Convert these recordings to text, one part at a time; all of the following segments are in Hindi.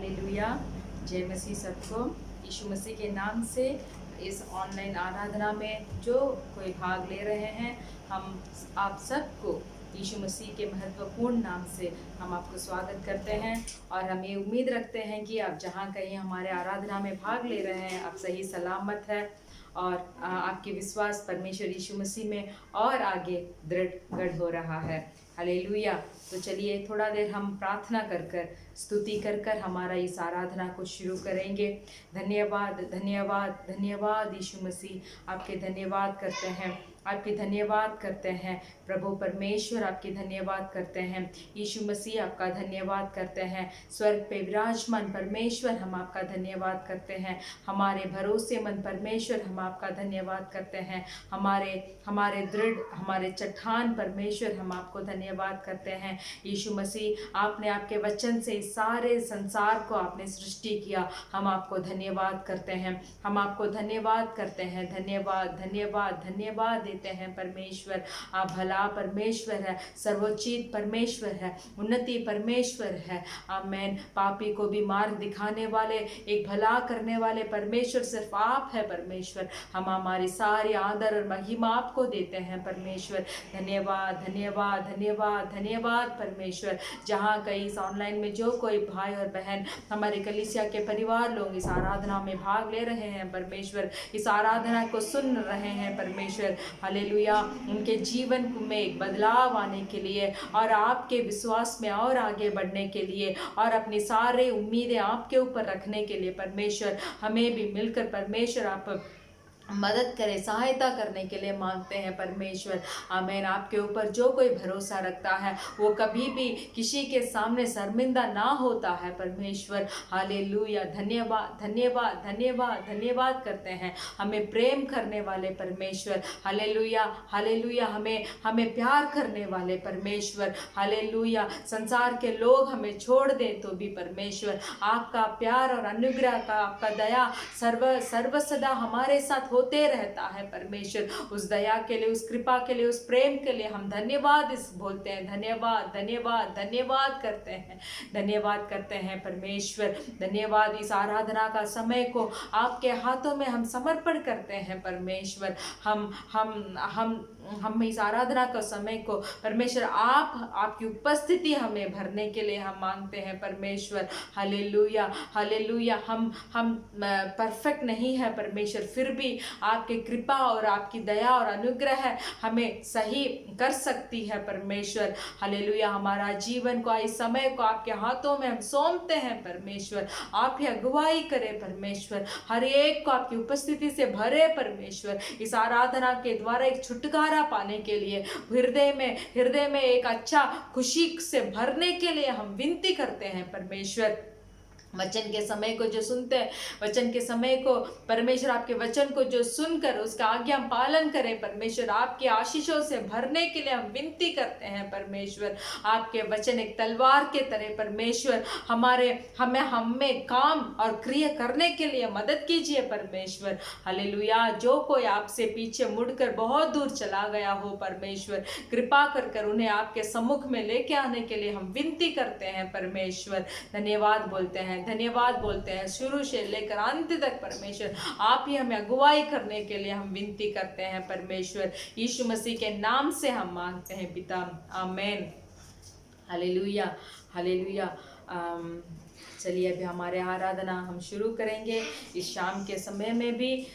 हालेलुया। जय मसीह सबको। यीशु मसीह के नाम से इस ऑनलाइन आराधना में जो कोई भाग ले रहे हैं, हम आप सबको यीशु मसीह के महत्वपूर्ण नाम से हम आपको स्वागत करते हैं और हम ये उम्मीद रखते हैं कि आप जहाँ कहीं हमारे आराधना में भाग ले रहे हैं, आप सही सलामत है और आपके विश्वास परमेश्वर यीशु मसीह में और आगे दृढ़ हो रहा है। हालेलुया। तो चलिए थोड़ा देर हम प्रार्थना कर कर स्तुति कर कर हमारा इस आराधना को शुरू करेंगे। धन्यवाद धन्यवाद धन्यवाद यीशु मसीह, आपके धन्यवाद करते हैं, आपके धन्यवाद करते हैं प्रभु परमेश्वर, आपके धन्यवाद करते हैं यीशु मसीह, आपका धन्यवाद करते हैं स्वर्ग पे विराजमान परमेश्वर, हम आपका धन्यवाद करते हैं। हमारे भरोसेमंद परमेश्वर, हम आपका धन्यवाद करते हैं। हमारे दृढ़, हमारे चट्टान परमेश्वर, हम आपको धन्यवाद करते हैं यीशु मसीह। आपने आपके वचन से सारे संसार को आपने सृष्टि किया, हम आपको धन्यवाद करते हैं, हम आपको धन्यवाद करते हैं। धन्यवाद धन्यवाद धन्यवाद देते हैं परमेश्वर। आप भला परमेश्वर है, सर्वोचित परमेश्वर है, उन्नति परमेश्वर है। आमेन। पापी को भी मार्ग दिखाने वाले, एक भला करने वाले परमेश्वर सिर्फ आप है परमेश्वर। हम हमारी सारी आदर और महिमा आपको देते हैं परमेश्वर। धन्यवाद धन्यवाद धन्यवाद धन्यवाद परमेश्वर। जहाँ कहीं इस ऑनलाइन में जो कोई भाई और बहन, हमारे कलीसिया के परिवार लोग इस आराधना में भाग ले रहे हैं परमेश्वर, इस आराधना को सुन रहे हैं परमेश्वर, हालेलुया, उनके जीवन में एक बदलाव आने के लिए और आपके विश्वास में और आगे बढ़ने के लिए और अपनी सारे उम्मीदें आपके ऊपर रखने के लिए परमेश्वर, हमें भी मिलकर परमेश्वर आप मदद करें, सहायता करने के लिए मांगते हैं परमेश्वर। आमीन। आपके ऊपर जो कोई भरोसा रखता है वो कभी भी किसी के सामने शर्मिंदा ना होता है परमेश्वर। हालेलुया। धन्यवाद धन्यवाद धन्यवाद धन्यवाद करते हैं हमें प्रेम करने वाले परमेश्वर। Hallelujah hallelujah. हमें प्यार करने वाले परमेश्वर। हालेलुया। संसार के लोग हमें छोड़ दें तो भी परमेश्वर, आपका प्यार और अनुग्रह का, आपका दया सर्व सदा हमारे साथ होते रहता है परमेश्वर। उस दया के लिए, उस कृपा के लिए, उस प्रेम के लिए हम धन्यवाद इस बोलते हैं। धन्यवाद धन्यवाद धन्यवाद करते हैं, धन्यवाद करते हैं परमेश्वर। धन्यवाद। इस आराधना का समय को आपके हाथों में हम समर्पण करते हैं परमेश्वर। हम इस आराधना का समय को परमेश्वर आपकी उपस्थिति हमें भरने के लिए हम मांगते हैं परमेश्वर। Hallelujah hallelujah. हम परफेक्ट नहीं है परमेश्वर, फिर भी आपकी कृपा और आपकी दया और अनुग्रह हमें सही कर सकती है परमेश्वर। हालेलुया। हमारा जीवन को, इस समय को आपके हाथों में हम सौंपते हैं परमेश्वर। आप ही अगुवाई करें परमेश्वर, हर एक को आपकी उपस्थिति से भरे परमेश्वर। इस आराधना के द्वारा एक छुटकारा पाने के लिए, हृदय में एक अच्छा खुशी से भरने के लिए हम विनती करते हैं परमेश्वर। वचन के समय को जो सुनते हैं, वचन के समय को परमेश्वर, आपके वचन को जो सुनकर उसका आज्ञा पालन करें परमेश्वर, आपके आशीषों से भरने के लिए हम विनती करते हैं परमेश्वर। आपके वचन एक तलवार के तरह परमेश्वर हमें काम और क्रिया करने के लिए मदद कीजिए परमेश्वर। हालेलुया। जो कोई आपसे पीछे मुड़कर बहुत दूर चला गया हो परमेश्वर, कृपा कर उन्हें आपके सम्मुख में लेके आने के लिए हम विनती करते हैं परमेश्वर। धन्यवाद बोलते हैं, धन्यवाद बोलते हैं। शुरू से लेकर अंत तक परमेश्वर, आप ही हमें अगुवाई करने के लिए हम विनती करते हैं परमेश्वर। यीशु मसीह के नाम से हम मांगते हैं पिता, आमेन। Hallelujah hallelujah. चलिए अभी हमारे आराधना हम शुरू करेंगे। इस शाम के समय में भी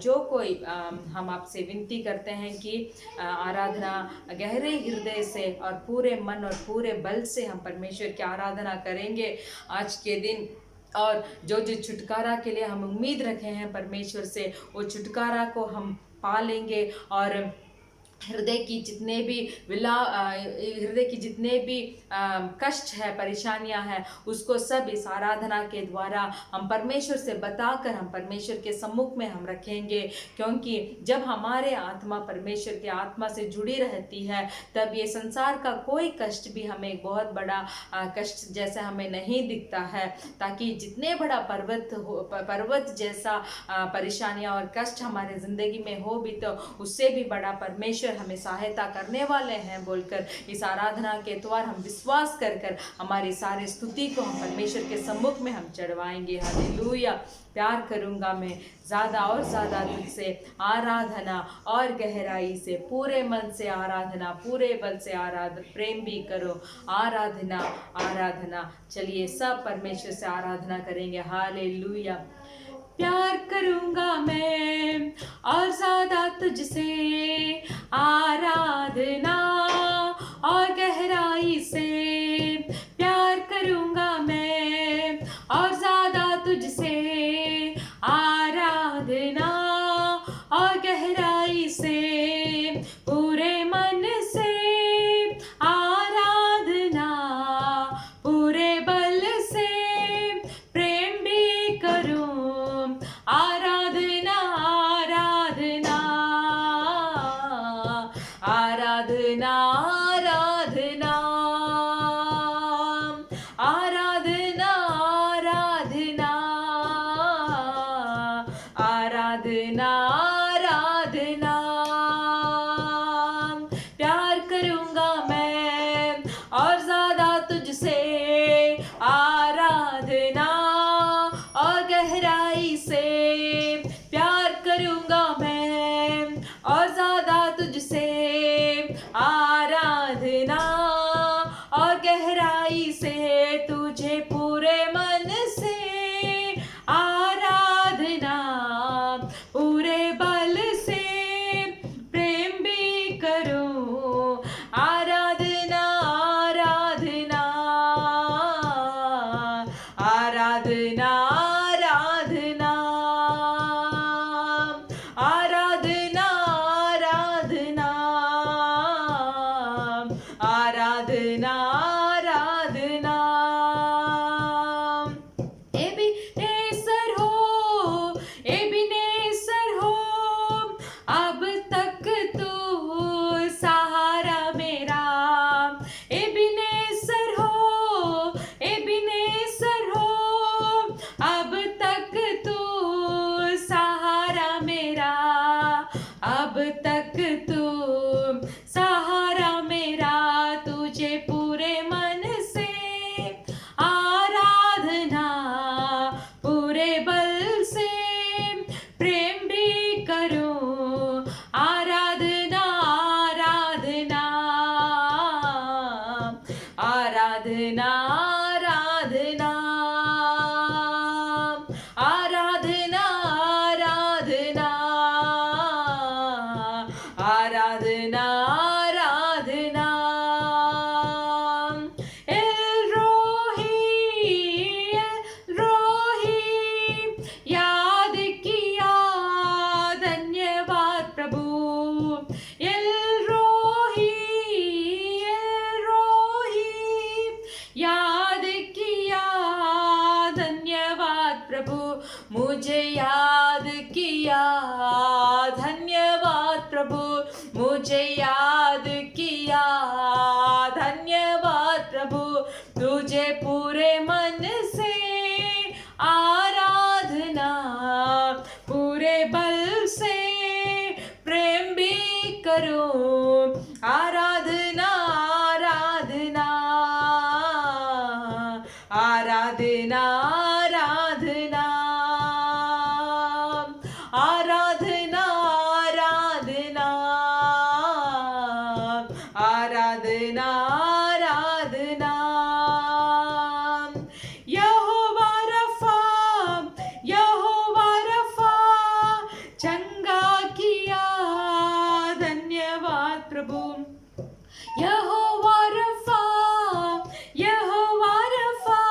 जो कोई हम आपसे विनती करते हैं कि आराधना गहरे हृदय से और पूरे मन और पूरे बल से हम परमेश्वर की आराधना करेंगे आज के दिन। और जो छुटकारा के लिए हम उम्मीद रखे हैं परमेश्वर से, वो छुटकारा को हम पा लेंगे और हृदय की जितने भी कष्ट है, परेशानियां हैं, उसको सब इस आराधना के द्वारा हम परमेश्वर से बताकर हम परमेश्वर के सम्मुख में हम रखेंगे। क्योंकि जब हमारे आत्मा परमेश्वर की आत्मा से जुड़ी रहती है, तब ये संसार का कोई कष्ट भी हमें एक बहुत बड़ा कष्ट जैसा हमें नहीं दिखता है। ताकि जितने बड़ा पर्वत जैसा परेशानियां और कष्ट हमारे जिंदगी में हो भी, तो उससे भी बड़ा परमेश्वर परमेश्वर हमें सहायता करने वाले हैं बोलकर इस आराधना के द्वार हम विश्वास कर कर हमारी सारे स्तुति को हम परमेश्वर के सम्मुख में हम चढ़वाएंगे। हालेलुया। प्यार करूँगा मैं ज़्यादा और ज़्यादा तुझसे, आराधना और गहराई से, पूरे मन से आराधना, पूरे बल से आराधना, प्रेम भी करो, आराधना आराधना। चलिए सब परमेश्वर से आराधना करेंगे। हालेलुया। प्यार करूँगा मैं और ज़्यादा तुझसे, आराधना और गहराई से। प्यार करूँगा मैं और ज़्यादा तुझसे, आराधना और गहराई से। पूरे मन से आराधना, पूरे बल से प्रेम भी करूं, आराधना आराधना आराधना आराधना आराधना आराधना आराधना आराधना। प्यार करूँगा मैं और ज़्यादा तुझसे, आराधना और गहराई से। प्यार करूँगा मैं और ज़्यादा तुझसे, आराधना और गहराई से। तुझे पूरे मन से आराधना, पूरे बल से प्रेम भी करूं, आराधना आराधना आराधना आराधना आराधना आराधना आराधना आराधना। एबीनेसर हो, एबीनेसर हो, अब तक तू सहारा मेरा। एबीनेसर हो, एबीनेसर हो, अब तक तू सहारा मेरा। अब तक तू सहारा मेरा। तुझे पूरे मन से आराधना, पूरे बल से प्रेम भी करूं, आराधना आराधना आराधना आराधना आराधना आराधना आराधना आराधना। एल रोही, एल रोही, याद किया, धन्यवाद प्रभु। एल रोही, एल रोही, याद किया, धन्यवाद प्रभु। मुझे याद किया, धन्यवाद प्रभु। मुझे याद किया, धन्यवाद प्रभु। तुझे पूरे मन से आराधना, पूरे बल से प्रेम भी करूं, आराधना आराधना आराधना आराधना आराधना आराधना आराधना आराधना। यहोवा रफा, यहोवा रफा, चंगा किया, धन्यवाद प्रभु। यहोवा रफा, यहोवा रफा,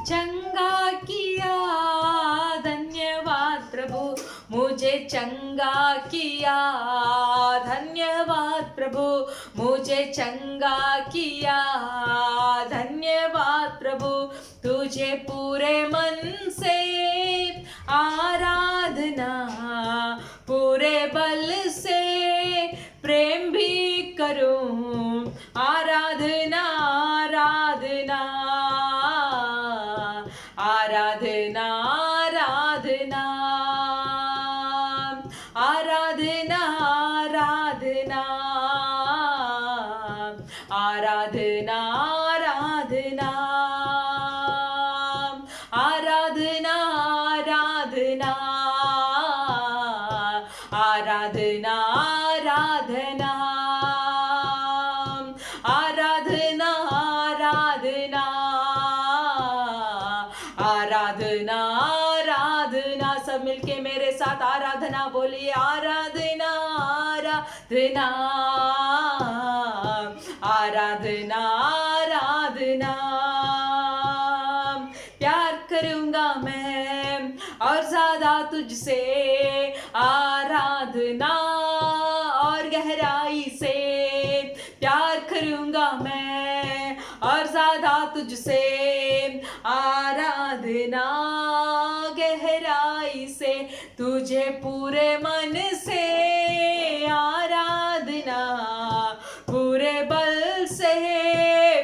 चंगा किया, धन्यवाद प्रभु। मुझे चंगा किया, धन्यवाद प्रभु। मुझे चंगा किया, धन्यवाद प्रभु। तुझे पूरे मन से आराधना, पूरे बल से प्रेम भी करूं, आराधना आराधना आराधना आराधना आराधना आराधना आराधना, सब मिलके मेरे साथ आराधना बोलिए, आराधना आराधना आराधना आराधना। प्यार करूंगा मैं और ज्यादा तुझसे, आराधना और गहराई से। प्यार करूंगा मैं और ज्यादा तुझसे, आराधना गहराई से। तुझे पूरे मन से आराधना, पूरे बल से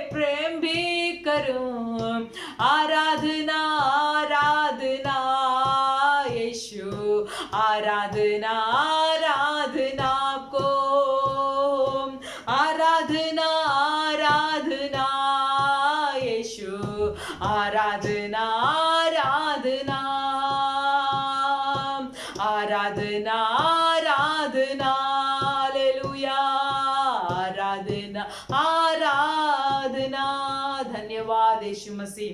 प्रेम भी करूं। आराधना आराधना यीशु, आराधना आराधना को, आराधना आराधना यीशु, आराधना आराधना आराधना आराधना, हालेलुया, आराधना आराधना। धन्यवाद यीशु मसीह,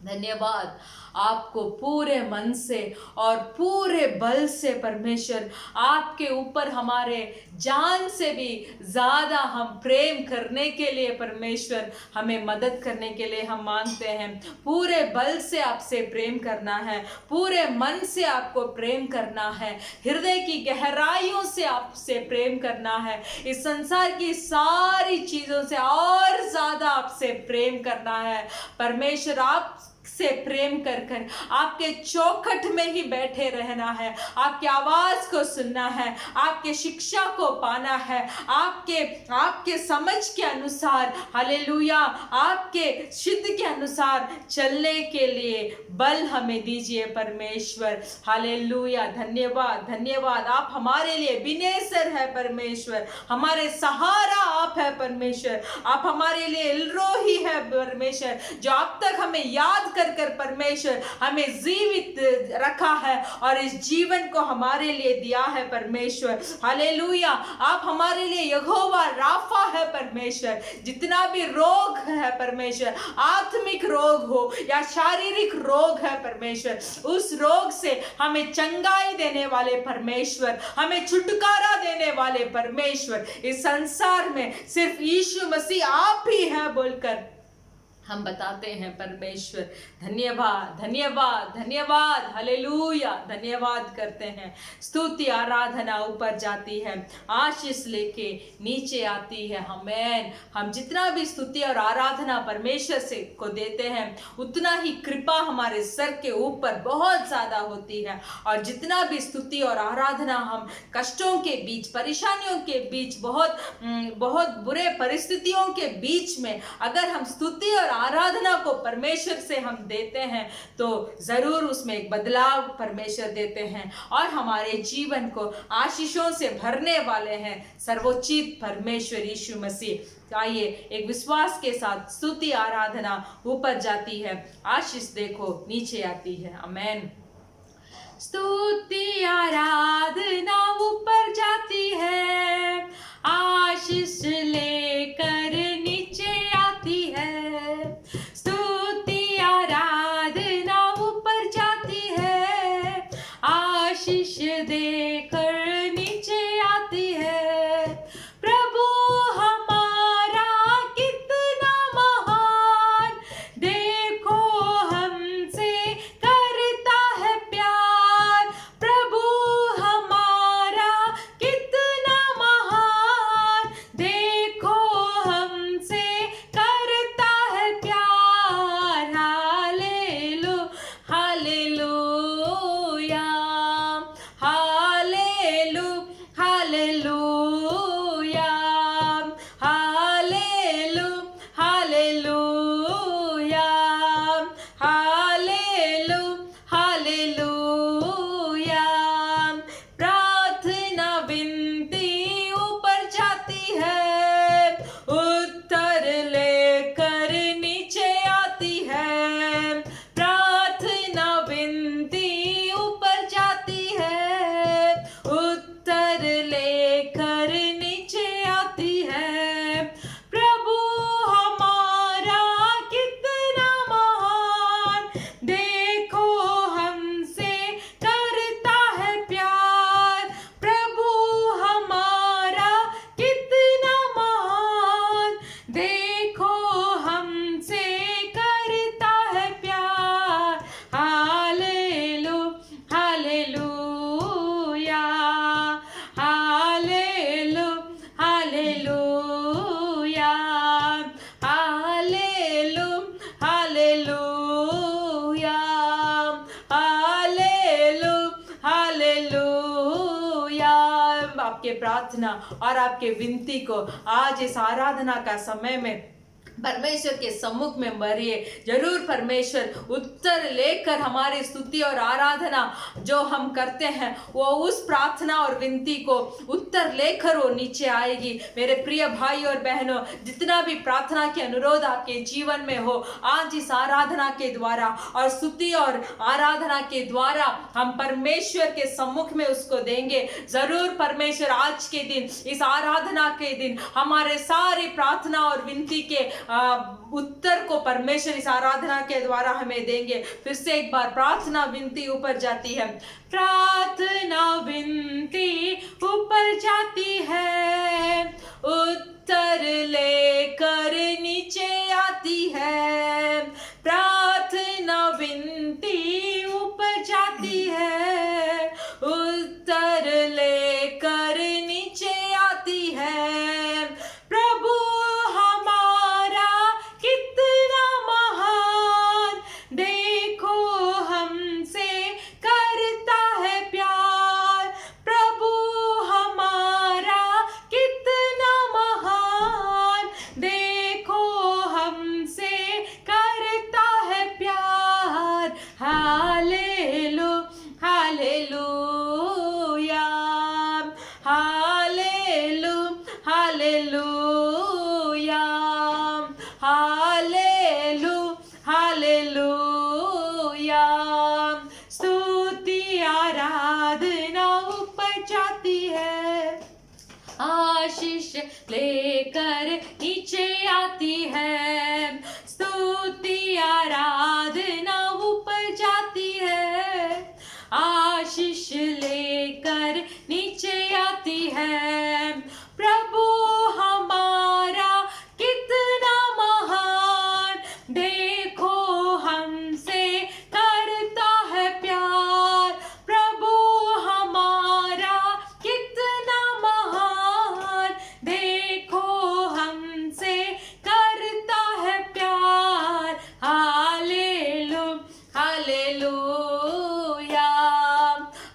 धन्यवाद। आपको पूरे मन से और पूरे बल से परमेश्वर आपके ऊपर हमारे जान से भी ज़्यादा हम प्रेम करने के लिए परमेश्वर हमें मदद करने के लिए हम मांगते हैं। पूरे बल से आपसे प्रेम करना है, पूरे मन से आपको प्रेम करना है, हृदय की गहराइयों से आपसे प्रेम करना है, इस संसार की सारी चीज़ों से और ज़्यादा आपसे प्रेम करना है। परमेश्वर आप से प्रेम कर कर आपके चौखट में ही बैठे रहना है, आपकी आवाज को सुनना है, आपके शिक्षा को पाना है, आपके समझ के अनुसार, हालेलुया, आपके सिद्ध के अनुसार चलने के लिए बल हमें दीजिए परमेश्वर। हालेलुया, धन्यवाद धन्यवाद। आप हमारे लिए बिनेसर है परमेश्वर, हमारे सहारा आप है परमेश्वर, आप हमारे लिए इल्रोही है परमेश्वर, जो अब तक हमें याद कर कर परमेश्वर हमें जीवित रखा है और इस जीवन को हमारे लिए दिया है परमेश्वर। हालेलुया, आप हमारे लिए यहोवा राफा है परमेश्वर। जितना भी रोग है परमेश्वर, आत्मिक रोग हो या शारीरिक रोग है परमेश्वर, उस रोग से हमें चंगाई देने वाले परमेश्वर, हमें छुटकारा देने वाले परमेश्वर, इस संसार में सिर्फ यीशु मसीह आप ही है बोलकर हम बताते हैं परमेश्वर। धन्यवाद धन्यवाद धन्यवाद, हालेलुया, धन्यवाद करते हैं। स्तुति आराधना ऊपर जाती है, आशीष लेके नीचे आती है। आमीन। हम जितना भी स्तुति और आराधना परमेश्वर से को देते हैं, उतना ही कृपा हमारे सर के ऊपर बहुत ज्यादा होती है। और जितना भी स्तुति और आराधना हम कष्टों के बीच, परेशानियों के बीच, बहुत बुरे परिस्थितियों के बीच में अगर हम स्तुति और आराधना को परमेश्वर से हम देते हैं, तो जरूर उसमें एक बदलाव परमेश्वर देते हैं और हमारे जीवन को आशीषों से भरने वाले हैं सर्वोच्चित परमेश्वर यीशु मसीह। आइए एक विश्वास के साथ स्तुति आराधना ऊपर जाती है, आशीष देखो नीचे आती है। आमीन। स्तुति आराधना ऊपर जाती है, आशीष लेकर नीचे आती है। स्तुति आराधना ऊपर जाती है, आशीष देकर नीचे आती है। प्रभु हमारा कितना महान, देखो हमसे करता है प्यार। प्रभु हमारा कितना महान, देखो आपके प्रार्थना और आपके विनती को आज इस आराधना का समय में परमेश्वर के सम्मुख में मरिए। जरूर परमेश्वर उत्तर लेकर हमारी स्तुति और आराधना जो हम करते हैं वो उस प्रार्थना और विनती को उत्तर लेकर वो नीचे आएगी। मेरे प्रिय भाई और बहनों, जितना भी प्रार्थना के अनुरोध आपके जीवन में हो, आज इस आराधना के द्वारा और स्तुति और आराधना के द्वारा हम परमेश्वर के सम्मुख में उसको देंगे। जरूर परमेश्वर आज के दिन, इस आराधना के दिन हमारे सारी प्रार्थना और विनती के उत्तर को परमेश्वर इस आराधना के द्वारा हमें देंगे। फिर से एक बार प्रार्थना विनती ऊपर जाती है, प्रार्थना विनती ऊपर जाती है, उत्तर लेकर नीचे आती है। प्रार्थना विनती ऊपर जाती है, उत्तर लेकर नीचे आती है। प्रभु हमारा कितना महान, देखो हमसे करता है प्यार। प्रभु हमारा कितना महान, देखो हमसे करता है प्यार। हालेलू हालेलूया, हालेलू हालेलूया, हालेलू हालेलूया। स्तुति आराधना ऊपर जाती है, आशीष लेकर नीचे आती है। स्तुति आराधना ऊपर जाती है, आशीष लेकर नीचे आती है। प्रभु हमारा कितना महान, देखो हमसे करता है प्यार। प्रभु हमारा कितना महान, देखो हमसे करता है प्यार। हालेलू हालेलूया,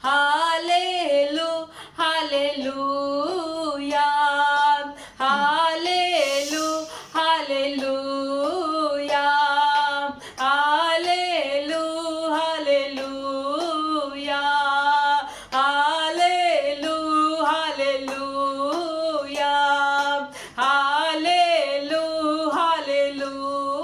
हालेलू हालेलूया, हालेलू हालेलूया, हालेलू हालेलूया, हालेलू हालेलूया, हालेलू हालेलूया।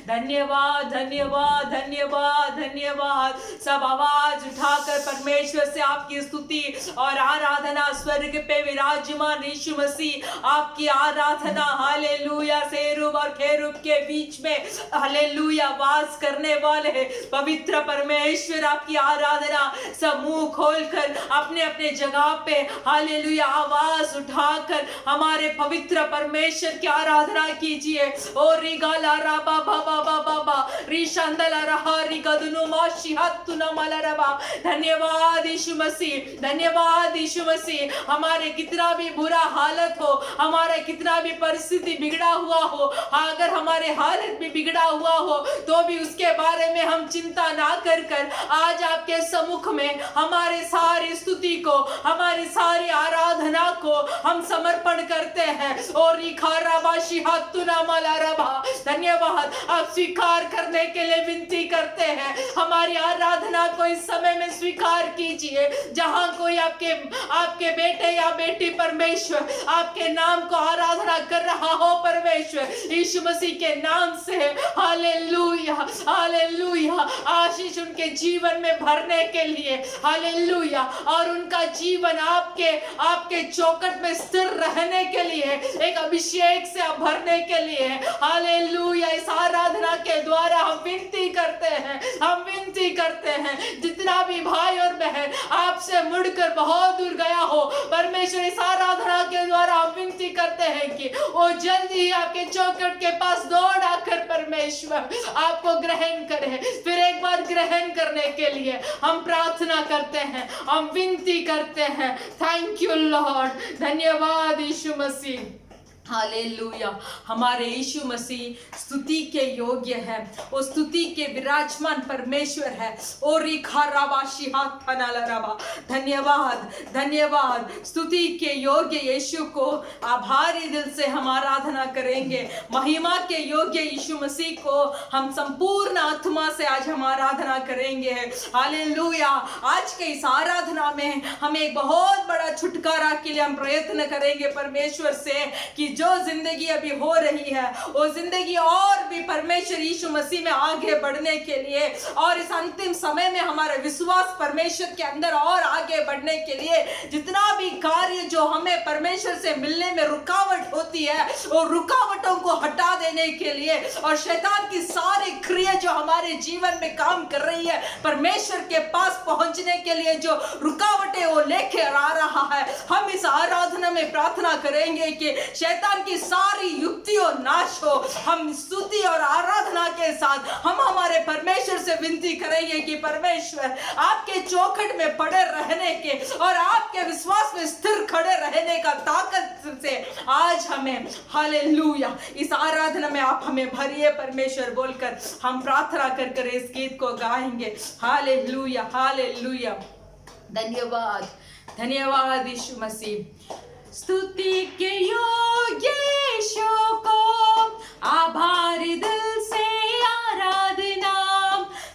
धन्यवाद धन्यवाद धन्यवाद धन्यवाद। सब आवाज उठाकर परमेश्वर से आपकी स्तुति और आराधना, स्वर्ग पे विराजमान यीशु मसीह आपकी आराधना। हालेलुया। सेरूब और खेरूब के बीच में हालेलुया वास करने वाले पवित्र परमेश्वर आपकी आराधना। सब मुंह खोलकर अपने अपने जगह पे हालेलुया आवाज उठाकर हमारे पवित्र परमेश्वर की आराधना कीजिए। ओ रिगाला राबा बाबा बाबा रिशांदला रहा रिगदुनु माशिहत्तुना मलरबा। धन्यवाद यीशु मसीह, धन्यवाद यीशु मसीह। हमारे कितना भी बुरा हालत हो, हमारा कितना भी परिस्थिति बिगड़ा हुआ हो, अगर हमारे हालत भी बिगड़ा हुआ हो तो भी उसके बारे में हम चिंता ना कर कर आज आपके सम्मुख में हमारे सारी स्तुति को, हमारी सारी आराधना को हम समर्पण करते हैं। और धन्यवाद। आप स्वीकार करने के लिए विनती करते हैं। हमारी आराधना को इस समय में स्वीकार कीजिए। जहां कोई आपके बेटे या बेटी परमेश्वर आपके नाम को आराधना कर रहा हो परमेश्वर, यीशु मसीह के नाम से हालेलुया हालेलुया आशीष उनके जीवन में भरने के लिए हालेलुया, और उनका जीवन आपके चौखट में स्थिर रहने के लिए, एक अभिषेक से भरने के लिए हालेलुया। इस आराधना के द्वारा हम विनती करते हैं, हम विनती करते हैं। जितना भी भाई और बहन आपसे मुड़कर बहुत दूर गया हो परमेश्वर, इस आराधना के द्वारा हम विनती करते हैं कि वो जल्दी ही आपके चौखट के पास दौड़ आकर परमेश्वर आपको ग्रहण करे। फिर एक बार ग्रहण करने के लिए हम प्रार्थना करते हैं, हम विनती करते हैं। Thank you Lord. धन्यवाद यीशु मसीह। हालेलुया। हमारे यीशु मसीह स्तुति के योग्य है, वो स्तुति के विराजमान परमेश्वर है। ओ रिखा राबाशी हाथ फनाला रबा। धन्यवाद धन्यवाद। स्तुति के योग्य यीशु को आभारी दिल से हम आराधना करेंगे। महिमा के योग्य यीशु मसीह को हम संपूर्ण आत्मा से आज हम आराधना करेंगे। हालेलुया। आज के इस आराधना में हम एक बहुत बड़ा छुटकारा के लिए हम प्रयत्न करेंगे परमेश्वर से कि जो जिंदगी अभी हो रही है वो जिंदगी और भी परमेश्वर यीशु मसीह में आगे बढ़ने के लिए और इस अंतिम समय में हमारा विश्वास परमेश्वर के अंदर और आगे बढ़ने के लिए जितना भी कार्य जो हमें परमेश्वर से मिलने में रुकावट होती है वो रुकावटों को हटा देने के लिए और शैतान की सारी क्रिया जो हमारे जीवन में काम कर रही है परमेश्वर के पास पहुंचने के लिए जो रुकावटें वो लेके आ रहा है, हम इस आराधना में प्रार्थना करेंगे कि शैतान की सारी युक्तियों नाश हो। हम स्तुति और आराधना के साथ हम हमारे परमेश्वर से विनती करेंगे कि परमेश्वर आपके चौखट में पड़े रहने के और आपके विश्वास में स्थिर खड़े रहने का ताकत से आज हमें हालेलुया इस आराधना में आप हमें भरिए परमेश्वर बोलकर हम प्रार्थना कर इस गीत को गाएंगे। Hallelujah hallelujah. धन्यवाद धन्यवाद यीशु मसीह। स्तुति के योग्य यीशु को आभारी दिल से आराधना।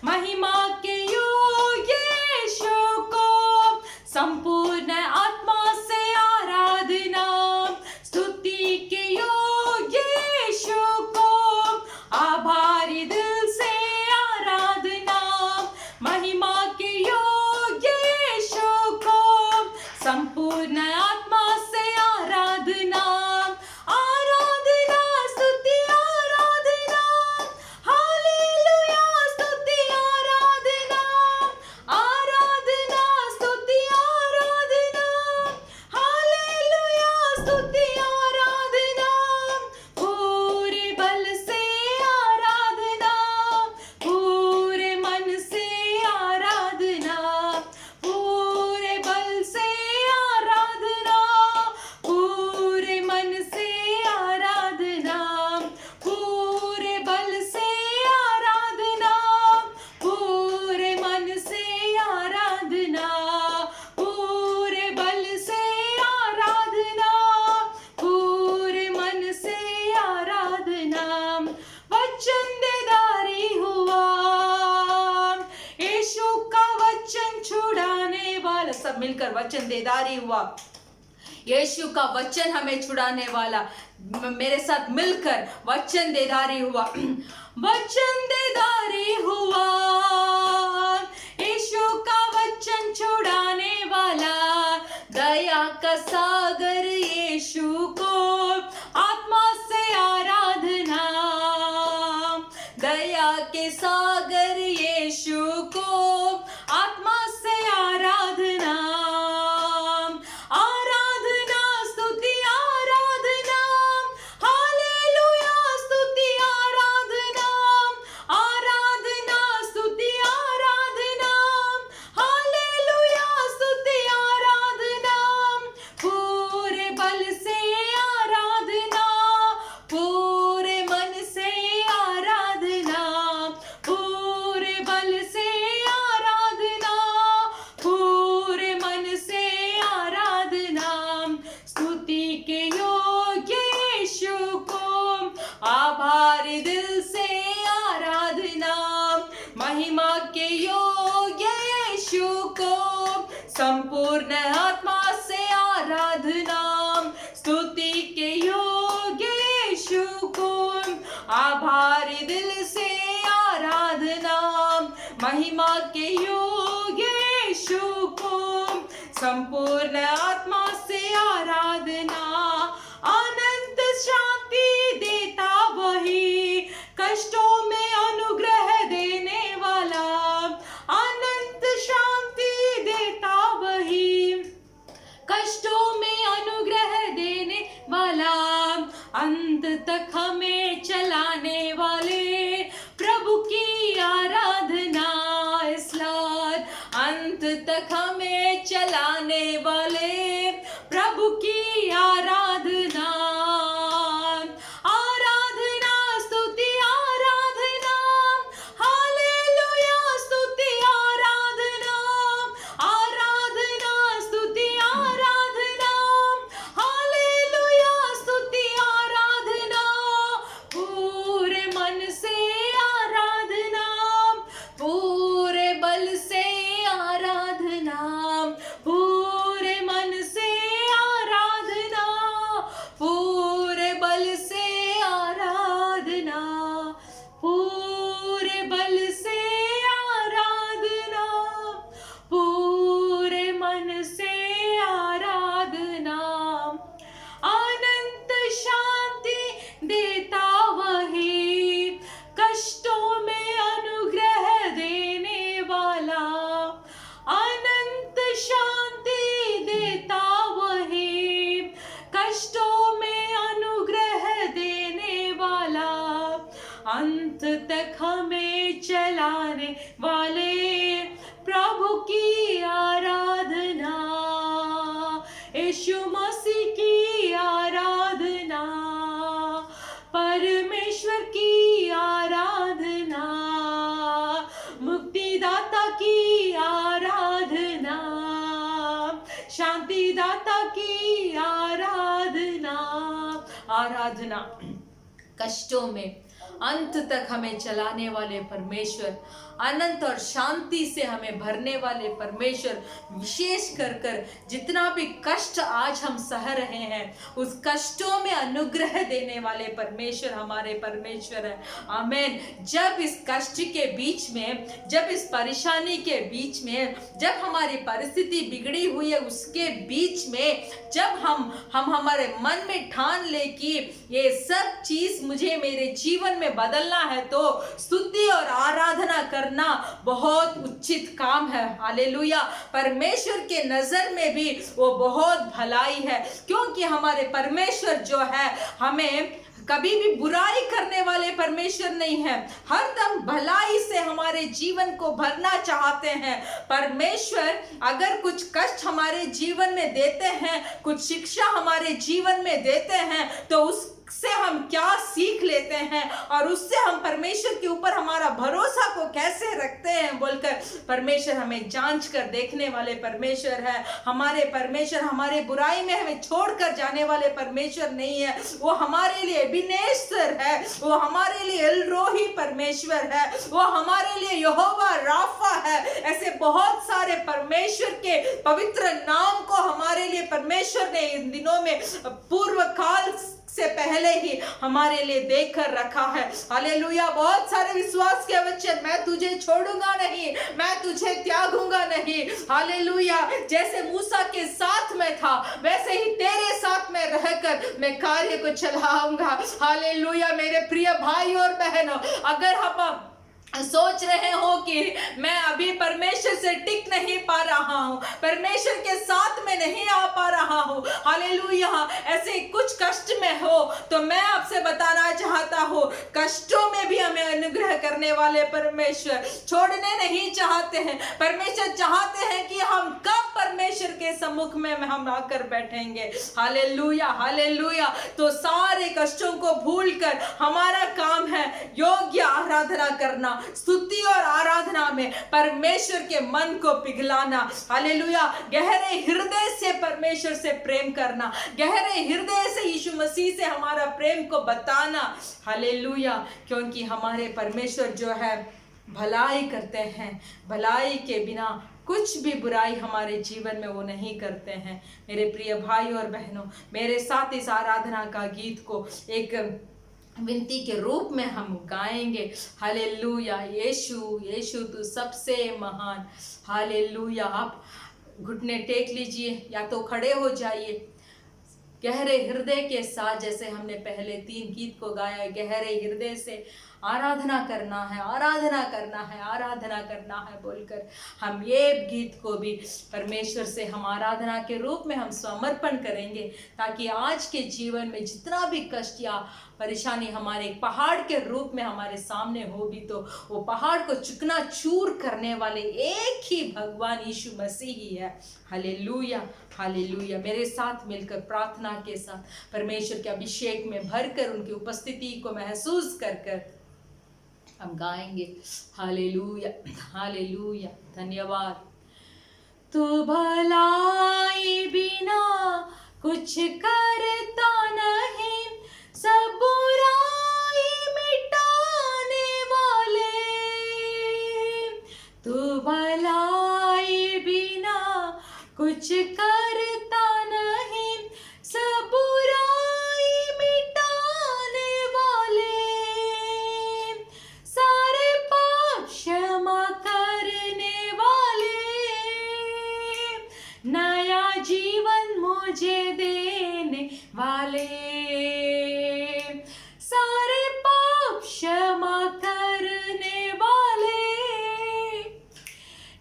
महिमा के योग्य यीशु को संपूर्ण आत्मा से आराधना। स्तुति के योग्य यीशु को आभारी दिल से आराधना। महिमा के योग्य यीशु को संपूर्ण आत्मा से आराधना। आराधना स्तुति आराधना। हालेलुया स्तुति आराधना। आराधना स्तुति आराधना। हालेलुया स्तुति आराधना। पूरे बल से आराधना। पूरे मन से आराधना। पूरे बल से आराधना। पूरे मन से आराधना। पूरे बल से आराधना। पूरे मन से आराधना। पूरे बल से आराधना। पूरे मन से आराधना। वचन देदारी हुआ यीशु का वचन छुड़ाने वाला। सब मिलकर वचन देदारी हुआ। यीशु का वचन हमें छुड़ाने वाला। मेरे साथ मिलकर वचन देदारी हुआ। वचन देदारी हुआ यीशु का वचन छुड़ाने वाला। दया का सागर यीशु को आत्मा से आराधना। दया के सागर यीशु को आत्मा से आराधना। आराधना स्तुति आराधना। हालेलुया स्तुति आराधना। आराधना स्तुति आराधना। हालेलुया स्तुति आराधना। पूरे बल से आराधना। पूरे मन से आराधना। पूरे बल से आराधना। पूरे मन से आराधना। स्तुति के योग्य यीशु को आभारी दिल से आराधना। महिमा के योग्य यीशु को संपूर्ण आत्मा से आराधना। स्तुति के योग्य यीशु को आभारी दिल से आराधना। महिमा के योग्य यीशु को संपूर्ण आत्मा से आराधना। अनंत शांति देता वही, कष्टों में अनुग्रह देने वाला। अनंत शांति देता वही, कष्टों में अनुग्रह देने वाला। अंत तक हमें चलाने वाले प्रभु की आराधना। इसलाद अंत तक हमें चलाने वाले प्रभु की आराधना। तक हमें चलाने वाले प्रभु की आराधना, यीशु मसीह की आराधना, परमेश्वर की आराधना, मुक्तिदाता की आराधना, शांतिदाता की आराधना। आराधना कष्टों में अंत तक हमें चलाने वाले परमेश्वर, अनंत और शांति से हमें भरने वाले परमेश्वर, विशेष कर जितना भी कष्ट आज हम सह रहे हैं उस कष्टों में अनुग्रह देने वाले परमेश्वर हमारे परमेश्वर है। आमीन। जब इस कष्ट के बीच में, जब इस परेशानी के बीच में, जब हमारी परिस्थिति बिगड़ी हुई है उसके बीच में, जब हम हमारे मन में ठान ले कि ये सब चीज मुझे मेरे जीवन में बदलना है, तो स्तुति और आराधना करना बहुत उचित काम है। हालेलुया। परमेश्वर के नजर में भी वो बहुत भलाई है, क्योंकि हमारे परमेश्वर जो है हमें कभी भी बुराई करने वाले परमेश्वर नहीं है, हरदम भलाई से हमारे जीवन को भरना चाहते हैं। परमेश्वर अगर कुछ कष्ट हमारे जीवन में देते हैं, कुछ शिक्षा हमारे जीवन में देते हैं, तो उससे हम क्या सीख लेते हैं और उससे हम परमेश्वर के ऊपर हमारा भरोसा को कैसे रखते हैं बोलकर परमेश्वर हमें जांच कर देखने वाले परमेश्वर है। हमारे परमेश्वर हमारे बुराई में हमें छोड़कर जाने वाले परमेश्वर नहीं है, वो हमारे लिए एबेनेजर है, वो हमारे लिए एलरोही परमेश्वर है, वो हमारे लिए यहोवा राफा है। ऐसे बहुत सारे परमेश्वर के पवित्र नाम को हमारे लिए परमेश्वर ने इन दिनों में पूर्व काल से पहले ही हमारे लिए देख कर रखा है। हालेलुया। बहुत सारे विश्वास के वचन, मैं तुझे छोड़ूंगा नहीं, मैं तुझे त्यागूंगा नहीं। हालेलुया। जैसे मूसा के साथ में था वैसे ही तेरे साथ में रहकर मैं कार्य को चलाऊंगा। हालेलुया। मेरे प्रिय भाई और बहनों, अगर हम सोच रहे हो कि मैं अभी परमेश्वर से टिक नहीं पा रहा हूँ, परमेश्वर के साथ में नहीं आ पा रहा हूँ, हालेलुया, ऐसे कुछ कष्ट में हो, तो मैं आपसे बताना चाहता हूँ कष्टों में भी हमें अनुग्रह करने वाले परमेश्वर छोड़ने नहीं चाहते हैं। परमेश्वर चाहते हैं कि हम कब परमेश्वर के सम्मुख में हम आकर बैठेंगे। Hallelujah, hallelujah. तो सारे कष्टों को भूलकर हमारा काम है योग्य आराधना करना, स्तुति और आराधना में परमेश्वर के मन को पिघलाना। हालेलुया। गहरे हृदय से परमेश्वर से प्रेम करना, गहरे हृदय से यीशु मसीह से हमारा प्रेम को बताना। हालेलुया। क्योंकि हमारे परमेश्वर जो है भलाई करते हैं, भलाई के बिना कुछ भी बुराई हमारे जीवन में वो नहीं करते हैं। मेरे प्रिय भाई और बहनों, मेरे साथ इस आराधना का गीत को एक विनती के रूप में हम गाएंगे। हालेलुया। यीशु यीशु तू सबसे महान। हालेलुया। आप घुटने टेक लीजिए या तो खड़े हो जाइए, गहरे हृदय के साथ, जैसे हमने पहले 3 गीत को गाया, गहरे हृदय से आराधना करना है, आराधना करना है, आराधना करना है बोलकर हम ये गीत को भी परमेश्वर से हम आराधना के रूप में हम समर्पण करेंगे, ताकि आज के जीवन में जितना भी कष्ट या परेशानी हमारे एक पहाड़ के रूप में हमारे सामने हो भी, तो वो पहाड़ को चूर करने वाले एक ही भगवान यीशु मसीह ही है। Hallelujah, hallelujah. मेरे साथ मिलकर प्रार्थना के साथ परमेश्वर के अभिषेक में भरकर उनकी उपस्थिति को महसूस कर हम गाएंगे। Hallelujah, hallelujah. धन्यवाद। तू भलाई बिना कुछ करता नहीं, सब बुराई मिटाने वाले। तू भलाई बिना कुछ करता नहीं, सब बुराई मिटाने वाले। सारे पाप क्षमा करने वाले, नया जीवन मुझे देने वाले। सारे पाप क्षमा करने वाले,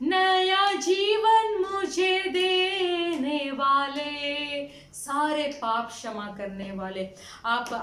नया जीवन मुझे देने वाले। आप क्षमा करने वाले। आप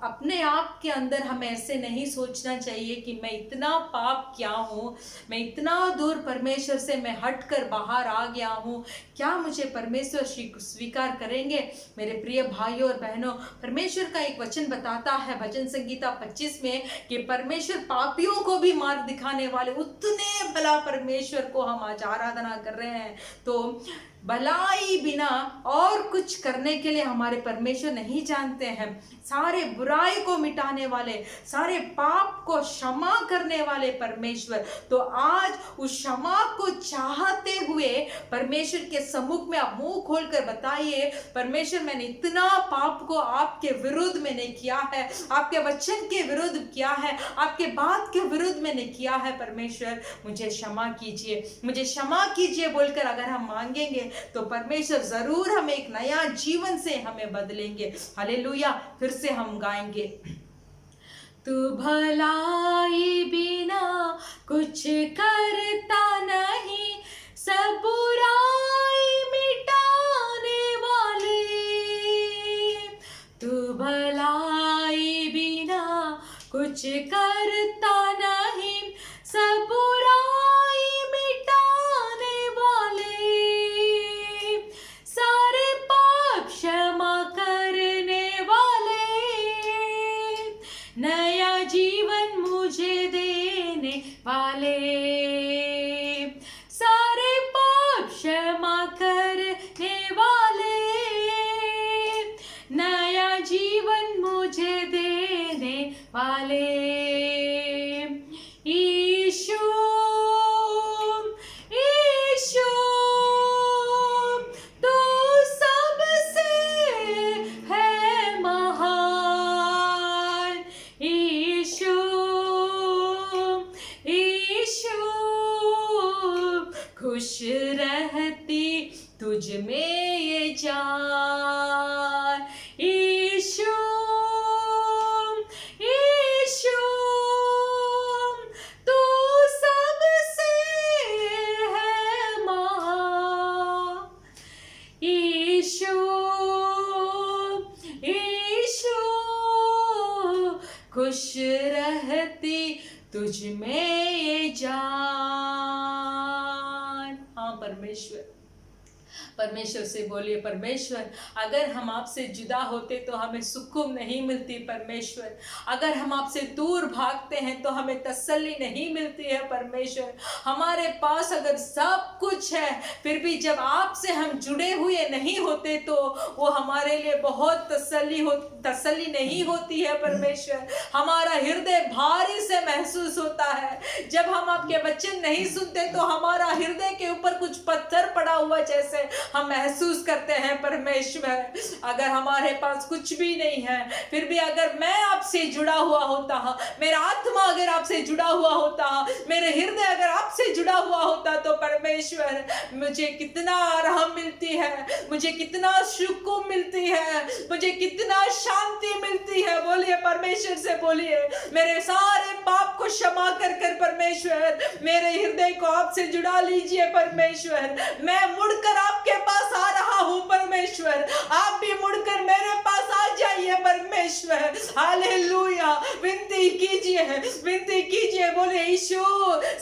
अपने आप के अंदर हमें ऐसे नहीं सोचना चाहिए कि मैं इतना पाप किया हूँ, मैं इतना दूर परमेश्वर से मैं हट कर बाहर आ गया हूँ, क्या मुझे परमेश्वर स्वीकार करेंगे? मेरे प्रिय भाइयों और बहनों, परमेश्वर का एक वचन बताता है भजन संगीता 25 में कि परमेश्वर पापियों को भी मार्ग दिखाने वाले, उतने भला परमेश्वर को हम आज आराधना कर रहे हैं। तो भलाई बिना और कुछ करने के लिए हमारे परमेश्वर नहीं जानते हैं। सारे बुराई को मिटाने वाले, सारे पाप को क्षमा करने वाले परमेश्वर। तो आज उस क्षमा को चाहते हुए परमेश्वर के सम्मुख में आप मुंह खोलकर बताइए, परमेश्वर मैंने इतना पाप को आपके विरुद्ध मैंने किया है, आपके वचन के विरुद्ध किया है, आपके बात के विरुद्ध मैंने किया है, परमेश्वर मुझे क्षमा कीजिए, मुझे क्षमा कीजिए बोलकर अगर हम मांगेंगे तो परमेश्वर जरूर हमें एक नया जीवन से हमें बदलेंगे। हालेलुया। फिर से हम गाएंगे, तू भलाई बिना कुछ करता नहीं, सब बुराई मिटाने वाले। तू भलाई बिना कुछ करता नहीं, सब बुराई मिटाने वाले। सारे पाप क्षमा करने वाले, नया जीवन मुझे देने वाले। सारे पाप क्षमा करने वाले, नया जीवन मुझे देने वाले। यीशु यीशु तू सबसे है महान। यीशु यीशु खुश रहती तुझ में ये जान। यीशु यीशु तू सबसे है महान। यीशु यीशु खुश रहती तुझ में ये जान। हाँ परमेश्वर, परमेश्वर से बोलिए, परमेश्वर अगर हम आपसे जुदा होते तो हमें सुकून नहीं मिलती। परमेश्वर अगर हम आपसे दूर भागते हैं तो हमें तसल्ली नहीं मिलती है। परमेश्वर हमारे पास अगर सब कुछ है फिर भी जब आपसे हम जुड़े हुए नहीं होते तो वो हमारे लिए बहुत तसल्ली नहीं होती है। परमेश्वर हमारा हृदय भारी से महसूस होता है। जब हम आपके वचन नहीं सुनते तो हमारा हृदय के ऊपर कुछ पत्थर पड़ा हुआ जैसे हम महसूस करते हैं। परमेश्वर अगर हमारे पास कुछ भी नहीं है फिर भी अगर मैं आपसे जुड़ा हुआ होता, मेरा आत्मा अगर आपसे जुड़ा हुआ होता, मेरे हृदय अगर आपसे जुड़ा हुआ होता तो परमेश्वर मुझे कितना आराम मिलती है, मुझे कितना सुकून मिलती है, मुझे कितना शांति मिलती है। बोलिए परमेश्वर से बोलिए, मेरे सारे पाप को क्षमा कर कर परमेश्वर मेरे हृदय को आपसे जुड़ा लीजिए। परमेश्वर मैं मुड़कर आपके पास आ रहा हूं। परमेश्वर आप भी मुड़कर मेरे पास आ जाइए। परमेश्वर हालेलुया। विनती कीजिए बोले यीशु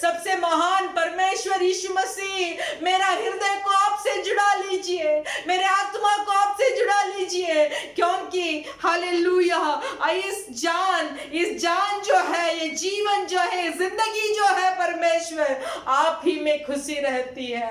सबसे महान परमेश्वर यीशु मसीह मेरा हृदय को आपसे जुड़ा लीजिए, मेरे आत्मा को आपसे जुड़ा लीजिए, क्योंकि हालेलुया इस जान जो है, ये जीवन जो है, जिंदगी जो है परमेश्वर आप ही में खुशी रहती है,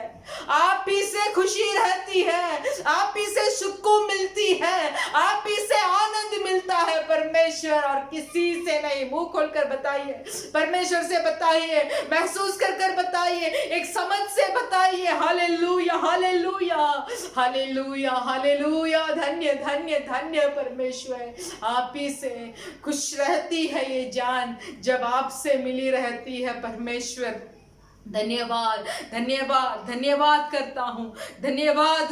आप ही से खुशी रहती है, आप ही से सुकून मिलती है, आप ही से आनंद मिलता है परमेश्वर, और किसी से नहीं। मुंह खोलकर बताइए, परमेश्वर से बताइए, महसूस कर कर बताइए, एक समझ से बताइए। Hallelujah hallelujah hallelujah hallelujah. धन्य धन्य धन्य परमेश्वर आप ही से खुश रहती है ये जान जब आपसे मिली रहती है। परमेश्वर धन्यवाद, धन्यवाद, धन्यवाद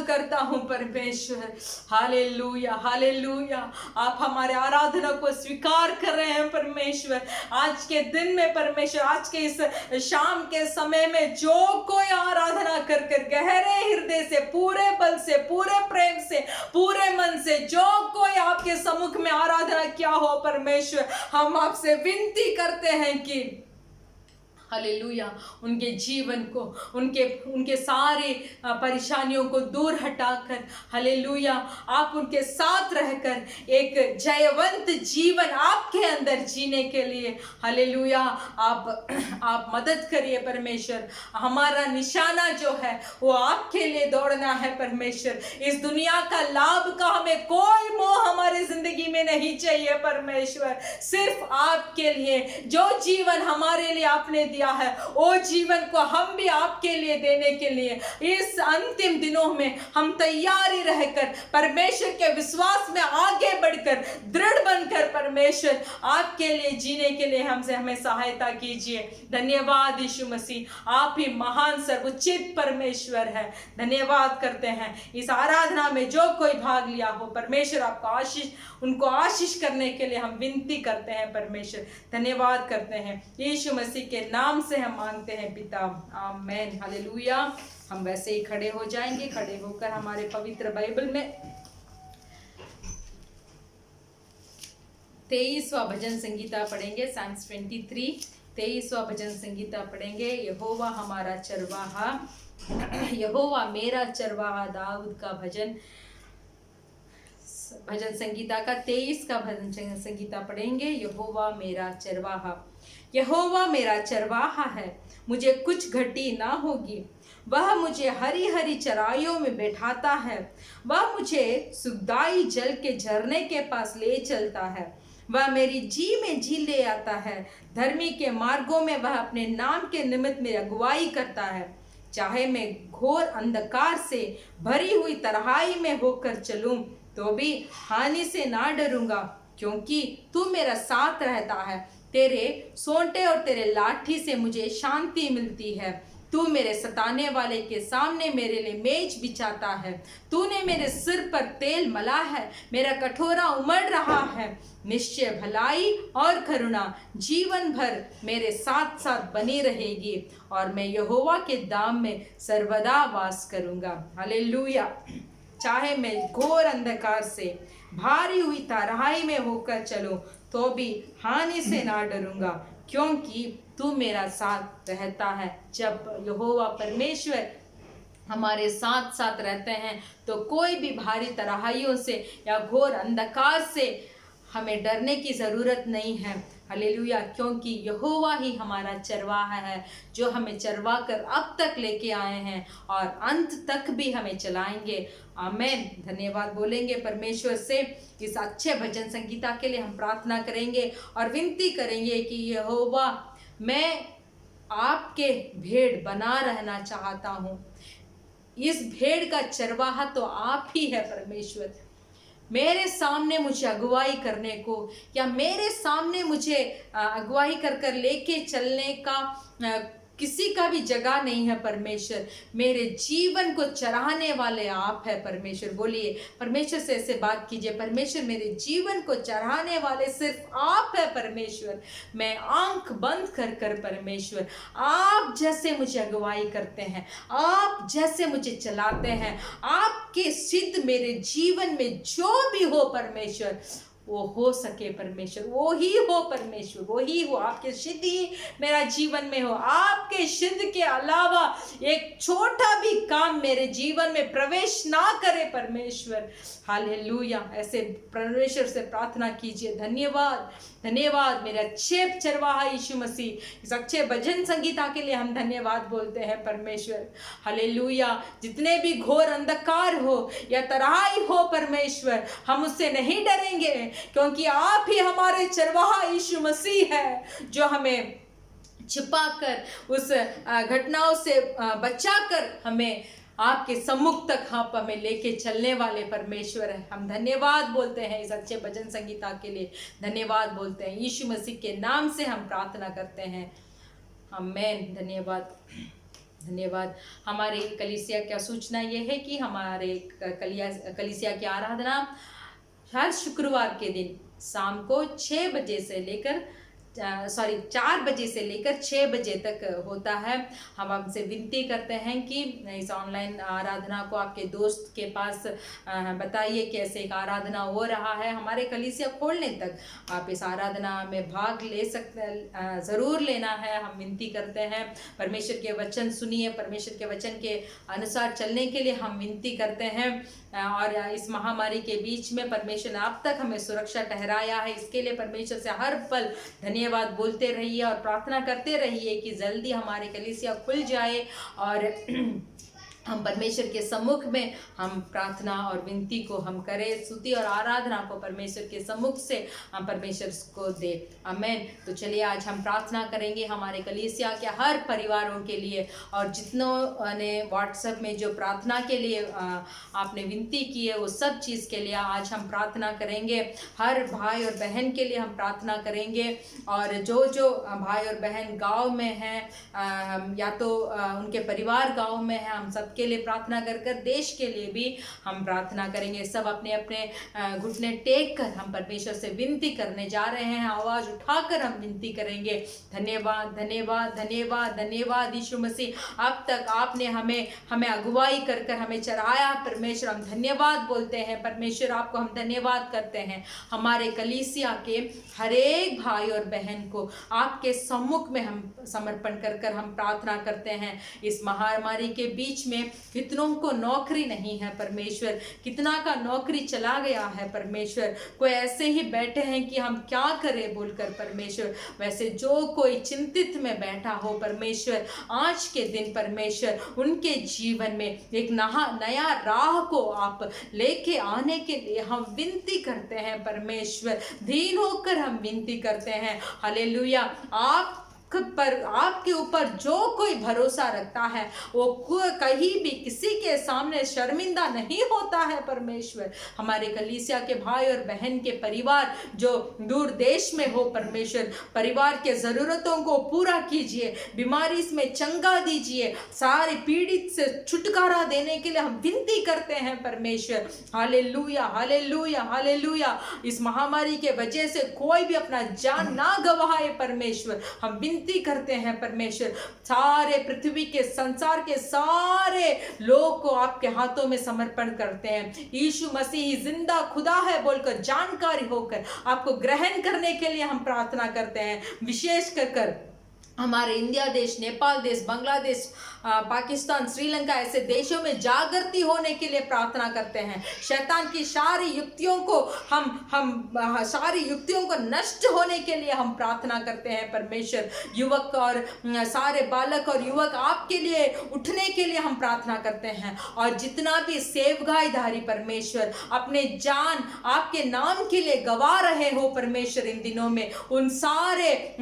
करता हूँ परमेश्वर। Hallelujah, hallelujah. आप हमारे आराधना को स्वीकार कर रहे हैं परमेश्वर। आज के दिन में परमेश्वर, आज के इस शाम के समय में जो कोई आराधना कर गहरे हृदय से, पूरे बल से, पूरे प्रेम से, पूरे मन से जो कोई आपके सम्मुख में आराधना किया हो परमेश्वर, हम आपसे विनती करते हैं कि हालेलुया, उनके जीवन को, उनके सारे परेशानियों को दूर हटाकर, हालेलुया, आप उनके साथ रहकर एक जयवंत जीवन आपके अंदर जीने के लिए, हालेलुया, आप मदद करिए परमेश्वर। हमारा निशाना जो है वो आपके लिए दौड़ना है परमेश्वर। इस दुनिया का लाभ का हमें कोई मोह हमारी जिंदगी में नहीं चाहिए परमेश्वर। सिर्फ आपके लिए जो जीवन हमारे लिए आपने दिया है, वो जीवन को हम भी आपके लिए देने के लिए इस अंतिम दिनों में हम तैयारी रहकर परमेश्वर के विश्वास में आगे बढ़कर, दृढ़ बनकर परमेश्वर आपके लिए जीने के लिए हमें सहायता कीजिए। धन्यवाद यीशु मसीह, आप ही महान सर्वोच्च परमेश्वर है। धन्यवाद करते हैं इस आराधना में जो कोई भाग लिया हो परमेश्वर, आपको उनको आशीष करने के लिए हम विनती करते हैं परमेश्वर। धन्यवाद करते हैं यीशु मसीह के नाम से हम मांगते हैं पिता, आमीन, हालेलुया। हम वैसे ही खड़े हो जाएंगे। खड़े होकर हमारे पवित्र बाइबल में 23वां भजन संगीता पढ़ेंगे। साइंस 23 23वां भजन संगीता पढ़ेंगे। यहोवा हमारा चरवाहा, यहोवा मेरा चरवाहा, दाऊद का भजन संगीता का 23 का भजन संगीता पढ़ेंगे। यहोवा मेरा चरवाहा, यहोवा मेरा चरवाहा है, मुझे कुछ घटी ना होगी। वह मुझे हरी हरी चराइयों में बैठाता है, वह मुझे सुखदाई जल के झरने के पास ले चलता है। वह मेरी जी में जी ले आता है, धर्मी के मार्गों में वह अपने नाम के निमित्त मेरी अगुवाई करता है। चाहे मैं घोर अंधकार से भरी हुई तराई में होकर चलूं, तो भी हानि से ना डरूंगा, क्योंकि तू मेरा साथ रहता है। तेरे सोंटे और तेरे लाठी से मुझे शांति मिलती है। तू मेरे सताने वाले के सामने मेरे लिए मेज बिछाता है। तूने मेरे सिर पर तेल मला है, मेरा कटोरा उमड़ रहा है। निश्चय भलाई और करुणा जीवन भर मेरे साथ साथ बनी रहेगी, और मैं यहोवा के धाम में सर्वदा वास करूंगा। हालेलुया। चाहे मैं घोर अंधकार से भारी हुई तराई में होकर चलूं, तो भी हानि से ना डरूंगा, क्योंकि तू मेरा साथ रहता है। जब यहोवा परमेश्वर हमारे साथ साथ रहते हैं तो कोई भी भारी तराइयों से या घोर अंधकार से हमें डरने की ज़रूरत नहीं है। हालेलुया, क्योंकि यहोवा ही हमारा चरवाहा है, जो हमें चरवा कर अब तक लेके आए हैं और अंत तक भी हमें चलाएंगे। आमीन। धन्यवाद बोलेंगे परमेश्वर से। इस अच्छे भजन संगीता के लिए हम प्रार्थना करेंगे और विनती करेंगे कि यहोवा, मैं आपके भेड़ बना रहना चाहता हूँ। इस भेड़ का चरवाहा तो आप ही है परमेश्वर। मेरे सामने मुझे अगुवाई करने को, या मेरे सामने मुझे अगुवाई कर लेके चलने का किसी का भी जगह नहीं है परमेश्वर। मेरे जीवन को चराने वाले आप है परमेश्वर। बोलिए परमेश्वर से ऐसे बात कीजिए, परमेश्वर मेरे जीवन को चराने वाले सिर्फ आप है परमेश्वर। मैं आंख बंद कर परमेश्वर आप जैसे मुझे अगुवाई करते हैं, आप जैसे मुझे चलाते हैं, आपके सिद्ध मेरे जीवन में जो भी हो परमेश्वर, वो हो सके परमेश्वर, वो ही हो परमेश्वर, वो ही हो। आपके सिद्ध ही मेरा जीवन में हो। आपके सिद्ध के अलावा एक छोटा भी काम मेरे जीवन में प्रवेश ना करे परमेश्वर। हालेलुया। ऐसे परमेश्वर से प्रार्थना कीजिए। धन्यवाद, धन्यवाद मेरे अच्छे चरवाहा यीशु मसीह। इस अच्छे भजन संगीता के लिए हम धन्यवाद बोलते हैं परमेश्वर। हालेलुया। जितने भी घोर अंधकार हो या तराई हो परमेश्वर, हम उससे नहीं डरेंगे, क्योंकि आप ही हमारे चरवाहा यीशु मसीह है, जो हमें छिपाकर उस घटनाओं से बचाकर हमें आपके सम्मुख तक आप हमें लेके चलने वाले परमेश्वर है। हम धन्यवाद बोलते हैं इस अच्छे भजन संगीता के लिए। धन्यवाद बोलते हैं यीशु मसीह के नाम से हम प्रार्थना करते हैं। आमेन। धन्यवाद, धन्यवाद। हमारे कलीसिया क्या सूचना ये है कि हमारे कलीसिया की आराधना हर शुक्रवार के दिन शाम को 6 बजे से लेकर 4 बजे से लेकर 6 बजे तक होता है। हम आपसे विनती करते हैं कि इस ऑनलाइन आराधना को आपके दोस्त के पास बताइए कैसे एक आराधना हो रहा है। हमारे कलीसिया खोलने तक आप इस आराधना में भाग ले सकते, ज़रूर लेना है। हम विनती करते हैं, परमेश्वर के वचन सुनिए, परमेश्वर के वचन के अनुसार चलने के लिए हम विनती करते हैं। और इस महामारी के बीच में परमेश्वर ने अब तक हमें सुरक्षा ठहराया है, इसके लिए परमेश्वर से हर पल धन्यवाद बोलते रहिए और प्रार्थना करते रहिए कि जल्दी हमारे कलीसिया खुल जाए और हम परमेश्वर के सम्मुख में हम प्रार्थना और विनती को हम करें, स्तुति और आराधना को परमेश्वर के सम्मुख से हम परमेश्वर को दे। आमेन। तो चलिए आज हम प्रार्थना करेंगे हमारे कलीसिया के हर परिवारों के लिए, और जितनों ने व्हाट्सएप में जो प्रार्थना के लिए आपने विनती की है वो सब चीज़ के लिए आज हम प्रार्थना करेंगे। हर भाई और बहन के लिए हम प्रार्थना करेंगे, और जो जो भाई और बहन गाँव में हैं या तो उनके परिवार गाँव में हैं, हम सब के लिए प्रार्थना कर कर देश के लिए भी हम प्रार्थना करेंगे। सब अपने अपने घुटने टेक कर हम परमेश्वर से विनती करने जा रहे हैं, आवाज उठाकर हम विनती करेंगे। धन्यवाद, धन्यवाद, धन्यवाद, धन्यवाद यीशु मसीह, अब तक आपने हमें अगुवाई कर कर हमें चढ़ाया। परमेश्वर हम धन्यवाद बोलते हैं, परमेश्वर आपको हम धन्यवाद करते हैं। हमारे कलीसिया के हर एक भाई और बहन को आपके सम्मुख में हम समर्पण कर कर हम प्रार्थना करते हैं। इस महामारी के बीच में कितनों को नौकरी नहीं है परमेश्वर, कितना का नौकरी चला गया है परमेश्वर, कोई ऐसे ही बैठे हैं कि हम क्या करें बोलकर परमेश्वर, वैसे जो कोई चिंतित में बैठा हो परमेश्वर, आज के दिन परमेश्वर उनके जीवन में एक नया राह को आप लेके आने के लिए हम विनती करते हैं परमेश्वर। दीन होकर हम विनती करते हैं। हालेलुया। आपके ऊपर जो कोई भरोसा रखता है वो कहीं भी किसी के सामने शर्मिंदा नहीं होता है परमेश्वर। हमारे कलीसिया के भाई और बहन के परिवार जो दूर देश में हो परमेश्वर, परिवार के ज़रूरतों को पूरा कीजिए, बीमारी में चंगा दीजिए, सारे पीड़ित से छुटकारा देने के लिए हम विनती करते हैं परमेश्वर। Hallelujah, hallelujah, hallelujah. इस महामारी के वजह से कोई भी अपना जान ना गवाए परमेश्वर, हम विनती करते हैं परमेश्वर। सारे पृथ्वी के संसार के सारे लोग को आपके हाथों में समर्पण करते हैं। यीशु मसीह जिंदा खुदा है बोलकर जानकारी होकर आपको ग्रहण करने के लिए हम प्रार्थना करते हैं। विशेष कर हमारे इंडिया देश, नेपाल देश, बांग्लादेश, पाकिस्तान, श्रीलंका ऐसे देशों में जागृति होने के लिए प्रार्थना करते हैं। शैतान की सारी युक्तियों को सारी युक्तियों को नष्ट होने के लिए हम प्रार्थना करते हैं परमेश्वर। युवक और सारे बालक और युवक आपके लिए उठने के लिए हम प्रार्थना करते हैं। और जितना भी सेवगाईधारी परमेश्वर अपने जान आपके नाम के लिए गवा रहे हो परमेश्वर इन दिनों में, उन सारे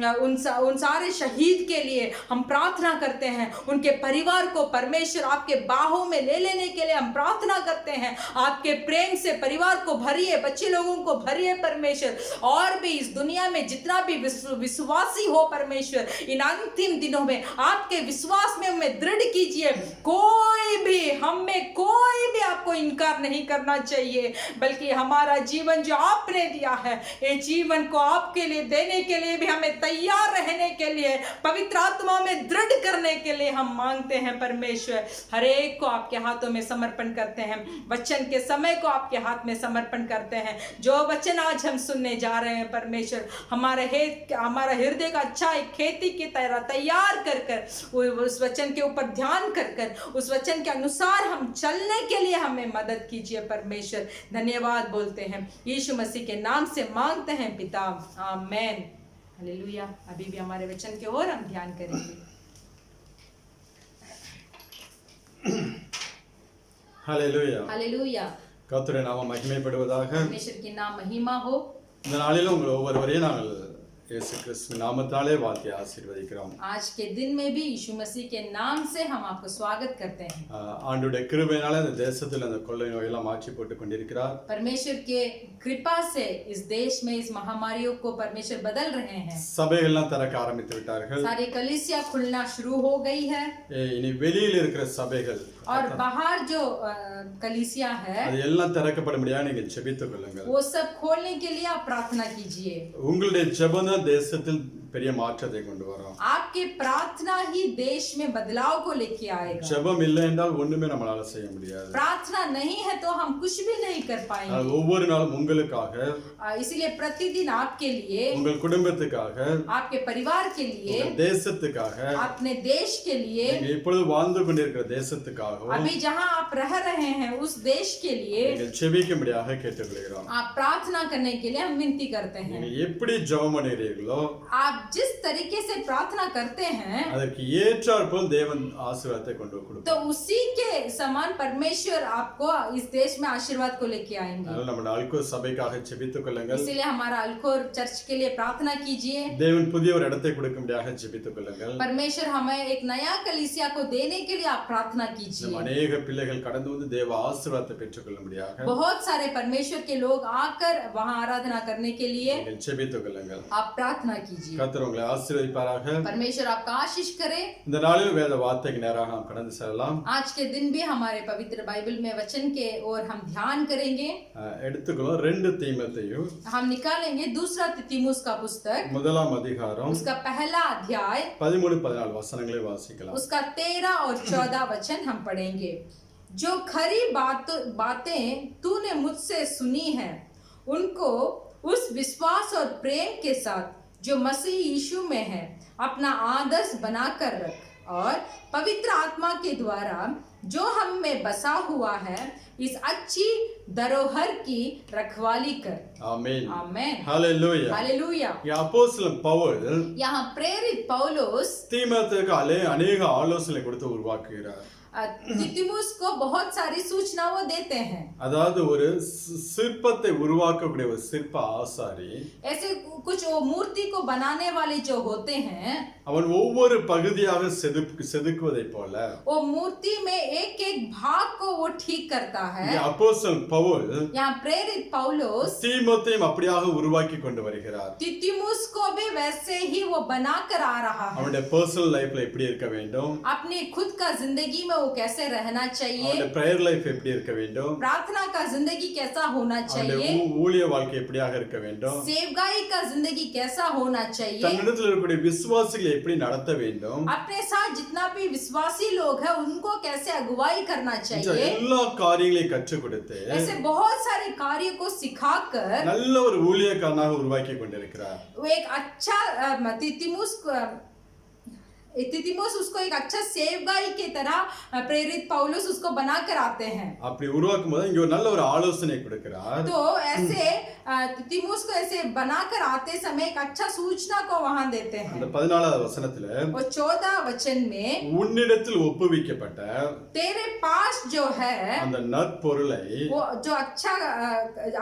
शहीद के लिए हम प्रार्थना करते हैं। उनके परिवार को परमेश्वर आपके बाहों में ले लेने के लिए हम प्रार्थना करते हैं। आपके प्रेम से परिवार को भरिए, बच्चे लोगों को भरिए परमेश्वर। और भी इस दुनिया में जितना भी विश्वासी हो परमेश्वर, इन अंतिम दिनों में आपके विश्वास में हमें दृढ़ कीजिए। कोई भी आपको इनकार नहीं करना चाहिए, बल्कि हमारा जीवन जो आपने दिया है, ये जीवन को आपके लिए देने के लिए भी हमें तैयार रहने के लिए, पवित्र आत्मा में दृढ़ करने के लिए हम मांगते हैं परमेश्वर। हर एक को आपके हाथों में समर्पण करते हैं। वचन के समय को आपके हाथ में समर्पण करते हैं। जो वचन आज हम सुनने जा रहे हैं परमेश्वर, हमारा हृदय का अच्छा एक खेती की तरह तैयार कर कर उस वचन के ऊपर ध्यान कर कर उस वचन के अनुसार हम चलने के लिए हमें मदद कीजिए परमेश्वर। धन्यवाद बोलते हैं, यीशु मसीह के नाम से मांगते हैं पिता, आमेन। हालेलुया। अभी भी हमारे वचन की ओर हम ध्यान करेंगे। ஹல்லேலூயா, हालेलुया। கர்த்தருடைய நாமம் மகிமைப்படுவதாக। परमेश्वर के नाम महिमा हो। இந்த நாளிலும் உங்கள் ஒவ்வொருவரையும் நாங்கள் இயேசு கிறிஸ்து நாமத்தாலே வாழ்த்தி ஆசீர்வதிக்கிறோம். आज के दिन में भी यीशु मसीह के नाम से हम आपको स्वागत करते हैं. ஆண்டவருடைய கிருபையினால இந்த தேசத்தில் அந்த கொள்ளை நோயெல்லாம் மாற்றி போட்டுக் கொண்டிருக்கிறார். परमेश्वर के कृपा से इस देश में इस महामारियों को परमेश्वर बदल रहे हैं. சபைகள்லாம் திறக்க ஆரம்பித்து விட்டார்கள். सारी कलीसिया खुलना शुरू हो गई है. இனி வெளியில் இருக்கிற சபைகள் और बाहर जो कलीसिया है அது எல்லாம் திறக்கப்படும்படியாக நீங்கள் ஜெபித்துக் கொள்ளுங்கள். वो सब खोलने के लिए आप प्रार्थना कीजिए. உங்களுடைய ஜெபம் தான் தேசத்தில் பெரிய மாற்றத்தை கொண்டு வரும். आपके प्रार्थना ही देश में बदलाव को लेके आएगा. ஜெபம் இல்லை என்றால் ஒண்ணுமே நம்மளால செய்ய முடியாது. प्रार्थना नहीं है तो हम कुछ भी नहीं कर पाएंगे. ஒவ்வொரு நாளும் உங்களுக்காக, इसलिए प्रतिदिन आपके लिए, உங்கள் குடும்பத்துக்காக, आपके परिवार के लिए, தேசத்துக்காக, अपने देश के लिए, நீங்க இப்பொழுது வாழ்ந்து கொண்டிருக்கிற தேசத்துக்காக, अभी जहां आप रह रहे हैं उस देश के लिए நீங்கள் ஜெபிக்கும்படியாக கேட்டுக்கொள்கிறோம். आप प्रार्थना करने के लिए हम विनती करते हैं. நீங்க எப்படி ஜெபம் பண்ணுகிறீர்களோ आप जिस तरीके से प्रार्थना करते हैं அதற்கு ஏற்றாற்போல் தேவன் ஆசீர்வாதத்தை கொண்டு கொடுப்பார். तो उसी के समान परमेश्वर आपको इस देश में आशीर्वाद को लेके आएंगे. அதனால நம்ம அல்கோர் சபைக்காக ஜெபித்துக் கொள்ளுங்கள். इसलिए हमारा अल्कोर चर्च के लिए प्रार्थना कीजिए. தேவன் புதிய ஒரு இடத்தை கொடுக்கும்படியாக ஜெபித்துக் கொள்ளுங்கள். परमेश्वर हमें एक नया कलीसिया को देने के लिए आप प्रार्थना कीजिए. நம்ம अनेक பிள்ளைகள் கடந்து வந்து தேவ ஆசீர்வாதத்தை பெற்றுக்கொள்ளும்படியாக बहुत सारे परमेश्वर के लोग आकर वहां आराधना करने के लिए நீங்கள் ஜெபித்துக் கொள்ளுங்கள். आप प्रार्थना कीजिए. கர்த்தர் உங்களை ஆசீர்வதிப்பாராக. परमेश्वर आपका आशीष करे. இந்த நாளில் வேத வார்த்தைக்கு நேராக நாம் கடந்து செல்லலாம். आज के दिन भी हमारे पवित्र बाइबल में वचन के और हम ध्यान करेंगे. எடுத்துக்கலாம் 2 தீமோத்தேயு. हम निकालेंगे दूसरा तीमुस का पुस्तक, முதலாம் அதிகாரம் उसका पहला अध्याय, 13-14 वचनங்களை வாசிக்கலாம். उसका 13 और 14 वचन हम पढ़ेंगे. जो खरी बातें तूने मुझसे सुनी है उनको उस विश्वास और प्रेम के साथ जो मसीह यीशु में है अपना आदर्श बनाकर रख, और पवित्र आत्मा के द्वारा जो हम में बसा हुआ है इस अच्छी धरोहर की रखवाली कर. आमीन. आमीन. हालेलुया. हालेलुया. அப்போஸ்தலன் பவுல் यहाँ प्रेरित पौलुस தீமோத்தேயுக்கு अनेक ஆலோசனை கொடுத்து உருவாக்குகிறார். तीमुस को बहुत सारी सूचनाएं देते हैं. அதாவது ஒரு சிற்பத்தை உருவாக்கக்கூடிய ஒரு சிற்ப ஆசாரி ऐसे कुछ वो मूर्ति को बनाने वाले जो होते हैं அவன் ஒவ்வொரு பகுதியாக செதுக்குவதை போல वो मूर्ति में एक एक भाग को वो ठीक करता है. அப்போஸ்தலன் பவுல் यहाँ प्रेरित पौलुस தீமோத்தேயும் அப்படியாக உருவாக்கி கொண்டு வருகிறார். तीमुस को भी वैसे ही वो बनाकर आ रहा है. அவனுடைய பர்சனல் லைஃப்ல எப்படி இருக்க வேண்டும், अपनी खुद का जिंदगी में वो कैसे रहना चाहिए, அவனுடைய பிரேயர் லைஃப் எப்படி இருக்க வேண்டும், प्रार्थना का जिंदगी कैसा होना அவனுடைய चाहिए, ஊழிய வாழ்க்கை எப்படியாக இருக்க வேண்டும், सेवकाई का जिंदगी कैसा होना चाहिए, தன்னிடத்தில் இருக்கக்கூடிய விசுவாசிகளை எப்படி நடத்த வேண்டும், अपने साथ जितना भी विश्वासी लोग हैं उनको कैसे अगुवाई करना चाहिए, எல்லா காரியங்களையும் कற்றுக் கொடுத்து ऐसे बहुत सारे कार्य को सिखाकर நல்ல ஒரு ஊழியக்காரனாக உருவாக்கி கொண்டிருக்கிறார். वो एक अच्छा तीमुस उसको एक अच्छा सेवकाई की तरह प्रेरित पौलुस उसको बनाकर आते हैं. அப்படி உருவாக்கும் போது இங்க ஒரு நல்ல ஒரு ஆலோசனை கொடுக்கிறார். तो ऐसे तीमुस को ऐसे बनाकर आते समय एक अच्छा सूचना को वहां देते हैं. அந்த 14வது வசனத்துல वो 14 वचन में உன்னிடத்தில் ஒப்புவிக்கப்பட்ட तेरे पास जो है அந்த நற்பொருளை वो जो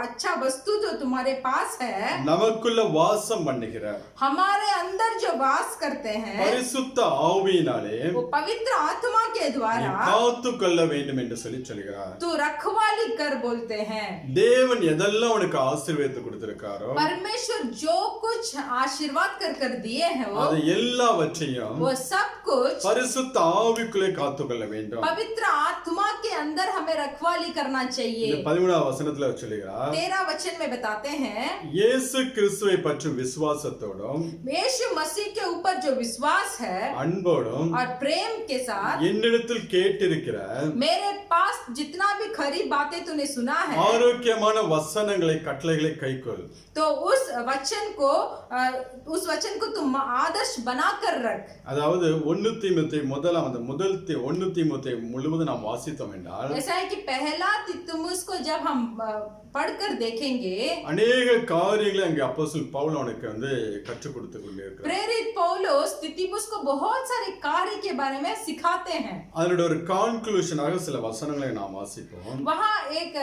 अच्छा वस्तु जो तुम्हारे पास है நமக்குள்ள வாசம் பண்ணுகிறார். हमारे अंदर जो वास करते हैं பரிசுத்த ஆவியினாலே वो पवित्र आत्मा के द्वारा காத்து கொள்ள வேண்டும் என்று சொல்கிறார். तू रखवाली कर बोलते हैं. தேவன் எதெல்லாம் உனக்கு ஆசீர்வாதத்தை கொடுத்திருக்காரோ परमेश्वर जो कुछ आशीर्वाद कर दिए हैं அது எல்லாவற்றையும் वो सब कुछ பரிசுத்த ஆவிக்குள்ளே காத்து கொள்ள வேண்டும். पवित्र आत्मा के अंदर हमें रखवाली करना चाहिए. 13வது வசனத்துல சொல்கிறார், 13 वचन में बताते हैं இயேசு கிறிஸ்துவை பற்றும் விசுவாசத்தோடும் यीशु मसीह के ऊपर जो विश्वास है அன்போடும் और प्रेम के साथ என்னிடத்தில் கேட்டிருக்கிற मेरे पास जितना भी खरी बातें तूने सुना है ஆரோக்கியமான வசனங்களை கட்டளைகளை கைக்கொள். तो उस वचन को तुम आदर्श बनाकर रख. அதாவது 1 தீமோத்தேயு முதல் தீமோத்தேயு முழுவதும் நாம் வாசித்தோம் என்றால் ऐसा है कि पहला तीमुस को जब हम पढ़कर देखेंगे अनेक காரியங்களை அங்கே அப்போஸ்தலன் பவுல் அவனுக்கு கற்றுக் கொடுத்து கொண்டிருக்கிறார். प्रेरित पौलुस तीमुस को बहुत सारे कार्य के बारे में सिखाते हैं. அதனோட ஒரு கன்க்ளூஷனாக சில வசனங்களை நாம் வாசிப்போம். वहाँ एक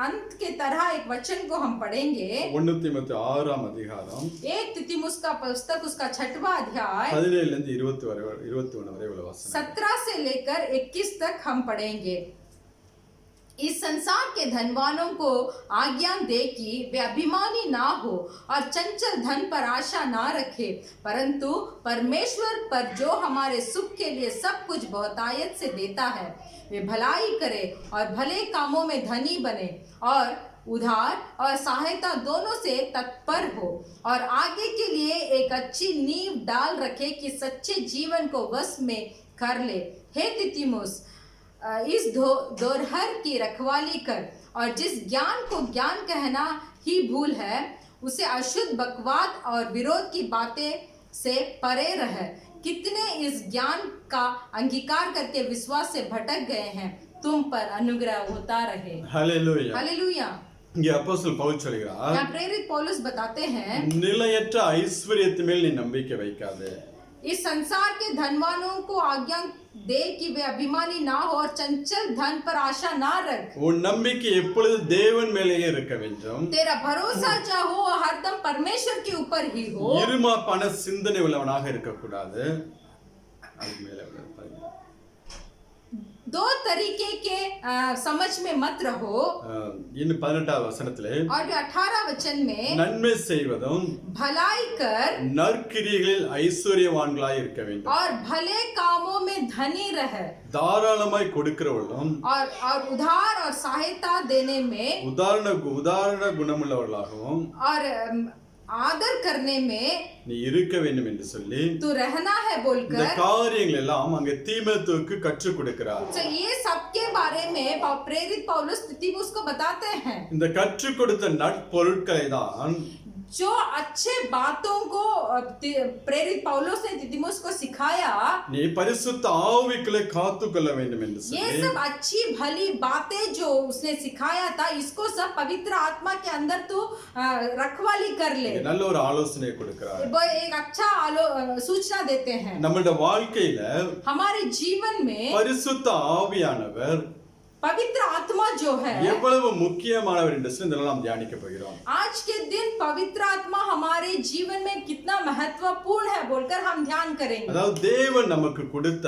अंत के तरह एक वचन को हम पढ़ेंगे 1 தீமோத்தேயு 6ஆம் அதிகாரம் 1 तिमुस का पुस्तक उसका 6वां अध्याय 17 ல இருந்து 21 வரை உள்ள வசனம் 17 से लेकर 21 तक हम पढ़ेंगे। इस संसार के धनवानों को आज्ञा दे कि वे अभिमानी ना हो और चंचल धन पर आशा ना रखे, परंतु परमेश्वर पर जो हमारे सुख के लिए सब कुछ बहुतायत से देता है वे भलाई करे और भले कामों में धनी बने और उधार और सहायता दोनों से तत्पर हो और आगे के लिए एक अच्छी नींव डाल रखे कि सच्चे जीवन को वश में कर ले। हे तिमुस, इस दोहर की रखवाली कर और जिस ज्ञान को ज्ञान कहना ही भूल है उसे अशुद्ध बकवाद और विरोध की बातें से परे रहे। कितने इस ज्ञान का अंगीकार करके विश्वास से भटक गए हैं, तुम पर अनुग्रह होता रहे। ஹல்லேலூயா हालेलुया। இங்கே அப்போஸ்தலன் பவுல் சொல்கிறார் यहाँ प्रेरित पौलुस बताते हैं நிலையற்ற ஐஸ்வரியத்து மேல் நீ நம்பிக்கை வைக்காதே इस संसार के धनवानों को आज्ञा दे कि वे अभिमानी ना हो और चंचल धन पर आशा ना रख। உன் நம்பிக்கை எப்பொழுது தேவன் மேலேயே இருக்க வேண்டும் तेरा भरोसा जो हो हरदम परमेश्वर के ऊपर ही हो। இருமாப்பான சிந்தனை உள்ளவனாக இருக்கக்கூடாது அதுக்கு மேல दो तरीके के समझ में मत रहो। இன்னும் 18வது வசனத்திலே और 18 वचन में நன்மை செய்வதும் भलाई कर நற்கிரியைகளில் ஐஸ்வரியவான்களாய் இருக்க வேண்டும் और भले कामों में धनी रहे தாராளமாய் கொடுக்கிறவர்களும் और उधार और सहायता देने में உதாரண குணமுள்ளவர்களாகவும் और आदर करने में நீ இருக்க வேண்டும் என்று சொல்லி तू रहना है இந்த बोलकर காரியங்கள் எல்லாம் அங்கே தீமோத்தேயுவுக்கு கற்றுக் கொடுக்கிறார் तो ये सब के बारे में प्रेरित पौलुस तिमुस को बताते हैं। இந்த கற்றுக் கொடுத்த நற்பொருட்களை தான் जो अच्छे बातों को प्रेरित पौलुस ने तिमुस को सिखाया, நீ பரிசுத்த ஆவிக்குள்ளே காத்துக்கொள்ள வேண்டும் என்று ये சொல்லி सब अच्छी भली बातें जो उसने सिखाया था इसको सब पवित्र आत्मा के अंदर तू रखवाली कर ले। இங்க நல்ல ஒரு ஆலோசனை கொடுக்கிறார் वो एक अच्छा सूचना देते हैं। நம்மளுடைய வாழ்க்கையில हमारे जीवन में பரிசுத்த ஆவியானவர் पवित्र आत्मा जो है எவ்வளவு முக்கியமானவர் என்று சொல்லி இதெல்லாம் நாம் தியானிக்க போகிறோம் आज के दिन पवित्र आत्मा हमारे जीवन में कितना महत्वपूर्ण है बोलकर हम ध्यान करेंगे। அதாவது தேவன் நமக்கு கொடுத்த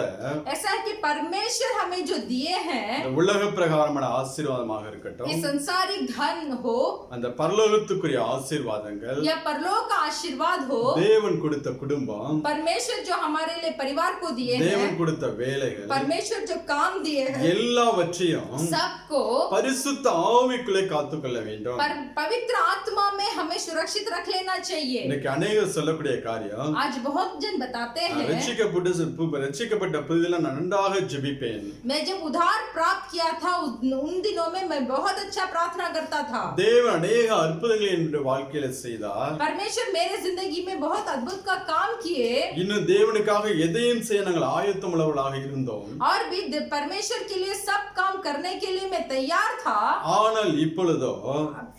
ऐसा है कि परमेश्वर हमें जो दिए हैं இந்த உலக பிரகாரமான ஆசீர்வாதமாக இருக்கட்டும் ये संसारिक धन हो அந்த பரலோகத்துக்குரிய ஆசீர்வாதங்கள் या परलोक का आशीर्वाद हो, தேவன் கொடுத்த குடும்பம் परमेश्वर जो हमारे लिए परिवार को दिए हैं, தேவன் கொடுத்த வேலைகள் परमेश्वर जो काम दिए हैं எல்லாவற்றையும் सबको பரிசுத்த ஆவிக்குள்ளே காத்துக்கொள்ள வேண்டும் पवित्र आत्मा में हमें सुरक्षित रख लेना चाहिए। இன்னைக்கு அநேகர் சொல்லக்கூடிய காரியம் आज बहुत जन बताते हैं ரட்சிக்கப்பட்ட புதிதில நான் நன்றாக ஜெபிப்பேன் मैं जब उधार प्राप्त किया था उन दिनों में मैं बहुत अच्छा प्रार्थना करता था। தேவன் அநேக அற்புதங்களை என்னுடைய வாழ்க்கையில செய்தார் परमेश्वर मेरे जिंदगी में बहुत अद्भुत का काम किए இன்னும் தேவனுக்காக எதையும் செய்ய நாங்கள் ஆயத்தம் உள்ளவர்களாக இருந்தோம் और भी परमेश्वर के लिए सब काम करने के लिए मैं तैयार था। ஆனால் இப்பொழுதோ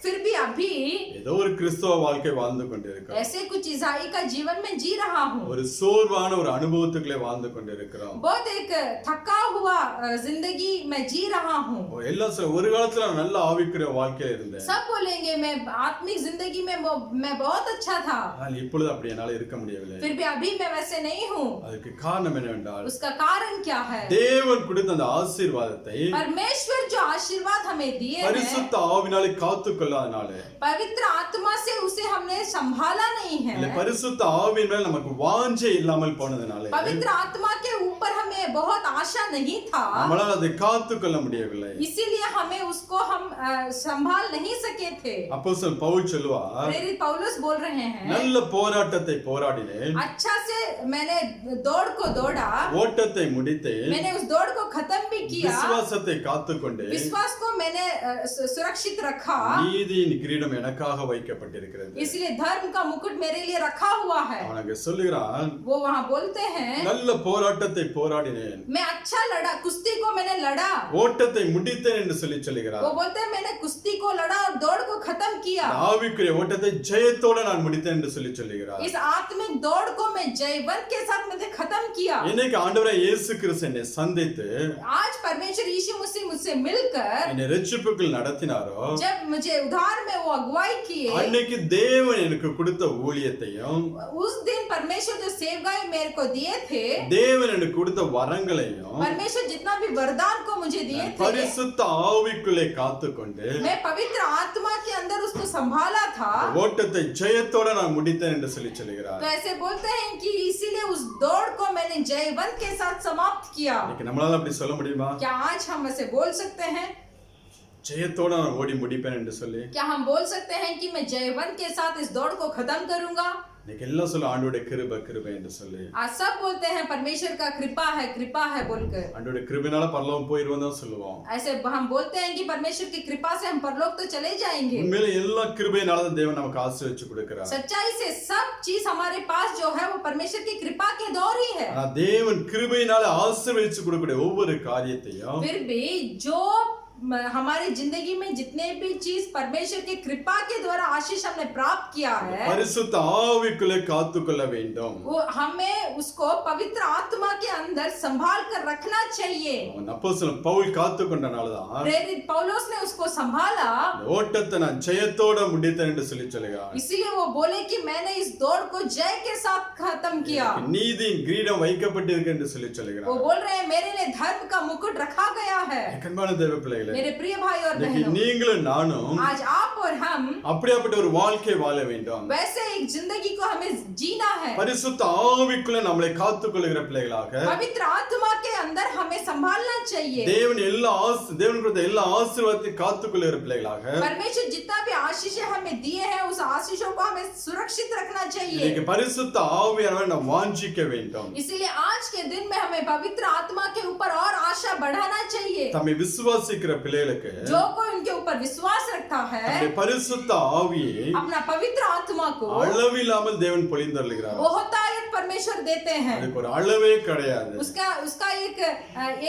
फिर भी अभी ஏதோ ஒரு கிறிஸ்தவ வாழ்க்கை வாழ்ந்து கொண்டிருக்கிறோம் ऐसे कुछ ईसाई का जीवन में जी रहा हूँ। ஒரு சோர்வான ஒரு அனுபவத்துக்குள்ளே வாழ்ந்து கொண்டிருக்கிறோம் बहुत एक थका हुआ जिंदगी में जी रहा हूँ। எல்லாம் ஒரு காலத்துல நான் நல்ல ஆவிக்குரிய வாழ்க்கையில இருந்தேன் सब बोलेंगे मैं आत्मिक जिंदगी में मैं बहुत अच्छा था, ஆனால் இப்பொழுது அப்படி என்னால இருக்க முடியவில்லை फिर भी अभी मैं वैसे नहीं हूँ। அதுக்கு காரணம் என்னவென்றால் उसका कारण क्या है? தேவன் கொடுத்த அந்த ஆசீர்வாதத்தை परमेश्वर जो आशीर्वाद हमें दिए हैं பரிசுத்த ஆவினாலே காத்துக்கொள்ளாதனால पवित्र आत्मा से उसे हमने संभाला नहीं है। இல்ல பரிசுத்த ஆவியின் மேல் நமக்கு வாஞ்சை இல்லாமல் போனதுனால पवित्र आत्मा के ऊपर हमें बहुत आशा नहीं था, நம்மளால அதை காத்துக்கொள்ள முடியவில்லை इसीलिए हमें उसको हम संभाल नहीं सके थे। அப்போஸ்தலன் பவுல் சொல்லுவார் प्रेरित पौलुस बोल रहे हैं நல்ல போராட்டத்தை போராடினேன் अच्छा से मैंने दौड़ को दौड़ा, ஓட்டத்தை முடித்தேன் मैंने उस दौड़ को खत्म भी किया, விசுவாசத்தை காத்துக்கொண்டேன் विश्वास को मैंने सुरक्षित रखा, நீதியின் கிரீடம் எனக்காக வைக்கப்பட்டிருக்கிறது इसलिए धर्म का मुकुट मेरे लिए रखा हुआ है। அவன் அங்க சொல்லுகிறான் वो वहाँ बोलते हैं நல்ல போராட்டத்தை போராடினேன் ஓடினேன், मैं अच्छा लड़ा, कुश्ती को मैंने लड़ा। ஓட்டத்தை முடித்தேன் என்று சொல்லி சொல்லுகிறார். वो बोलते हैं मैंने कुश्ती को लड़ा और दौड़ को खत्म किया। ஆவிக்குரிய ஓட்டத்தை ஜெயத்தோட நான் முடித்தேன் என்று சொல்லி சொல்லுகிறார். इस आत्मिक दौड़ को मैं जयवंत के साथ मैंने खत्म किया। இன்னைக்கு ஆண்டவராய் இயேசு கிறிஸ்து என்னை சந்தித்து आज परमेश्वर यीशु मसीह मुझसे मिलकर என்னை ரட்சிப்புக்குள் நடத்தினாரோ, जब मुझे उद्धार में वो अगुवाई किए, அன்னைக்கு தேவன் எனக்கு கொடுத்த ஊழியத்தையும் उस दिन परमेश्वर जो सेवकाई मेरे को दिए थे, தேவன் எனக்கு கொடுத்த வரங்களையும் परमेश्वर जितना भी वरदान को मुझे दिए थे, பரிசுத்த ஆவிக்குள்ளே காத்துக்கொண்டு मैं पवित्र आत्मा के अंदर उसको संभाला था। ஓட்டத்தை ஜெயத்தோட நான் முடித்தேன் என்று சொல்லி சொல்லுகிறார். तो ऐसे बोलते हैं कि इसीलिए उस दौड़ को मैंने जयवंत के साथ समाप्त किया। இன்னைக்கு நம்மளால அப்படி சொல்ல முடியுமா? क्या आज हम ऐसे बोल सकते हैं? ஜெயத்தோட நான் ஓடி முடிப்பேன் என்று சொல்லி क्या हम बोल सकते हैं कि मैं जयवंत के साथ इस दौड़ को खत्म करूंगा? இன்னைக்கு எல்லாம் சொல்ல ஆண்டோட கிருபை கிருபை என்று சொல்லி आज सब बोलते हैं परमेश्वर का कृपा है बोलकर। ஆண்டோட கிருபைனால பரலோகம் போயிருவோம் தான் சொல்லுவோம். ऐसे हम बोलते हैं कि परमेश्वर की कृपा से हम परलोक तो चले जाएंगे। உண்மையில எல்லா கிருபையினால தான் தேவன் நமக்கு ஆசீர்வதிச்சு கொடுக்கிறார். सच्चाई से सब चीज हमारे पास जो है वो परमेश्वर की कृपा के दौर ही है। ஆனா தேவன் கிருபையினால ஆசீர்வதிச்சு கொடுக்கக்கூடிய ஒவ்வொரு காரியத்தையும் फिर भी जो हमारी जिंदगी में जितने भी चीज परमेश्वर की कृपा के द्वारा आशीष हमने प्राप्त किया है, பரிசுத்த ஆவிக்குள்ளே காத்துக்கொள்ள வேண்டும். वो हमें उसको पवित्र आत्मा के अंदर संभाल कर रखना चाहिए। அப்போஸ்தலன் பவுல் காத்துக்கொண்டனால தான் प्रेरित पौलुस ने उसको संभाला, ஓட்டத்தை நான் ஜெயத்தோட முடித்தேன் என்று சொல்லி சொல்லுகிறார். इसीलिए वो बोले कि मैंने इस दौड़ को जय के साथ खत्म किया। நீதியின் கிரீடம் வைக்கப்பட்டிருக்கு என்று சொல்லி वो சொல்லுகிறார். बोल रहे हैं मेरे लिए धर्म का मुकुट रखा गया है। கண்பான தேவ பிள்ளைகளே, मेरे प्रिय भाई और இன்னைக்கு बहनों, நீங்களும் நானும் आज आप और हम அப்படியாப்பட்ட ஒரு வாழ்க்கை வாழ வேண்டும். वैसे एक जिंदगी को हमें जीना है। பரிசுத்த ஆவிக்குள்ள நம்மளை காத்துக்கொள்ளுகிற பிள்ளைகளாக पवित्र आत्मा के अंदर हमें संभालना चाहिए। தேவன் கொடுத்த எல்லா ஆசீர்வாதத்தையும் காத்துக்கொள்ளுகிற பிள்ளைகளாக परमेश्वर जितना भी आशीष हमें दिए हैं उस आशीषों को हमें सुरक्षित रखना चाहिए। இன்னைக்கு பரிசுத்த ஆவியானவரை நாம் வாஞ்சிக்க வேண்டும். इसीलिए आज के दिन में हमें पवित्र आत्मा के ऊपर और आशा बढ़ाना चाहिए। தம்மை விசுவாசிக்கிற பிள்ளைகளுக்கு जो कोई उनके ऊपर विश्वास रखता है, தம்முடைய பரிசுத்த ஆவியை अपना पवित्र आत्मा को அளவில்லாமல் தேவன் பொழிந்தருளுகிறார். बहुतायत परमेश्वर देते हैं। அதுக்கு ஒரு அளவே கிடையாது. उसका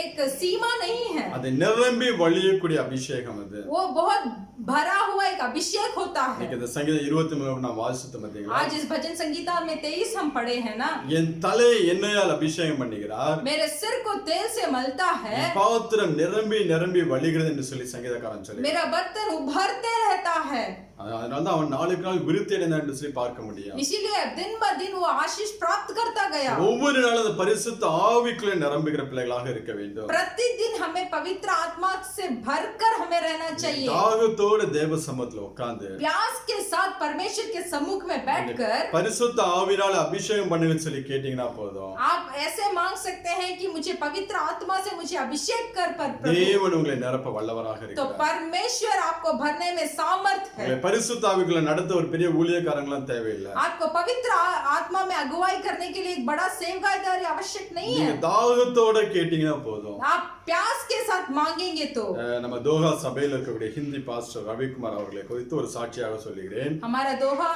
एक सीमा नहीं है। அது நிரம்பி வழியக்கூடிய அபிஷேகம் அது. वो बहुत भरा हुआ एक अभिषेक होता है। இன்னைக்கு இந்த சங்கீதம் 23 நான் வாசித்து பார்த்தீங்களா? आज इस भजन संगीता में 23 हम पढ़े हैं ना, என் தலையை எண்ணெயால் அபிஷேகம் பண்ணுகிறார், मेरे सिर को तेल से मलता है, என் பாத்திரம் நிரம்பி நிரம்பி வழிகிறது என்று சொல்லி சங்கீதக்காரன் சொல்லி. मेरा बर्तन उभरते रहता है। அதனால தான் அவன் நாளுக்கு நாள் விருத்தி அடைந்தான் என்று சொல்லி பார்க்க முடியும். इसीलिए दिन ब दिन वो आशीष प्राप्त करता गया। ஒவ்வொரு நாளும் அந்த பரிசுத்த ஆவிக்குள்ளே நிரம்புகிற பிள்ளைகளாக இருக்க வேண்டும். प्रतिदिन हमें पवित्र आत्मा से भरकर हमें रहना चाहिए। தாகத்தோட தேவ சமூகத்துல உட்கார்ந்து प्यास के साथ परमेश्वर के सम्मुख में बैठकर பரிசுத்த ஆவியால அபிஷேகம் பண்ணுங்கன்னு சொல்லி கேட்டீங்கன்னா போதும். आप ऐसे मांग सकते हैं कि मुझे पवित्र आत्मा से मुझे अभिषेक कर प्रभु, தேவன் उங்களை நிரப்ப வல்லவராக तो இருக்கிறார். परमेश्वर आपको भरने में सामर्थ है। உங்களை பரிசுத்த ஆவிக்குள்ள நடத்த ஒரு பெரிய ஊழியக்காரங்களாம் தேவையில்லை. आपको पवित्र आत्मा में अगुवाई करने के लिए एक बड़ा सेवकाई आवश्यक नहीं है। நீங்க தாகத்தோட கேட்டீங்கன்னா போதும். आप प्यास के साथ मांगेंगे तो। நம்ம தோஹா சபையில இருக்கக்கூடிய ஹிந்தி பாஸ்டர் ரவிக்குமார் அவர்களை குறித்து ஒரு சாட்சியாக சொல்லுகிறேன். हमारा दोहा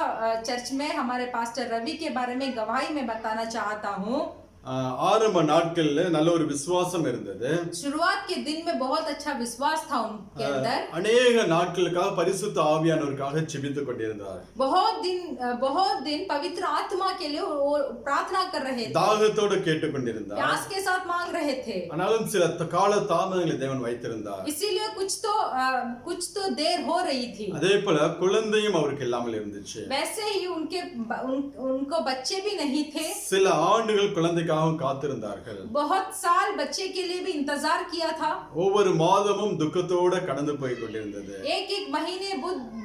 चर्च में हमारे पास्टर रवि के बारे में गवाही में बताना चाहता हूँ। ஆரம்ப நாட்கள்ல நல்ல ஒரு விசுவாசம் இருந்தது. शुरुआत के दिन में बहुत अच्छा विश्वास था उनके अंदर। அநேக நாட்களுக்காக பரிசுத்த ஆவியானவருக்காக ஜெபித்துக் கொண்டிருந்தார். बहुत दिन पवित्र आत्मा के लिए वो प्रार्थना कर रहे थे, தாகத்தோட கேட்டுக்கொண்டிருந்தார். प्यास के साथ मांग रहे थे। ஆனாலும் சில கால தாமதங்களை தேவன் வைத்திருந்தார். इसीलिए कुछ तो देर हो रही थी। அதே போல குழந்தையும் அவருக்கு இல்லாமல் இருந்துச்சு. वैसे ही उनको बच्चे भी नहीं थे। சில ஆண்டுகள் குழந்தைக்காக காத்திருந்தார்கள். बहुत साल बच्चे के लिए भी इंतजार किया था। ஒவ்வொரு மாதமும் துக்கத்தோட கடந்து போய் கொண்டிருந்தது. एक महीने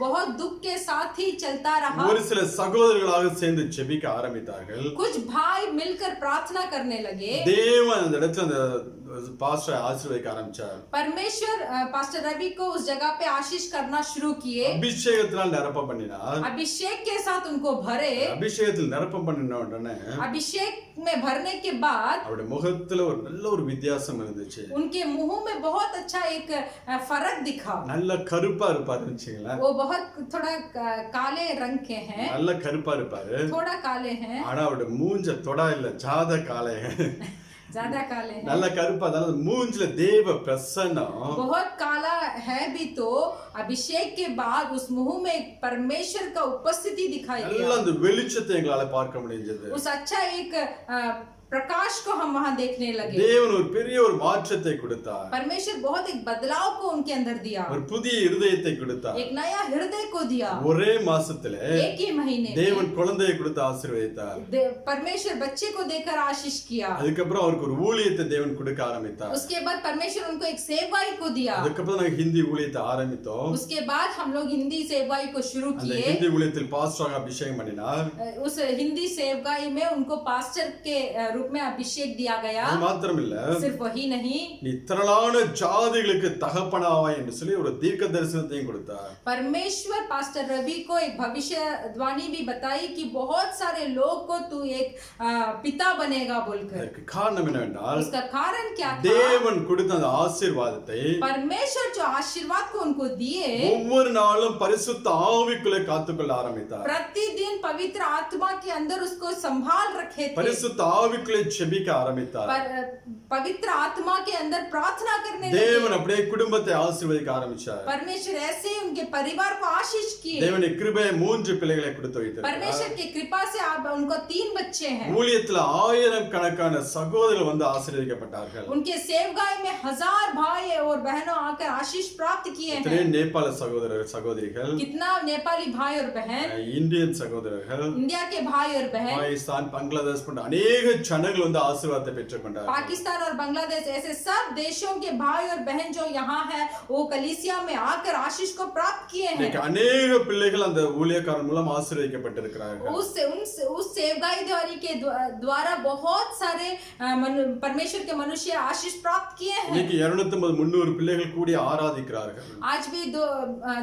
बहुत दुख के साथ ही चलता रहा। ஒரு சில சகோதரர்களாக சேர்ந்து ஜெபிக்க ஆரம்பித்தார்கள். कुछ भाई मिलकर प्रार्थना करने लगे। தேவன் அந்த இடத்துல அந்த பாஸ்டரை ஆசீர்வதிக்க ஆரம்பிச்சார். परमेश्वर पास्टर रवि को उस जगह पे आशीष करना शुरू किए। அபிஷேகத்தினால் நிரப்ப பண்ணினார். अभिषेक के साथ उनको भरे। அபிஷேகத்தில் நிரப்ப பண்ணின உடனே अभिषेक में भरने के बाद அவருடைய முகத்துல ஒரு நல்ல ஒரு வித்தியாசம் இருந்துச்சு. उनके मुंह में बहुत अच्छा एक फर्क दिखा। நல்ல கருப்பா இருப்பாருன்னு வச்சுங்களா. वो बहुत थोड़ा काले रंग के हैं, நல்ல கருப்பா இருப்பாரு, थोड़ा काले हैं। ஆனா அவருடைய மூஞ்ச தொடா இல்ல, ஜாத காலை. ज्यादा काले हैं, நல்ல கருப்பா அதனால மூஞ்சில தேவ பிரசன்னம் बहुत काला है भी तो अभिषेक के बाद उस मुंह में परमेश्वर का उपस्थिति दिखाई दिया। எல்லாம் அந்த வெளிச்சத்தை எங்களால பார்க்க முடிஞ்சது। उस अच्छा एक प्रकाश को हम वहां देखने लगे। தேவன் ஒரு பெரிய ஒரு மாற்றத்தை கொடுத்தார்। परमेश्वर बहुत एक बदलाव को उनके अंदर दिया, ஒரு புதிய இதயத்தை கொடுத்தார்। एक नया हृदय को दिया। ஒரே மாசத்துல एक ही महीने தேவன் குழந்தையை கொடுத்து ஆசீர்வதித்தார்। परमेश्वर बच्चे को देकर आशीष किया। அதுக்கப்புறம் அவருக்கு ஒரு ஊழியத்தை தேவன் கொடுக்க ஆரம்பித்தார்। उसके बाद परमेश्वर उनको एक सेवकाई को दिया। அதுக்கப்புறம் நாங்க ஹிந்தி ஊழியத்தை ஆரம்பித்தோம்। उसके बाद हम लोग हिंदी सेवकाई को शुरू அந்த किए। ஹிந்தி ஊழியத்தில் பாஸ்டராக அபிஷேகம் பண்ணினார்। उस हिंदी सेवकाई में उनको पास्टर के रूप में अभिषेक दिया गया। அது மாத்திரம் இல்ல, सिर्फ वही नहीं, நீ திரளான ஜாதிகளுக்கு தகப்பனாவாய் என்று சொல்லி ஒரு தீர்க்க தரிசனத்தையும் கொடுத்தார்। परमेश्वर पास्टर रवि को एक भविष्यवाणी भी बताई कि बहुत सारे लोग को तू एक पिता बनेगा बोलकर। அதற்கு காரணம் என்னவென்றால் उसका कारण क्या था? தேவன் கொடுத்த அந்த ஆசீர்வாதத்தை परमेश्वर जो आशीर्वाद को उनको दिए, ஒவ்வொரு நாளும் பரிசுத்த ஆவிக்குள்ளே காத்துக்கொள்ள ஆரம்பித்தார்। प्रतिदिन पवित्र आत्मा के अंदर उसको संभाल रखे थे। பரிசுத்த ஆவிக்குள்ளே ஜெபிக்க ஆரம்பித்தார்। पवित्र आत्मा के अंदर प्रार्थना करने लगे। தேவன் அப்படியே குடும்பத்தை ஆசீர்வதிக்க ஆரம்பிச்சார்। परमेश्वर ऐसे ही उनके परिवार को आशीष किए। தேவனுடைய கிருபை 3 பிள்ளைகளை கொடுத்து வைத்தார்। परमेश्वर की कृपा से आप उनको 3 बच्चे हैं। ஊழியத்துல ஆயிரக்கணக்கான சகோதரர்கள் வந்து ஆசீர்வதிக்கப்பட்டார்கள்। उनके सेवकाई में 1000 भाई और बहनों आकर आशीष प्राप्त किए இத்தனை हैं। நேபாள சகோதரர் சகோதரிகள், कितना नेपाली भाई और बहन, இந்தியன் சகோதரர்கள், इंडिया के भाई और बहन, பாகிஸ்தான், பங்களாதேஷ் போன்ற अनेक ஜனங்கள் வந்து ஆசீர்வாதத்தை பெற்றுக்கொண்டார்கள்। पाकिस्तान और बांग्लादेश ऐसे सब देशों के भाई और बहन जो यहाँ है वो कलीसिया में आकर आशीष को प्राप्त किए हैं। இன்னைக்கு अनेक பிள்ளைகள் அந்த ஊழியக்காரன் மூலம் ஆசீர்வதிக்கப்பட்டிருக்கிறார்கள்। उस सेवकाई द्वारी के द्वारा बहुत सारे परमेश्वर के मनुष्य आशीष प्राप्त किए हैं। இன்னைக்கு 250-300 பிள்ளைகள் கூடி ஆராதிக்கிறார்கள்। आज भी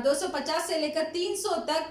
250 से लेकर 300 तक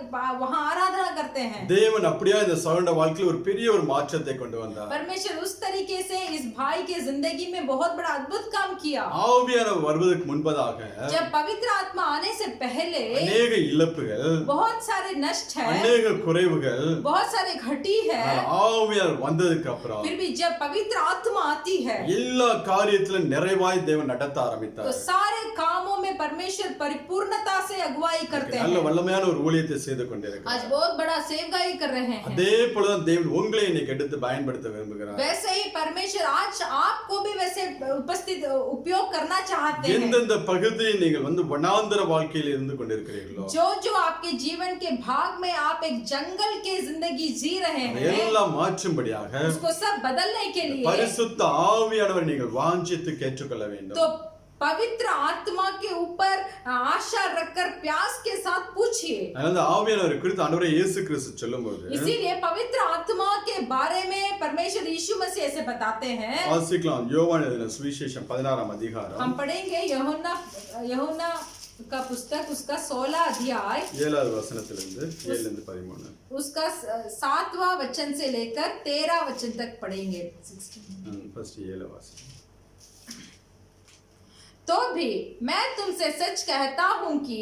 वहाँ आराधना करते हैं। தேவன் அப்படியே இந்த சகோதர வாழ்க்கையில் ஒரு பெரிய ஒரு மாற்றத்தை கொண்டு வந்தார்। परमेश्वर उस तरीके से इस भाई के जिंदगी में बहुत बड़ा अद्भुत काम किया। ஆவியானவர் வருவதற்கு முன்பதாக जब पवित्र आत्मा आने से पहले अनेक இழப்புகள், बहुत सारे नष्ट है, अनेक குறைவுகள், बहुत सारे घटी है। ஆவியானவர் வந்ததுக்கு அப்புறம் फिर भी जब पवित्र आत्मा आती है எல்லா காரியத்திலும் நிறைவாய் தேவன் நடத்த तो ஆரம்பித்தார்। सारे कामों में परमेश्वर परिपूर्णता से अगुवाई करते நல்ல हैं। வல்லமையான ஒரு ஊழியத்தை செய்து கொண்டிருக்கிறார்। आज बहुत बड़ा सेवकाई कर रहे हैं। அதே போலதான் தேவன் உங்களை இன்னைக்கு எடுத்து பயன்படுத்த விரும்புகிறார்। वैसे ही परमेश्वर आज आपको भी वैसे उपस्थित उपयोग करना चाहते हैं। எந்தெந்த பகுதியில் நீங்கள் வந்து வனாந்தர வாழ்க்கையில் இருந்து கொண்டிருக்கிறீர்களோ जो जो आपके जीवन के भाग में आप एक जंगल के जिंदगी जी रहे हैं, எல்லாம் மாற்றும்படியாக उसको सब बदलने के लिए பரிசுத்த ஆவியானவர் நீங்கள் வாஞ்சித்து கேட்டுக்கொள்ள வேண்டும்। तो पवित्र आत्मा के ऊपर आशा रखकर प्यास के साथ पूछिए। அந்த ஆவியானவர் குறித்து ஆண்டவரே இயேசு கிறிஸ்து சொல்லும்போது इसीलिए पवित्र आत्मा के बारे में परमेश्वर यीशु मसीह ऐसे बताते हैं। வாசிக்கலாம் யோவான் எழுதின சுவிசேஷம் 16ஆம் அதிகாரம் हम पढ़ेंगे यूहन्ना का पुस्तक उसका 16 अध्याय 7வது வசனத்திலிருந்து 7 13 उसका 7वां वचन से लेकर 13 वचन तक पढ़ेंगे। फर्स्ट 7 वासी। तो भी मैं तुमसे सच कहता हूं कि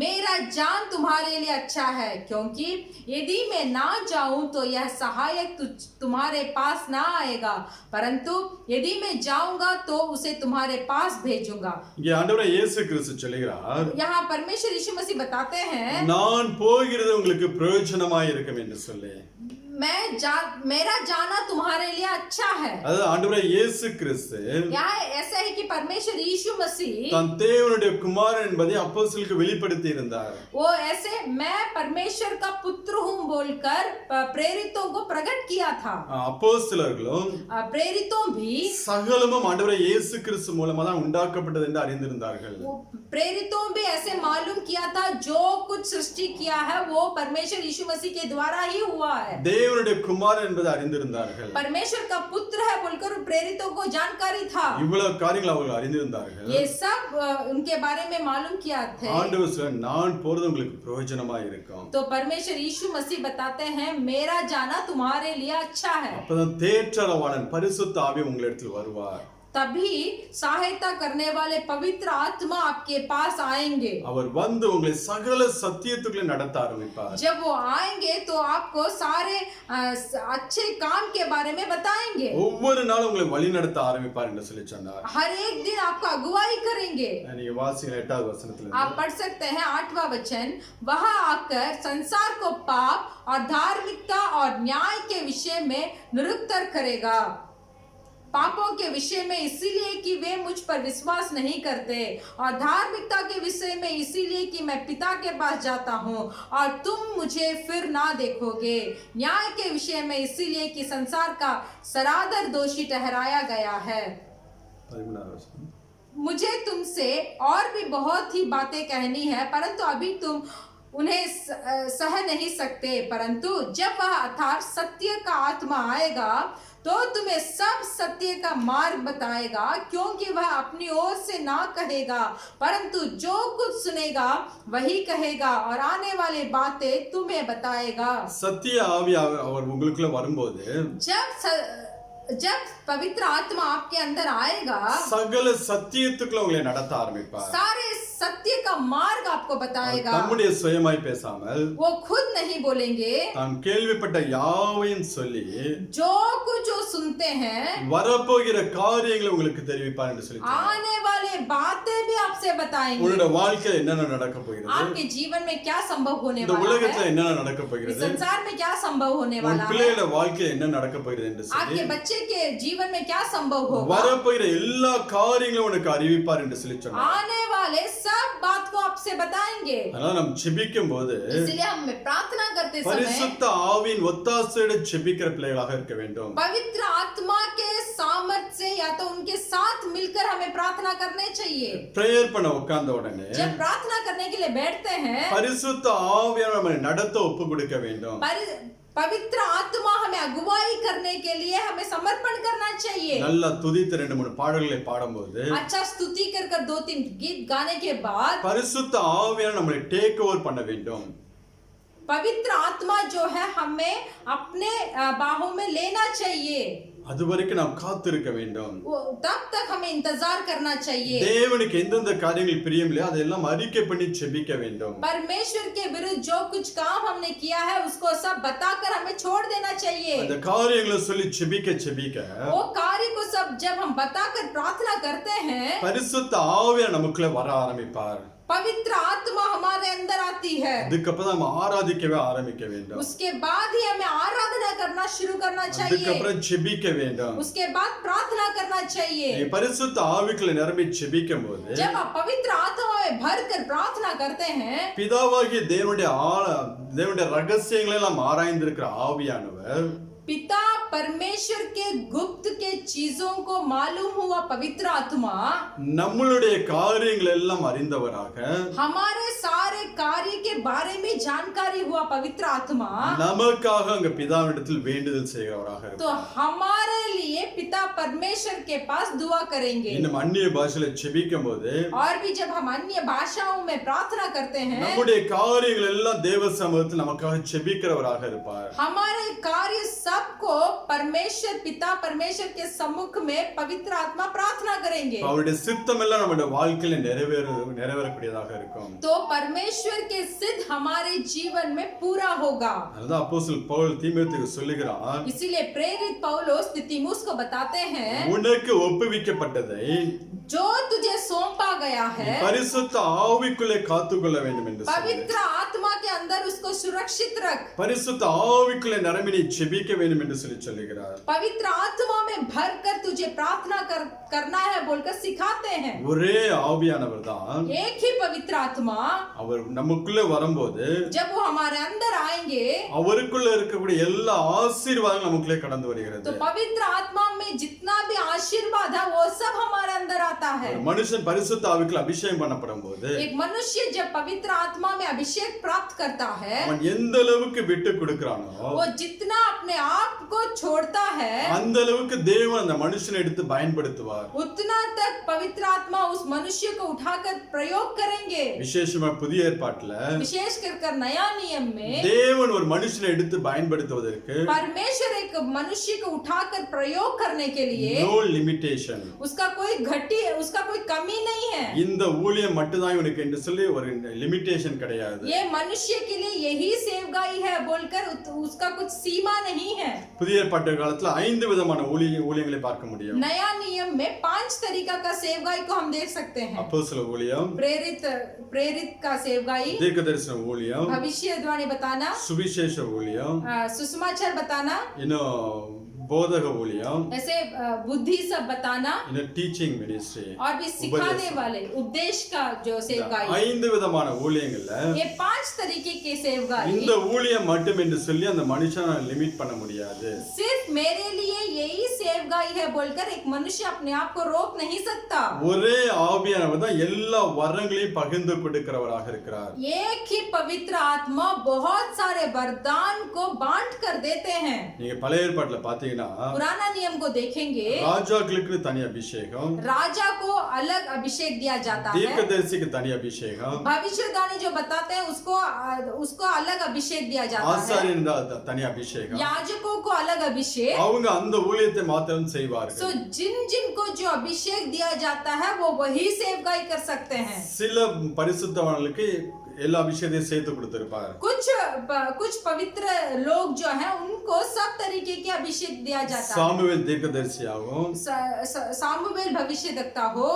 मेरा जान तुम्हारे लिए अच्छा है, क्योंकि यदि मैं ना जाऊं तो यह सहायक तुम्हारे पास ना आएगा, परंतु यदि मैं जाऊंगा तो उसे तुम्हारे पास भेजूंगा। இங்கே ஆண்டவர் இயேசு கிறிஸ்து சொல்கிறார், यहाँ परमेश्वर यीशु मसीह बताते हैं, நான் போகிறது உங்களுக்கு பிரயோஜனமாய் இருக்கும் என்று சொல்லி मेरा जाना तुम्हारे लिए अच्छा है। அதாவது ஆண்டவர் இயேசு கிறிஸ்து यहाँ ऐसा है कि परमेश्वर यीशु मसीह தான் தேவனுடைய குமாரன் என்பதை அப்போஸ்தலருக்கு வெளிப்படுத்தி இருந்தார்। वो ऐसे मैं परमेश्वर का पुत्र हूँ बोलकर प्रेरितों को प्रकट किया था। அப்போஸ்தலர்களும் प्रेरितों भी சகலமும் ஆண்டவர் இயேசு கிறிஸ்து மூலமா தான் உண்டாக்கப்பட்டது என்று அறிந்திருந்தார்கள்। प्रेरितों भी ऐसे मालूम किया था जो कुछ सृष्टि किया है वो परमेश्वर यीशु मसीह के द्वारा ही हुआ है। தேவனுடைய குமாரன் என்பதை அறிந்திருந்தார்கள்। परमेश्वर का पुत्र है बोलकर प्रेरितों को जानकारी था। இவ்வளவு காரியங்கள் அவர்கள் அறிந்திருந்தார்கள்। ये सब उनके बारे में मालूम किया थे। ஆண்டவர் சொல்றார், நான் போறது உங்களுக்கு பிரயோஜனமா இருக்கும்। तो परमेश्वर यीशु मसीह बताते हैं, मेरा जाना तुम्हारे लिए अच्छा है। அப்பதான் தேற்றரவாளன் பரிசுத்த ஆவி உங்களிடத்தில் வருவார்। तभी सहायता करने वाले पवित्र आत्मा आपके पास आएंगे। அவர் வந்து உங்களை சகல சத்தியத்துக்குள்ளே நடத்த ஆரம்பிப்பார். जब वो आएंगे तो आपको सारे अच्छे काम के बारे में बताएंगे। ஒவ்வொரு நாளும் உங்களை வழி நடத்த ஆரம்பிப்பார் என்று சொல்லி சொன்னார். हर एक दिन आपका अगुवाई करेंगे। நீங்க வாசிங்க 8வது வசனத்துல आप पढ़ सकते हैं 8वां वचन, वह आकर संसार को पाप और धार्मिकता और न्याय के विषय में निरुत्तर करेगा। पापों के विषय में इसीलिए कि वे मुझ पर विश्वास नहीं करते, और धार्मिकता के विषय में इसीलिए कि मैं पिता के पास जाता हूँ और तुम मुझे फिर ना देखोगे। न्याय के विषय में इसीलिए कि संसार का सरासर दोषी ठहराया गया है। 13வது வசனம். मुझे तुमसे और भी बहुत ही बातें कहनी है, परंतु अभी तुम उन्हें सह नहीं सकते। परंतु जब वह अर्थात सत्य का आत्मा आएगा तो तुम्हें सब सत्य का मार्ग बताएगा, क्योंकि वह अपनी ओर से ना कहेगा, परंतु जो कुछ सुनेगा वही कहेगा और आने वाली बातें तुम्हें बताएगा। சத்திய ஆவி அவர் உங்களுக்குள்ள வரும்போது जब पवित्र आत्मा आपके अंदर आएगा, சகல சத்தியத்துக்குள்ள உங்களை நடத்த ஆரம்பிப்பார். सारे सत्य का मार्ग आपको बताएगा। தம்முடைய சுயமாய் பேசாமல் वो खुद नहीं बोलेंगे, தாம் கேள்விப்பட்ட யாவையும் சொல்லி जो कुछ वो सुनते हैं வரப்போகிற காரியங்களை உங்களுக்கு தெரிவிப்பார் என்று சொல்லி आने वाले बातें भी आपसे बताएंगे। உங்களுடைய வாழ்க்கையில என்னென்ன நடக்க போகிறது, आपके जीवन में क्या संभव होने இந்த वाला உலகத்துல है, என்னென்ன நடக்க इस போகிறது, संसार में क्या संभव होने உன் वाला है, பிள்ளைகளோட வாழ்க்கையில என்ன நடக்க போகிறது என்று சொல்லி आपके बच्चे के जीवन में क्या संभव होगा, வரப்போகிற எல்லா காரியங்களும் உனக்கு அறிவிப்பார் என்று சொல்லி சொன்னார். आने वाले सब बात को आपसे बताएंगे। அதனால நம்ம ஜெபிக்கும் போது इसलिए हम प्रार्थना करते समय பரிசுத்த ஆவியின் ஒத்தாசையோடு ஜெபிக்கிற பிள்ளைகளாக இருக்க வேண்டும். पवित्र आत्मा के सामर्थ्य से या तो उनके साथ मिलकर हमें प्रार्थना करने चाहिए। பிரேயர் பண்ண உட்கார்ந்த உடனே जब प्रार्थना करने के लिए बैठते हैं, பரிசுத்த ஆவியானவர் நம்மை நடத்த ஒப்பு கொடுக்க வேண்டும். पवित्र आत्मा हमें अगुवाई करने के लिए हमें समर्पण करना चाहिए। நல்லா துதித்து 2-3 பாடல்களை பாடும்போது अच्छा स्तुति कर 2-3 गीत गाने के बाद பரிசுத்த ஆவியானவர் நம்மை டேக் ஓவர் பண்ண வேண்டும். पवित्र आत्मा जो है हमें अपने बाहों में लेना चाहिए। அது வரைக்கும் நாம் காத்திருக்க வேண்டும். तब तक हमें इंतजार करना चाहिए। தேவனுக்கு எந்தெந்த காரியங்கள் பிரியம் இல்லையோ அதெல்லாம் அறிக்கை பண்ணி ஜெபிக்க வேண்டும். परमेश्वर के विरुद्ध जो कुछ काम हमने किया है उसको सब बताकर हमें छोड़ देना चाहिए। அந்த காரியங்களை சொல்லி ஜெபிக்க वो कार्य को सब जब हम बताकर प्रार्थना करते हैं, பரிசுத்த ஆவியானவர் நமக்குள்ள வர ஆரம்பிப்பார். पवित्र आत्मा हमारे अंदर आती है। அதுக்கப்புறம் நம்ம ஆராதிக்கவே ஆரம்பிக்க வேண்டும். उसके बाद ही हमें आराधना करना शुरू करना चाहिए। அதுக்கப்புறம் ஜெபிக்க வேண்டும். उसके बाद प्रार्थना करना चाहिए। நீ பரிசுத்த ஆவிக்குள்ள நிரம்பி ஜெபிக்கும்போது जब आप पवित्र आत्मा में भरकर प्रार्थना करते हैं, பிதாவாகிய தேவனுடைய ரகசியங்களை எல்லாம் ஆராய்ந்திருக்கிற ஆவியானவர் पिता परमेश्वर के गुप्त के चीजों को मालूम हुआ पवित्र आत्मा நம்மளுடைய காரியங்கள் எல்லாம் அறிந்தவராக हमारे सारे कार्य के बारे में जानकारी हुआ पवित्र आत्मा நமக்காக அங்க பிதாவிடத்தில் வேண்டுதல் செய்கிறவராக तो இருப்பார். हमारे लिए पिता परमेश्वर के पास दुआ करेंगे। இன்னும் அந்நிய பாஷையில ஜெபிக்கும்போது और भी जब हम अन्य भाषाओं में प्रार्थना करते हैं, நம்முடைய காரியங்கள் எல்லாம் தேவ சமூகத்தில் நமக்காக ஜெபிக்கிறவராக இருப்பார். हमारे कार्य सबको परमेश्वर पिता परमेश्वर के सम्मुख में पवित्र आत्मा प्रार्थना करेंगे। அவருடைய சித்தம் எல்லாம் நம்முடைய வாழ்க்கையில நிறைவேறக்கூடியதாக இருக்கும். तो परमेश्वर के सिद्ध हमारे जीवन में पूरा होगा। அதுதான் அப்போஸ்தலன் பவுல் தீமோத்தேயுக்கு சொல்லுகிறார், इसीलिए प्रेरित पौलुस तीमुस को बताते हैं, உனக்கு ஒப்புவிக்கப்பட்டதை जो तुझे सौंपा गया நீ है பரிசுத்த ஆவிக்குள்ளே காத்துக்கொள்ள வேண்டும் என்று சொல்லி पवित्र आत्मा के अंदर उसको सुरक्षित रख। பரிசுத்த ஆவிக்குள்ளே நிரம்பி நீ ஜெபிக்க வேண்டும் என்று சொல்லி சொல்லுகிறார். पवित्र आत्मा में भरकर तुझे प्रार्थना करना है बोलकर सिखाते हैं। ஒரே ஆவியானவர் தான் एक ही पवित्र आत्मा அவர் நமக்குள்ள வரும்போது जब वो हमारे अंदर आएंगे அவருக்குள்ள இருக்கக்கூடிய எல்லா ஆசீர்வாதங்களும் நமக்குள்ளே கடந்து வருகிறது. तो पवित्र आत्मा में जितना भी आशीर्वाद है वो सब हमारे अंदर आता है। ஒரு மனுஷன் பரிசுத்த ஆவிக்குள் அபிஷேகம் பண்ணப்படும் போது एक मनुष्य जब पवित्र आत्मा में अभिषेक प्राप्त करता है, அவன் எந்த அளவுக்கு விட்டு கொடுக்கறானோ वो जितना अपने आप को छोड़ता है, அந்த அளவுக்கு தேவன் அந்த மனுஷனை எடுத்து பயன்படுத்துவார். उतना तक पवित्र आत्मा उस मनुष्य को उठाकर प्रयोग करेंगे। விசேஷமா புதிய ஏற்பாட்டுல विशेष कर नया नियम में தேவன் ஒரு மனுஷனை எடுத்து பயன்படுத்துவதற்கு परमेश्वर एक मनुष्य को उठाकर प्रयोग करने के लिए நோ லிமிட்டேஷன், उसका कोई कमी नहीं है। இந்த ஊழியம் மட்டும்தான் இவனுக்கு என்று சொல்லி ஒரு லிமிட்டேஷன் கிடையாது. ये मनुष्य के लिए यही सेवगाई है बोलकर उसका कुछ सीमा नहीं है। புதிய ஏற்பாட்டு காலத்துல 5 விதமான ஊழியங்களை பார்க்க முடியும். नया नियम में 5 तरीका का सेवगाई को हम देख सकते हैं। அப்போஸ்தல ஊழியம், प्रेरित का सेवगाई, தீர்க்கதரிசன ஊழியம், भविष्यवाणी बताना, சுவிசேஷ ஊழியம், सुसमाचार बताना, இன்னும் போதக ஊழியம், ऐसे बुद्धि सब बताना, இன்னும் டீச்சிங் மினிஸ்ட்ரி, और भी सिखाने वाले उपदेश का जो सेवगाई। 5 விதமான ஊழியங்கள்ல ये 5 तरीके के सेवगाई இந்த ஊழியம் மட்டும் என்று சொல்லி அந்த மனுஷனை லிமிட் பண்ண முடியாது. सिर्फ मेरे लिए यही सेवगाई है बोलकर एक मनुष्य अपने आप को रोक नहीं सकता। ஒரே ஆவியானவர் தான் எல்லா வரங்களையும் பகிர்ந்து கொடுக்கிறவராக இருக்கிறார். एक ही पवित्र आत्मा बहुत सारे वरदान को बांट कर देते हैं। நீங்க பழைய ஏற்பாட்டுல பாத்தீங்கன்னா पुराना नियम को देखेंगे, ராஜாக்களுக்கு தனி அபிஷேகம், राजा को अलग अभिषेक दिया जाता है, தீர்க்கதரிசிக்கு தனி அபிஷேகம், भविष्यवाणी जो बताते हैं उसको अलग अभिषेक दिया जाता है, ஆசாரியன் தனி அபிஷேகம். याजकों को अलग अभिषेक। அவங்க அந்த ஊழியத்தை மாத்திரம் செய்வார்கள். सो जिनको जो अभिषेक दिया जाता है वो वही सेवकाई कर सकते हैं। சில பரிசுத்தவான்களுக்கு எல்லா அபிஷேகத்தையும் சேர்த்து கொடுத்திருப்பார். कुछ पवित्र लोग जो हैं उनको सब तरीके के अभिषेक दिया जाता है। சாமுவேல் தீர்க்கதரிசியாகவும், सामुवेल भविष्यद्वक्ता हो,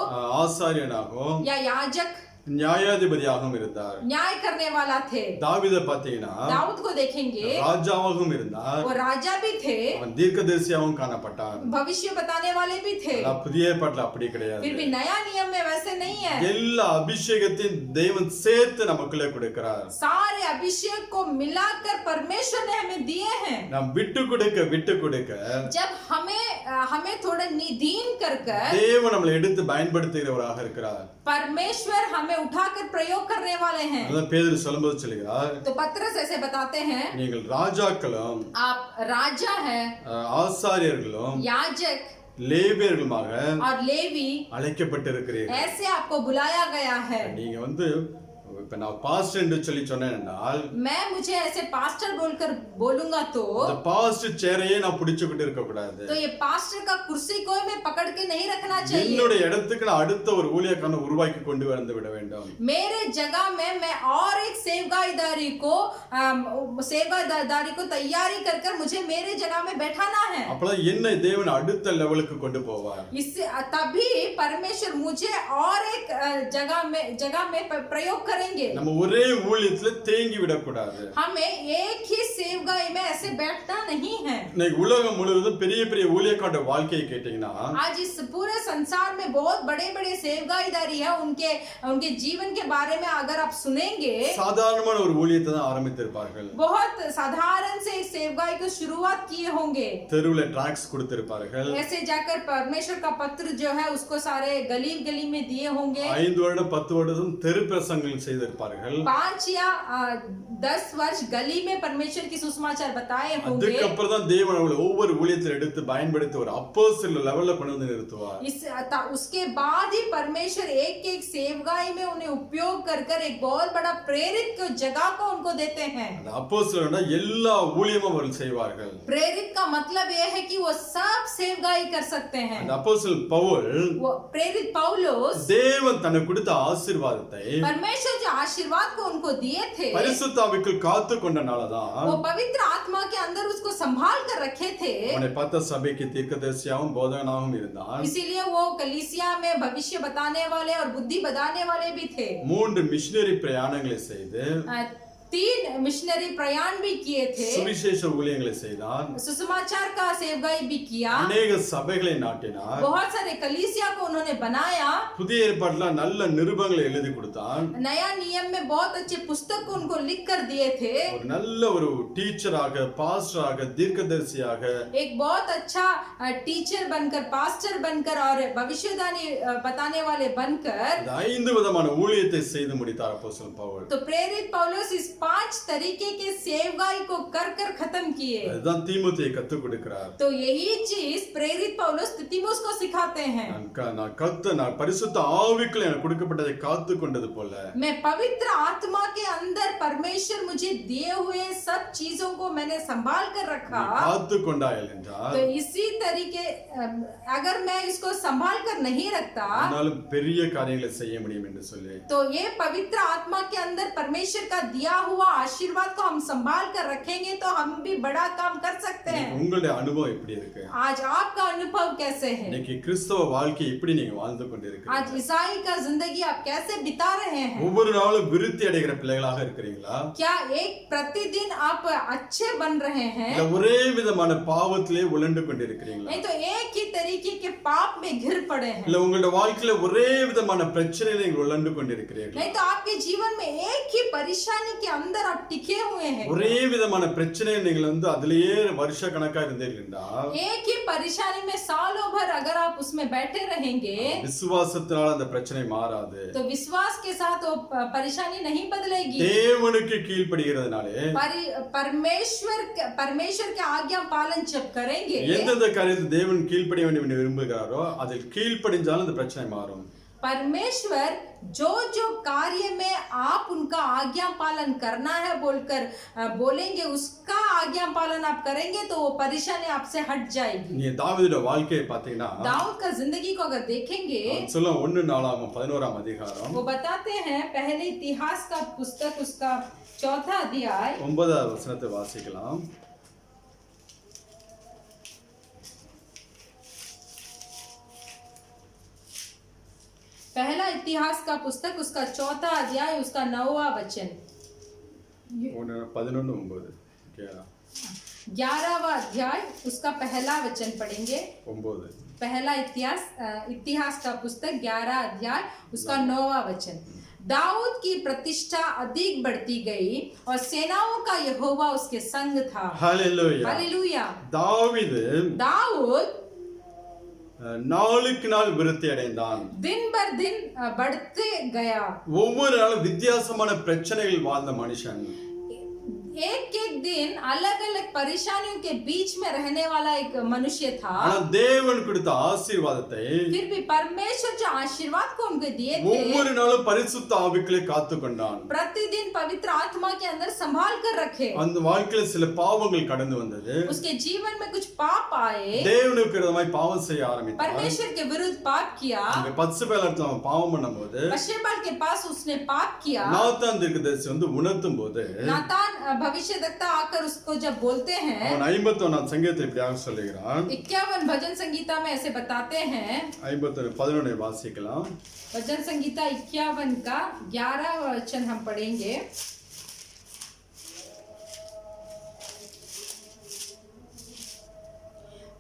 ஆசாரியனாகவும், या याजक நியாயாதிபதியாகவும் இருந்தார். न्याय करने वाला थे। தாவீதை பாத்தீங்கன்னா दाऊद को देखेंगे, ராஜாவாகவும் இருந்தார், वो राजा भी थे, அவன் தீர்க்கதரிசியாகவும் காணப்பட்டான். भविष्य बताने वाले भी थे। ஆனா புதிய ஏற்பாட்டுல அப்படி கிடையாது. फिर भी नया नियम में वैसे नहीं है। எல்லா அபிஷேகத்தையும் தேவன் சேர்த்து நமக்குள்ளே கொடுக்கிறார். सारे अभिषेक को मिलाकर परमेश्वर ने हमें दिए हैं। நாம் விட்டு கொடுக்க जब हमें थोड़ा दीन कर தேவன் நம்மளை எடுத்து பயன்படுத்துகிறவராக இருக்கிறார். परमेश्वर हमें उठाकर प्रयोग करने वाले हैं। அதான் பேதுரு சொல்லும்போது சொல்லுகிறார், तो पतरस ऐसे बताते हैं, நீங்கள் ராஜாக்களும் आप राजा हैं, ஆசாரியர்களும் याजक லேவியர்களுமாக और लेवी அழைக்கப்பட்டிருக்கிறீர்கள். ऐसे आपको बुलाया गया है। நீங்க இப்ப நான் பாஸ்டர் என்று சொல்லி சொன்னேன்னால் मैं मुझे ऐसे पास्टर बोलकर बोलूंगा तो இந்த பாஸ்டர் சேரையே நான் பிடிச்சுக்கிட்டு இருக்க கூடாது. ये पास्टर का कुर्सी कोई मैं पकड़ के नहीं रखना चाहिए। என்னுடைய இடத்துக்கு நான் அடுத்த ஒரு ஊழியக்காரனை உருவாக்கி கொண்டு வந்து விட வேண்டும். मेरे जगह में मैं और एक सेवगाईदारी को तैयारी कर मुझे मेरे जगह में बैठाना है। அப்பதான் என்னை தேவன் அடுத்த லெவலுக்கு கொண்டு போவார். इससे तभी परमेश्वर मुझे और एक जगह में प्रयोग करेंगे। நம்ம ஒரே ஊழியத்துல தேங்கி விடக்கூடாது. हमें एक ही सेवगाई में ऐसे बैठना नहीं है। இன்னைக்கு உலகம் முழுவதும் பெரிய பெரிய ஊழியக்காரட வாழ்க்கையை கேட்டீங்கன்னா आज इस पूरे संसार में बहुत बड़े-बड़े सेवगाईदारी है, उनके जीवन के बारे में अगर आप सुनेंगे, சாதாரணமான ஒரு ஊழியத்தை தான் ஆரம்பித்திருப்பார்கள். बहुत साधारण से एक सेवगाई को शुरुआत किए होंगे। தெருவுல ட்ராக்ஸ் கொடுத்திருப்பார்கள். ऐसे जाकर परमेश्वर का पत्र जो है उसको सारे गली में दिए होंगे। 5 வருடம் 10 வருடம் தெரு பிரசங்கங்கள் செய்திருப்பார்கள். 5 या 10 वर्ष गली में परमेश्वर की सुसमाचार बताए होंगे। அதுக்கப்புறம் தான் தேவன் அவங்களை ஒவ்வொரு ஊழியத்தில் எடுத்து பயன்படுத்தி ஒரு அப்போஸ்தல லெவல்ல கொண்டு வந்து நிறுத்துவார். उसके बाद ही परमेश्वर एक सेवगाई में उन्हें उपयोग कर एक बहुत बड़ा प्रेरित को जगह को उनको देते हैं। அந்த அப்போஸ்தலனா எல்லா ஊழியமும் அவர்கள் செய்வார்கள். प्रेरित का मतलब यह है कि वो सब सेवगाई कर सकते हैं। அந்த அப்போஸ்தலன் பவுல், वो प्रेरित पौलुस, தேவன் தனக்கு கொடுத்த ஆசீர்வாதத்தை परमेश्वर जो आशीर्वाद को उनको दिए थे, பரிசுத்த ஆவிக்குள் காத்து கொண்டனாலதான் वो पवित्र आत्मा के अंदर उसको संभाल कर रखे थे। அவனை பார்த்த சபைக்கு தீர்க்கதரிசியாகவும் போதகனாகவும் இருந்தான். इसीलिए वो कलीसिया में भविष्य बताने वाले और बुद्धि बताने वाले भी थे। 3 மிஷனரி பிரயாணங்களை செய்து 3 मिशनरी प्रयाण भी किए थे, சுவிசேஷ ஊழியங்களை செய்தான், सुसमाचार का सेवकाई भी किया, அநேக சபைகளை நாட்டினார், बहुत सारे कलीसिया को उन्होंने बनाया, புதிய ஏற்பாட்டுல நல்ல நிருபங்களை எழுதி கொடுத்தான், नया नियम में बहुत अच्छे पुस्तक उनको लिख कर दिए थे, ஒரு நல்ல ஒரு டீச்சராக, பாஸ்டராக, தீர்க்கதரிசியாக, एक बहुत अच्छा टीचर बनकर, पास्टर बनकर और भविष्यवाणी बताने वाले बनकर, இந்த 5 விதமான ஊழியத்தை செய்து முடித்தார் அப்போஸ்தலன் பவுல். तो प्रेरित पौलुस इस 5 तरीके के सेवकाई को कर कर खत्म किए। அதுதான் தீமோத்தேயுவை கற்றுக் கொடுக்கிறார். तो यही चीज प्रेरित पौलुस तीमुस को सिखाते हैं। நான் பரிசுத்த ஆவிக்குள்ள எனக்கு கொடுக்கப்பட்டதை காத்து கொண்டது போல, मैं पवित्र आत्मा के अंदर परमेश्वर मुझे दिए हुए सब चीजों को मैंने संभाल कर रखा, காத்து கொண்டாயல் என்றால், तो इसी तरीके अगर मैं इसको संभाल कर नहीं रखता, என்னாலும் பெரிய காரியங்களை செய்ய முடியும் என்று சொல்லி, तो ये पवित्र आत्मा के अंदर परमेश्वर का दिया हुआ आशीर्वाद को हम संभाल कर रखेंगे तो हम भी बड़ा काम कर सकते हैं। உங்களுடைய அனுபவம் எப்படி இருக்கு? आज आपका अनुभव कैसे है? இன்னைக்கு கிறிஸ்தவ வாழ்க்கை எப்படி நீங்க வாழ்ந்து கொண்டிருக்கீங்க? आज ईसाई का जिंदगी आप कैसे बिता रहे हैं? ஒவ்வொரு நாளும் விருத்தி அடைகிற பிள்ளைகளாக இருக்கிறீங்களா? क्या एक प्रतिदिन आप अच्छे बन रहे हैं? இல்ல ஒரே விதமான பாவத்திலே உழண்டு கொண்டிருக்கிறீங்களா? नहीं तो एक ही तरीके के पाप में घिर पड़े हैं। இல்ல உங்களுடைய வாழ்க்கையில ஒரே விதமான பிரச்சனையில நீங்கள் உழண்டு கொண்டிருக்கிறீர்களா? नहीं तो आपके जीवन में एक ही परेशानी के अंदर आप टिके हुए हैं। ஒரே விதமான பிரச்சனையில் நீங்கள் அதிலேயே வருஷ கணக்கா இருந்தீர்களா? एक ही परेशानी में सालों भर अगर आप उसमें बैठे रहेंगे, விசுவாசத்தினால அந்த பிரச்சனை மாறாது. तो विश्वास के साथ वो परेशानी नहीं बदलेगी। தேவனுக்கு கீழ்ப்படிகிறதுனாலே, परमेश्वर के आज्ञा पालन जब करेंगे, எந்தெந்த காரியத்தை தேவன் கீழ்ப்படிய வேண்டும் என்று விரும்புகிறாரோ அதில் கீழ்ப்படிஞ்சாலும் அந்த பிரச்சனை மாறும். परमेश्वर जो जो कार्य में आप उनका आज्ञा पालन करना है बोलकर बोलेंगे, उसका आज्ञा पालन आप करेंगे तो वो परेशानी आपसे हट जाएगी। நீ தாவீதுடைய வாழ்க்கையை பார்த்தீங்கன்னா, दाऊद का जिंदगी को अगर देखेंगे, சொல்ல 1 நாளாகமம் 11ஆம் அதிகாரம் वो बताते हैं पहले इतिहास का पुस्तक उसका 4था अध्याय 9வது வசனத்தை வாசிக்கலாம். पहला इतिहास का पुस्तक उसका 4था अध्याय उसका 9वां वचन, 11:9 11वां अध्याय उसका पहला वचन पढ़ेंगे। 9. पहला इतिहास का पुस्तक 11 अध्याय उसका 9वां वचन। दाऊद की प्रतिष्ठा अधिक बढ़ती गई और सेनाओं का यहोवा उसके संग था। ஹல்லேலூயா. हालेलुया। दाऊद நாளுக்கு நாள் விருத்தி அடைந்தான். दिन भर दिन बढ़ते गया। ஒவ்வொரு நாளும் வித்தியாசமான பிரச்சனைகள் வாழ்ந்த மனுஷன், एक एक दिन अलग अलग परेशानियों के बीच में रहने वाला एक मनुष्य था। ஆனா தேவன் கொடுத்த ஆசீர்வாதத்தை फिर भी परमेश्वर जो आशीर्वाद को उनको दिए थे, ஒவ்வொரு நாளும் பரிசுத்த ஆவிக்குள்ளே காத்துக்கொண்டான். प्रतिदिन पवित्र आत्मा के अंदर संभाल कर रखे। அந்த வாழ்க்கையில சில பாவங்கள் கடந்து வந்தது. उसके जीवन में कुछ पाप आए, தேவனுக்கு விரோதமாய் பாவம் செய்ய ஆரம்பித்தான். परमेश्वर के विरुद्ध पाप किया। அங்க 10 பேலத்துல அவன் பாவம் பண்ணும்போது, बशेबाल के पास उसने पाप किया। நாத்தான் தீர்க்கதரிசி உணர்த்தும் போது, नातान भविष्यद्वक्ता आकर उसको जब बोलते हैं, அவன் 51 சங்கீதத்தில் இப்படியாக சொல்லுகிறான். 51 भजन संगीता में ऐसे बताते हैं। 51:11 வாசிக்கலாம். भजन संगीता 51 का 11 वचन हम पढ़ेंगे।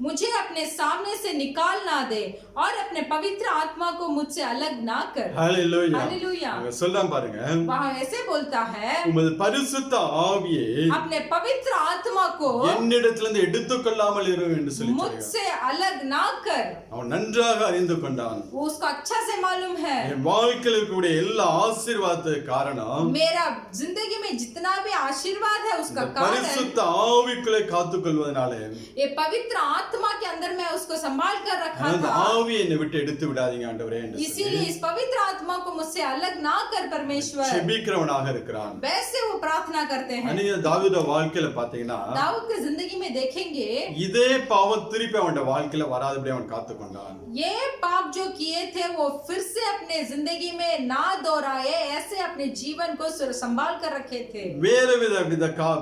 मुझे अपने सामने से निकाल ना दे और अपने पवित्र आत्मा को मुझसे अलग ना कर। ஹல்லேலூயா. हालेलुया। அங்க சொல்றான் பாருங்க, वहाँ ऐसे बोलता है, உமது பரிசுத்த ஆவியை अपने पवित्र आत्मा को என்னிடத்திலிருந்து எடுத்துக்கொள்ளாமல் இரு என்று சொல்லி சொல்கிறான். मुझसे अलग ना कर। அவன் நன்றாக அறிந்து கொண்டான், वो उसको अच्छा से मालूम है, என் வாழ்க்கையில் இருக்கக்கூடிய எல்லா ஆசீர்வாதத்துக்கு காரணம் मेरा जिंदगी में जितना भी आशीर्वाद है उसका இந்த कारण பரிசுத்த ஆவிக்குள்ளே காத்துக்கொள்வதனாலே, ये पवित्र आत्मा के अंदर मैं उसको संभाल कर रखा அந்த था। ஆவியை என்னை விட்டு எடுத்து விடாதீங்க ஆண்டவரே என்று சொல்லி इसीलिए इस पवित्र आत्मा को मुझसे अलग ना कर परमेश्वर, செபிக்கிறவனாக இருக்கிறான். वैसे वो प्रार्थना करते हैं। அன்னைக்கு தாவீது வாழ்க்கையில பாத்தீங்கன்னா, दाऊद की जिंदगी में देखेंगे, இதே பாவம் திருப்பி அவன் வாழ்க்கையில வராதபடி அவன் காத்துக்கொண்டான். ये पाप जो किए थे वो फिर से अपने जिंदगी में ना दोहराए, ऐसे अपने जीवन को संभाल कर रखे थे।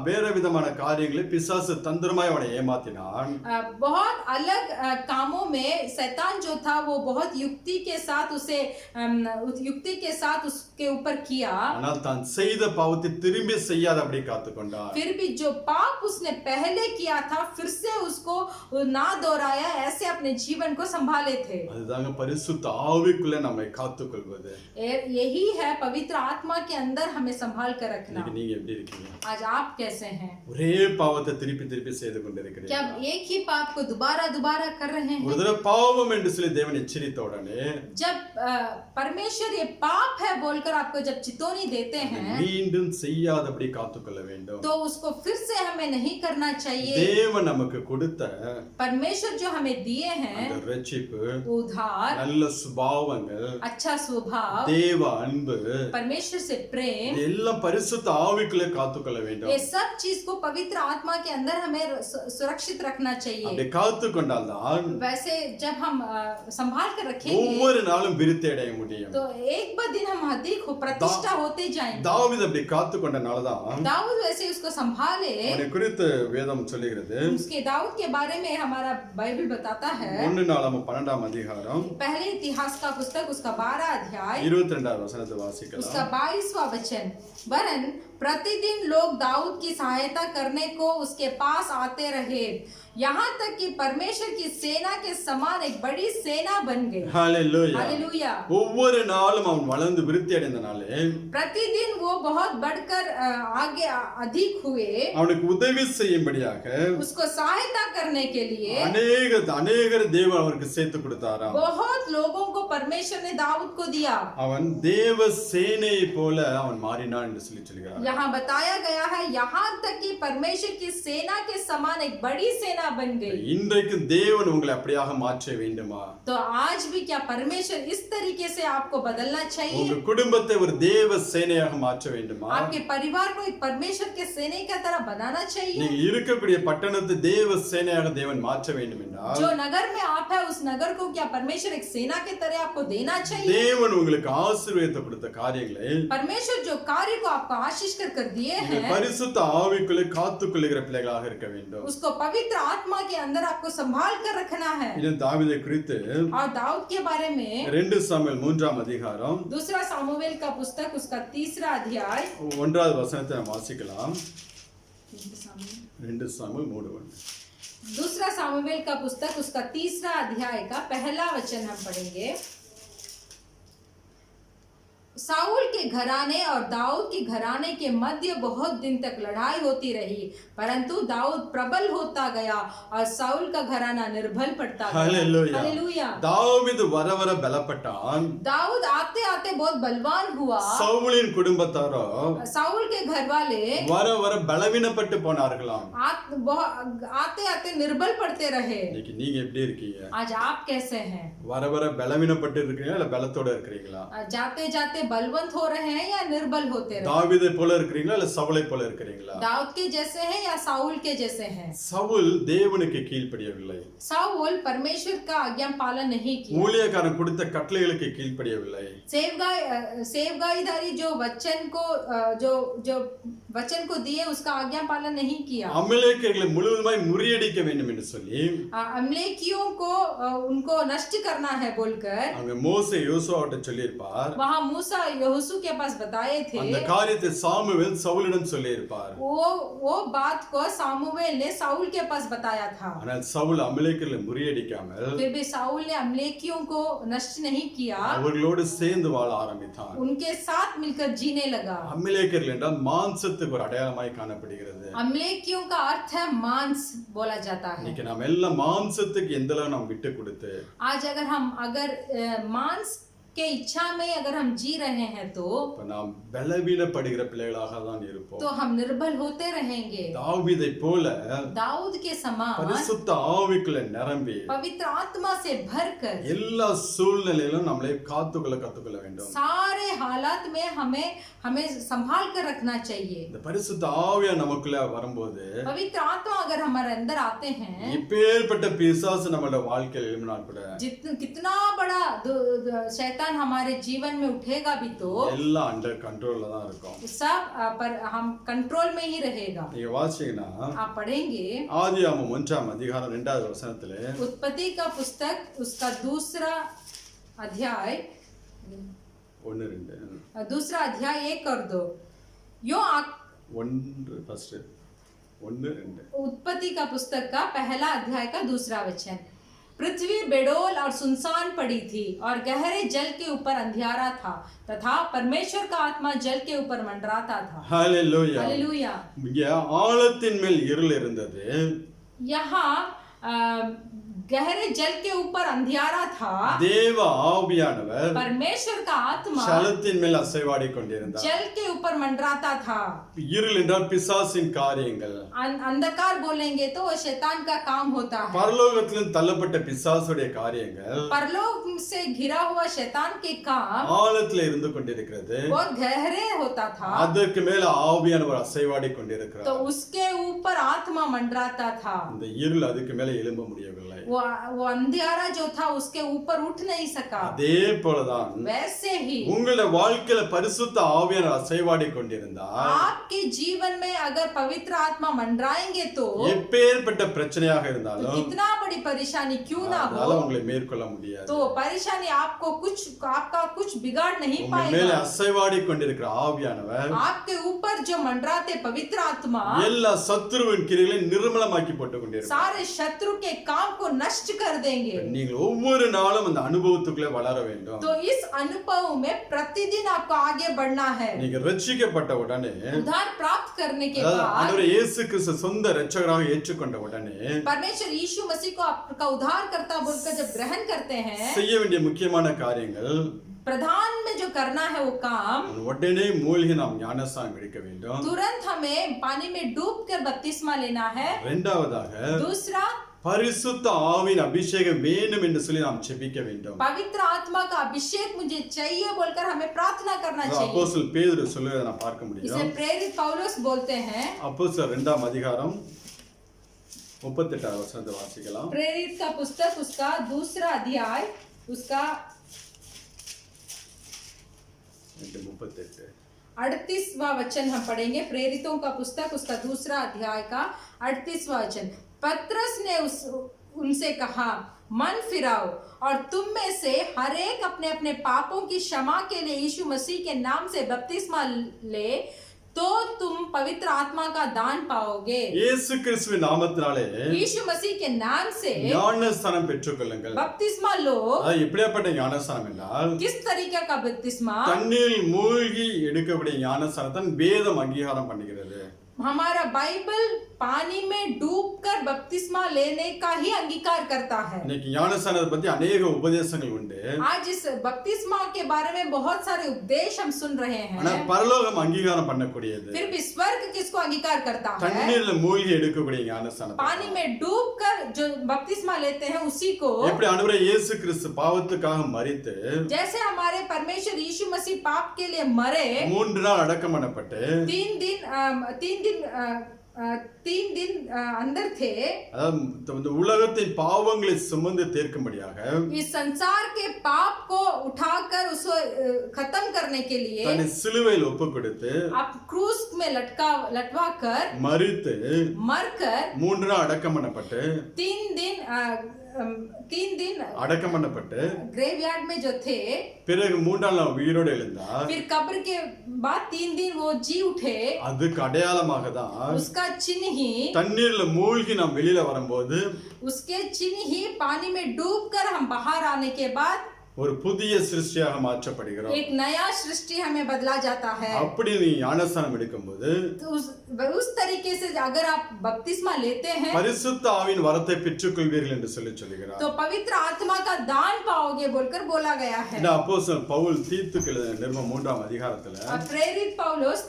வேற விதமான காரியங்களை பிசாசு தந்திரமாய் அவனை ஏமாத்தினான். बहुत अलग कामों में शैतान जो था वो बहुत युक्ति के साथ उसके ऊपर किया, ஆனால் தான் செய்த பாவத்தை திரும்பி செய்யாதபடி காத்துக்கொண்டார். फिर भी जो पाप उसने पहले किया था फिर से उसको ना दोहराया, ऐसे अपने जीवन को संभाले थे. அதுதாங்க பரிசுத்த ஆவிக்குள்ள நம்மை காத்துக்கொள்வது. यही है पवित्र आत्मा के अंदर हमें संभाल कर रखना. இன்னைக்கு நீங்க எப்படி இருக்கீங்க? आज आप कैसे हैं? ஒரே பாவத்தை திருப்பி திருப்பி செய்து கொண்டிருக்கிறீங்க. क्या एक ही पाप को दोबारा कर रहे हैं? ஒரு தடவை பாவம் என்று சொல்லி தேவன் எச்சரித்த உடனே जब परमेश्वर ये पाप है बोलकर आपको जब चितौनी देते हैं மீண்டும் செய்யாதபடி காத்துக்கொள்ள வேண்டும். तो उसको फिर से हमें नहीं करना चाहिए. தேவன் நமக்கு கொடுத்த परमेश्वर जो हमें दिए हैं அந்த ரட்சிப்பு, उद्धार, நல்ல சுபாவங்கள், अच्छा स्वभाव, தேவ அன்பு, परमेश्वर से प्रेम, எல்லாம் பரிசுத்த ஆவிக்குள்ளே காத்துக்கொள்ள வேண்டும். ये सब चीज को पवित्र आत्मा के अंदर हमें सुरक्षित रखना चाहिए. அப்படி காத்துக்கொண்டால் தான் वैसे जब हम संभाल कर रखेंगे ஒவ்வொரு நாளும் விருத்தி அடைய முடியும். तो एक बार दिन हम अधिक प्रतिष्ठा होते जाएंगे. தாவீது அப்படி காத்துக்கொண்டனால தான் दाऊद वैसे उसको संभाले. அவனை குறித்து வேதம் சொல்லுகிறது. उसके दाऊद के बारे में हमारा बाइबल बताता है. 1 நாளாகமம் 12ஆம் அதிகாரம் पहले इतिहास का पुस्तक उसका 12 अध्याय 22வது வசனத்தை வாசிக்கலாம். उसका 22वां वचन. वरन प्रतिदिन लोग दाऊद की सहायता करने को उसके पास आते रहे, यहाँ तक कि परमेश्वर की सेना के समान एक बड़ी सेना बन गई. ஹalleluya. हालेलुया. ஒவ்வொரு நாளும் அவன் வளர்ந்து விருத்தி அடைந்தனாலே प्रतिदिन वो बहुत बढ़कर आगे अधिक हुए. அவனுக்கு உதவி செய்யும்படியாக उसको सहायता करने के लिए அநேகர் தேவன் அவருக்கு சேர்த்து கொடுத்தாராம். बहुत लोगों को परमेश्वर ने दाऊद को दिया. அவன் தேவ சேனையை போல அவன் மாறினான் என்று சொல்கிறார். यहाँ बताया गया है यहाँ तक कि परमेश्वर की सेना के समान एक बड़ी सेना बन गई. இன்றைக்கு தேவன் உங்களை அப்படியாக மாற்ற வேண்டுமா? तो आज भी क्या परमेश्वर इस तरीके से आपको बदलना चाहिए? உங்க குடும்பத்தை ஒரு தேவ சேனையாக மாற்ற வேண்டுமா? आपके परिवार को एक परमेश्वर के सेना की तरह बनाना चाहिए. நீங்க இருக்கக்கூடிய பட்டணத்தை தேவ சேனையாக தேவன் மாற்ற வேண்டும் என்றால் जो नगर में आप है उस नगर को क्या परमेश्वर एक सेना की तरह आपको देना चाहिए? தேவன் உங்களுக்கு ஆசீர்வாதத்தை கொடுத்த காரியங்களை परमेश्वर जो कार्य को आपको आशीष कर दिए நீங்க हैं பரிசுத்த ஆவிக்குள்ளே காத்துக்கொள்ளுகிற பிள்ளைகளாக இருக்க வேண்டும். उसको पवित्र आत्मा के अंदर आपको संभाल कर रखना है. இது தாவீதை குறித்து और दाऊद के बारे में 2 சாமுவேல் 3ஆம் அதிகாரம் दूसरा सामुवेल का पुस्तक उसका 3रा अध्याय 1வது வசனத்தை நாம் வாசிக்கலாம். 2 சாமுவேல் 3:1. दूसरा सामुवेल का पुस्तक उसका 3रा अध्याय का पहला वचन हम पढ़ेंगे. साउल के घराने और दाऊद के घराने के मध्य बहुत दिन तक लड़ाई होती रही, परंतु दाऊद प्रबल होता गया और साउल का घराना निर्बल पड़ता गया. हालेलुया. हालेलुया. தாவீது வர வர பலப்பட்டான். दाऊद आते आते बहुत बलवान हुआ. சவுலின் குடும்பத்தாரோ साउल के घर वाले வர வர பலவீனப்பட்டு போனார்களாம். आते आते निर्बल पड़ते रहे. இன்னைக்கு நீங்க எப்படி இருக்கீங்க? आज आप कैसे हैं? வர வர பலவீனப்பட்டு இருக்கீங்களா இல்ல பலத்தோட இருக்கீங்களா? जाते जाते बलवंत हो रहे हैं या निर्बल होते रहे? தாவீதை போல இருக்கீங்களா இல்ல சவுலை போல இருக்கீங்களா? दाऊद के जैसे हैं या साउल के जैसे हैं? சவுல் தேவனுக்கு கீழ்ப்படியவில்லை. साउल परमेश्वर का आज्ञा पालन नहीं किया. ஊழியக்காரன் கொடுத்த கட்டளைகளுக்கு கீழ்ப்படியவில்லை. सेवगाईदारी जो वचन को दिए उसका आज्ञा पालन नहीं किया. அமலேக்கியர்களை முழுவதுமாய் முறியடிக்க வேண்டும் என்று சொல்லி अमलेकियों को उनको नष्ट करना है बोलकर அங்க மோசே யோசுவாவிட்ட சொல்லியிருப்பார். वहाँ मूसा यहोशू के पास बताए थे. அந்த காரியத்தை சாமுவேல் சவுலிடம் சொல்லியிருப்பார். वो बात को सामुवेल ने साउल के पास बताया था. ஆனால் சவுல் அமலேக்கியர்களை முறியடிக்காமல் फिर भी साउल ने अमलेकियों को नष्ट नहीं किया. அவர்களோடு சேர்ந்து வாழ ஆரம்பித்தான். उनके साथ मिलकर जीने लगा. அமலேக்கியர்கள் என்றால் மாம்சத்துக்கு ஒரு அடையாளமாய் காணப்படுகிறது. अमलेकियों का अर्थ है मांस बोला जाता है. இன்னைக்கு நாம் எல்லாம் மாம்சத்துக்கு எந்த அளவு நாம் விட்டு கொடுத்து आज अगर मांस के इच्छा में अगर हम जी रहे हैं तो நாம் பலவீனப்படுகிற பிள்ளைகளாக தான் இருப்போம். तो हम निर्बल होते रहेंगे. தாவீதை போல दाऊद के समान பரிசுத்த ஆவிக்குள்ள நிரம்பி पवित्र आत्मा से भरकर எல்லா சூழ்நிலையிலும் நம்மளை கத்துக்கொள்ள வேண்டும். सारे हालात में हमें संभाल कर रखना चाहिए. இந்த பரிசுத்த ஆவியா நமக்குள்ள வரும்போது पवित्र आत्मा अगर हमारे अंदर आते हैं இப்பேற்பட்ட பிசாசு நம்மளோட வாழ்க்கையில் எழும்பினா கூட कितना बड़ा शैतान शैतान हमारे जीवन में उठेगा भी तो எல்லாம் அண்டர் கண்ட்ரோல்ல தான் இருக்கும். सब पर हम कंट्रोल में ही रहेगा. நீங்க வாசிச்சீங்கன்னா आप पढ़ेंगे ஆதியாகமம் 1ஆம் அதிகாரம் 2வது வசனத்திலே उत्पत्ति का पुस्तक उसका दूसरा अध्याय 1-2 दूसरा अध्याय 1 और 2 यो 1 फर्स्ट 1-2 उत्पत्ति का पुस्तक का पहला अध्याय का दूसरा वचन. पृथ्वी बेडोल और सुनसान पड़ी थी और गहरे जल के ऊपर अंधियारा था तथा परमेश्वर का आत्मा जल के ऊपर मंडराता था. ஹalleluya. हालेलुया. இங்க ஆழத்தின் மேல் இருள் இருந்தது. यहाँ गहरे जल के ऊपर अंधियारा था. தேவ ஆவியானவர் परमेश्वर का आत्मा ஜலத்தின் மேல் அசைவாடி கொண்டிருந்தார். जल के ऊपर मंडराता था. இருள் என்றால் பிசாசின் காரியங்கள். अंधकार बोलेंगे तो वो शैतान का काम होता है. பரலோகத்திலிருந்து தள்ளப்பட்ட பிசாசுடைய காரியங்கள் परलोक से घिरा हुआ शैतान के काम ஆழத்துல இருந்து கொண்டிருக்கிறது. बहुत गहरे होता था. அதற்கு மேல ஆவியானவர் அசைவாடி तो கொண்டிருக்கிறார். उसके ऊपर आत्मा मंडराता था. இந்த இருள் அதுக்கு மேல எழும்ப முடியவில்லை. वो अंधियारा जो था उसके ऊपर उठ नहीं सका. அதே போலதான் वैसे ही உங்களுடைய வாழ்க்கையில பரிசுத்த ஆவியானவர் அசைவாடி கொண்டிருந்தார். आपके जीवन में अगर पवित्र आत्मा मंडराएंगे तो எப்பேற்பட்ட பிரச்சனையாக இருந்தாலும் कितना बड़ी परेशानी क्यों ना அதனால हो உங்களை மேற்கொள்ள முடியாது. तो परेशानी आपको आपका कुछ बिगाड़ नहीं உங்க மேல पाएगा. அசைவாடி கொண்டிருக்கிற ஆவியானவர் आपके ऊपर जो मंडराते पवित्र आत्मा எல்லா சத்துருவின் கிரியைகளை நிர்மலமாக்கி போட்டு கொண்டிருக்கிறார். सारे शत्रु के काम को नष्ट कर देंगे. நீங்கள் ஒவ்வொரு நாளும் அந்த அனுபவத்துக்குள்ளே வளர வேண்டும். तो इस अनुभव में प्रतिदिन आपको आगे बढ़ना है. நீங்க ரட்சிக்கப்பட்ட உடனே उद्धार प्राप्त करने के बाद ஆண்டவர் இயேசு கிறிஸ்து சொந்த இரட்சகராக ஏற்றுக்கொண்ட உடனே परमेश्वर यीशु मसीह को आपका उद्धार करता बोलकर जब ग्रहण करते हैं செய்ய வேண்டிய முக்கியமான காரியங்கள் प्रधान में जो करना है वो काम உடனே மூழ்கி நாம் ஞானஸ்நானம் எடுக்க வேண்டும். तुरंत हमें पानी में डूब कर बपतिस्मा लेना है. இரண்டாவதாக दूसरा பரிசுத்த ஆவியின் அபிஷேகம் வேண்டும் என்று சொல்லி நாம் ஜெபிக்க வேண்டும். पवित्र आत्मा का अभिषेक मुझे चाहिए बोलकर हमें प्रार्थना करना चाहिए. அப்போஸ்தலர் பேதுரு சொல்லுவதை நாம் பார்க்க इसे முடியும். प्रेरित पौलुस बोलते हैं. அப்போஸ்தலர் 2ஆம் அதிகாரம் 38வது வசனத்தை வாசிக்கலாம். प्रेरित का पुस्तक उसका दूसरा अध्याय उसका 38 38वां वचन हम पढ़ेंगे. प्रेरितों का पुस्तक उसका दूसरा अध्याय का 38वां वचन. पतरस ने उनसे कहा मन फिराओ और तुम में से हर एक अपने अपने पापों की क्षमा के लिए यीशु मसीह के नाम से बपतिस्मा ले तो तुम पवित्र आत्मा का दान पाओगे. இயேசு கிறிஸ்துவின் நாமத்தினாலே यीशु मसीह के नाम से ஞானஸ்நானம் பெற்றுக்கொள்ளுங்கள். बपतिस्मा लो. அது எப்படியாப்பட்ட ஞானஸ்நானம் என்றால் किस तरीके का बपतिस्मा? தண்ணீரில் மூழ்கி எடுக்கக்கூடிய ஞானஸ்நானத்தை வேதம் அங்கீகாரம் பண்ணுகிறது. हमारा बाइबल पानी में डूबकर बपतिस्मा लेने का ही अंगीकार करता है. இன்னைக்கு ஞானஸ்நானத்தை பத்தி अनेक உபதேசங்கள் உண்டு. आज इस बपतिस्मा के बारे में बहुत सारे उपदेश हम सुन रहे ஆனா हैं. பரலோகம் அங்கீகாரம் பண்ணக்கூடியது फिर भी स्वर्ग किसको अंगीकार करता है? தண்ணீர்ல மூழ்கி எடுக்கக்கூடிய ஞானஸ்நானம். पानी में डूबकर जो बपतिस्मा लेते हैं उसी को. எப்படி ஆண்டவரே இயேசு கிறிஸ்து பாவத்துக்காக மரித்து जैसे हमारे परमेश्वर यीशु मसीह पाप के लिए मरे, 3 நாள் அடக்கம் பண்ணப்பட்டு 3 दिन अंदर थे. அதாவது இந்த உலகத்தின் பாவங்களை சுமந்து தீர்க்கும்படியாக इस संसार के पाप को उठाकर उसको खत्म करने के लिए தன்னை சிலுவையில் ஒப்பு கொடுத்து आप क्रूस में लटवा कर மரித்து मरकर 3 நாள் அடக்கம் பண்ணப்பட்டு 3 दिन அடக்கம் பண்ணப்பட்டு ग्रेवयार्ड में जो थे, பிறகு 3ஆம் நாள் உயிரோடு எழுந்தார். फिर कब्र के बाद 3 दिन वो जी उठे. அதுக்கு அடையாளமாக தான் उसका चिन्ह ही தண்ணீர்ல மூழ்கி நாம் வெளியில வரும்போது उसके चिन्ह ही पानी में डूबकर हम बाहर आने के बाद ஒரு புதிய சிருஷ்டியாக மாற்றப்படுகிறோம். एक नया सृष्टि हमें बदला जाता है. அப்படி நீ ஞானஸ்நானம் எடுக்கும்போது तो उस तरीके से अगर आप बपतिस्मा लेते हैं பரிசுத்த ஆவியின் வரத்தை பெற்றுக்கொள்வீர்கள் என்று சொல்லுகிறார். तो पवित्र आत्मा का दान पाओगे बोलकर बोला गया है. இந்த அப்போஸ்தலன் பவுல் தீத்துக்கு எழுதின நிருபம் 3ஆம் அதிகாரத்துல प्रेरित पौलुस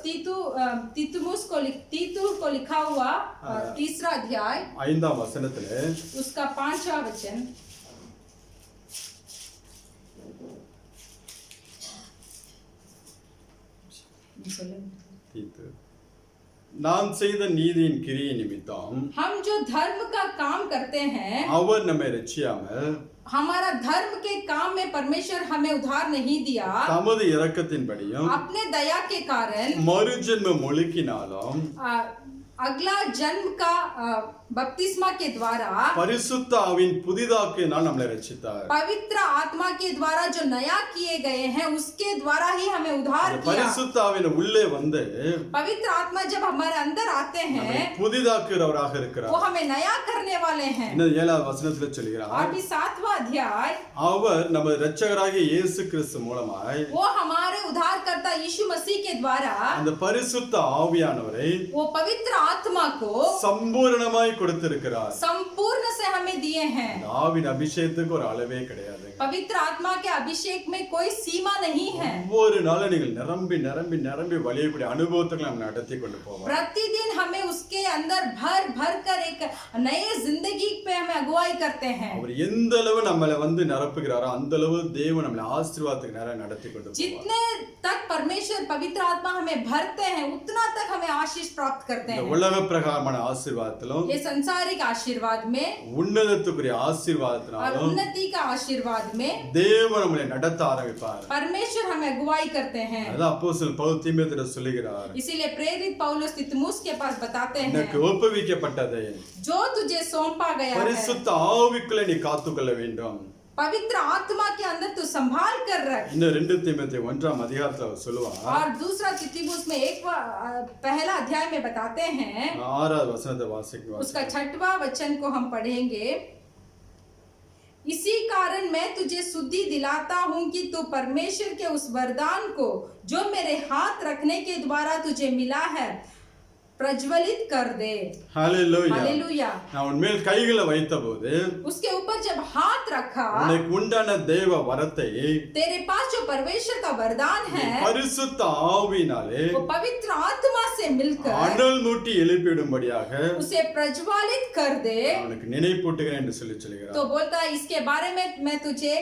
तीतु को लिखा हुआ तीसरा अध्याय 5ஆம் वचनத்துல उसका 5वां वचन. தீத்து நான் செய்த நீதியின் கிரியை நிமித்தம் हम जो धर्म का काम करते हैं அவர் நம்மை ரட்சியாமல் हमारा धर्म के काम में परमेश्वर हमें उधार नहीं दिया, தமது இரக்கத்தின்படியும் अपने दया के कारण மறுஜென்மம் ஒழுக்கினாலும் अगला जन्म का बपतिस्मा के द्वारा பரிசுத்த ஆவியின் புதிதாக்கினால் நம்மளை ரட்சித்தார். पवित्र आत्मा के द्वारा जो नया किए गए हैं उसके द्वारा ही हमें उद्धार किया। பரிசுத்த ஆவியின் உள்ளே வந்து पवित्र आत्मा जब हमारे अंदर आते हैं புதிதாக்குறவராக இருக்கிறார். वो हमें नया करने वाले हैं। இன்னும் 7வது வசனத்துல சொல்கிறார், और भी 7वां अध्याय, அவர் நமது இரட்சகராகிய இயேசு கிறிஸ்து மூலமாய் वो हमारे उद्धारकर्ता यीशु मसीह के द्वारा அந்த பரிசுத்த ஆவியானவரை वो पवित्र आत्मा को சம்பூரணமாய் கொடுத்திருக்கிறார். संपूर्ण से हमें दिए हैं। இந்த ஆவியின் அபிஷேகத்துக்கு ஒரு அளவே கிடையாது. पवित्र आत्मा के अभिषेक में कोई सीमा नहीं है। ஒவ்வொரு நாளும் நீங்கள் நிரம்பி நிரம்பி நிரம்பி வழியக்கூடிய அனுபவத்தை நம்ம நடத்தி கொண்டு போவோம். प्रतिदिन हमें उसके अंदर भर भर कर एक नए जिंदगी पे हमें अगुवाई करते हैं। அவர் எந்த அளவு நம்மளை வந்து நிரப்புகிறாரோ அந்த அளவு தேவன் நம்மளை ஆசீர்வாதத்துக்கு நேரா நடத்தி கொண்டு போவார். जितने तक परमेश्वर पवित्र आत्मा हमें भरते हैं उतना तक हमें आशीष प्राप्त करते இந்த हैं। உலக பிரகாரமான ஆசீர்வாதத்திலும் ये संसारिक आशीर्वाद में உன்னதத்துக்குரிய और ஆசீர்வாதத்தினாலும் उन्नति का आशीर्वाद में தேவன் நம்மளை நடத்த ஆரம்பிப்பார். परमेश्वर हमें अगुवाई करते हैं। அதான் அப்போஸ்தலன் பவுல் தீமோத்தேயுவிடம் சொல்லுகிறார், इसीलिए प्रेरित पौलुस तिमुथियुस के पास बताते हैं, எனக்கு ஒப்புவிக்கப்பட்டதை जो तुझे सौंपा गया है பரிசுத்த ஆவிக்குள்ளே நீ காத்துக்கொள்ள வேண்டும். पवित्र आत्मा के अंदर तू संभाल कर रख। இன்னும் 2 தீமோத்தேயு 1ஆம் அதிகாரத்துல அவர் சொல்லுவார், और दूसरा तिमुथियुस में पहला अध्याय में बताते हैं, 6வது வசனத்தை வாசிக்குவார். उसका 6वां वचन को हम पढ़ेंगे। इसी कारण मैं तुझे शुद्धि दिलाता हूं कि तू परमेश्वर के उस वरदान को जो मेरे हाथ रखने के द्वारा तुझे मिला है प्रज्वलित कर दे। ஹalleluya. हालेलुया। நான் உன்மேல் கைகளை வைத்தபோது उसके ऊपर जब हाथ रखा, உனக்கு உண்டான தேவ வரத்தை तेरे पास जो परमेश्वर का वरदान है பரிசுத்த ஆவியினாலே वो पवित्र आत्मा से मिलकर அனல் மூட்டி எழுப்பிவிடும்படியாக उसे प्रज्वलित कर दे। அவனுக்கு நினைப்பூட்டுகிறேன் என்று சொல்லுகிறார். तो बोलता है इसके बारे में मैं तुझे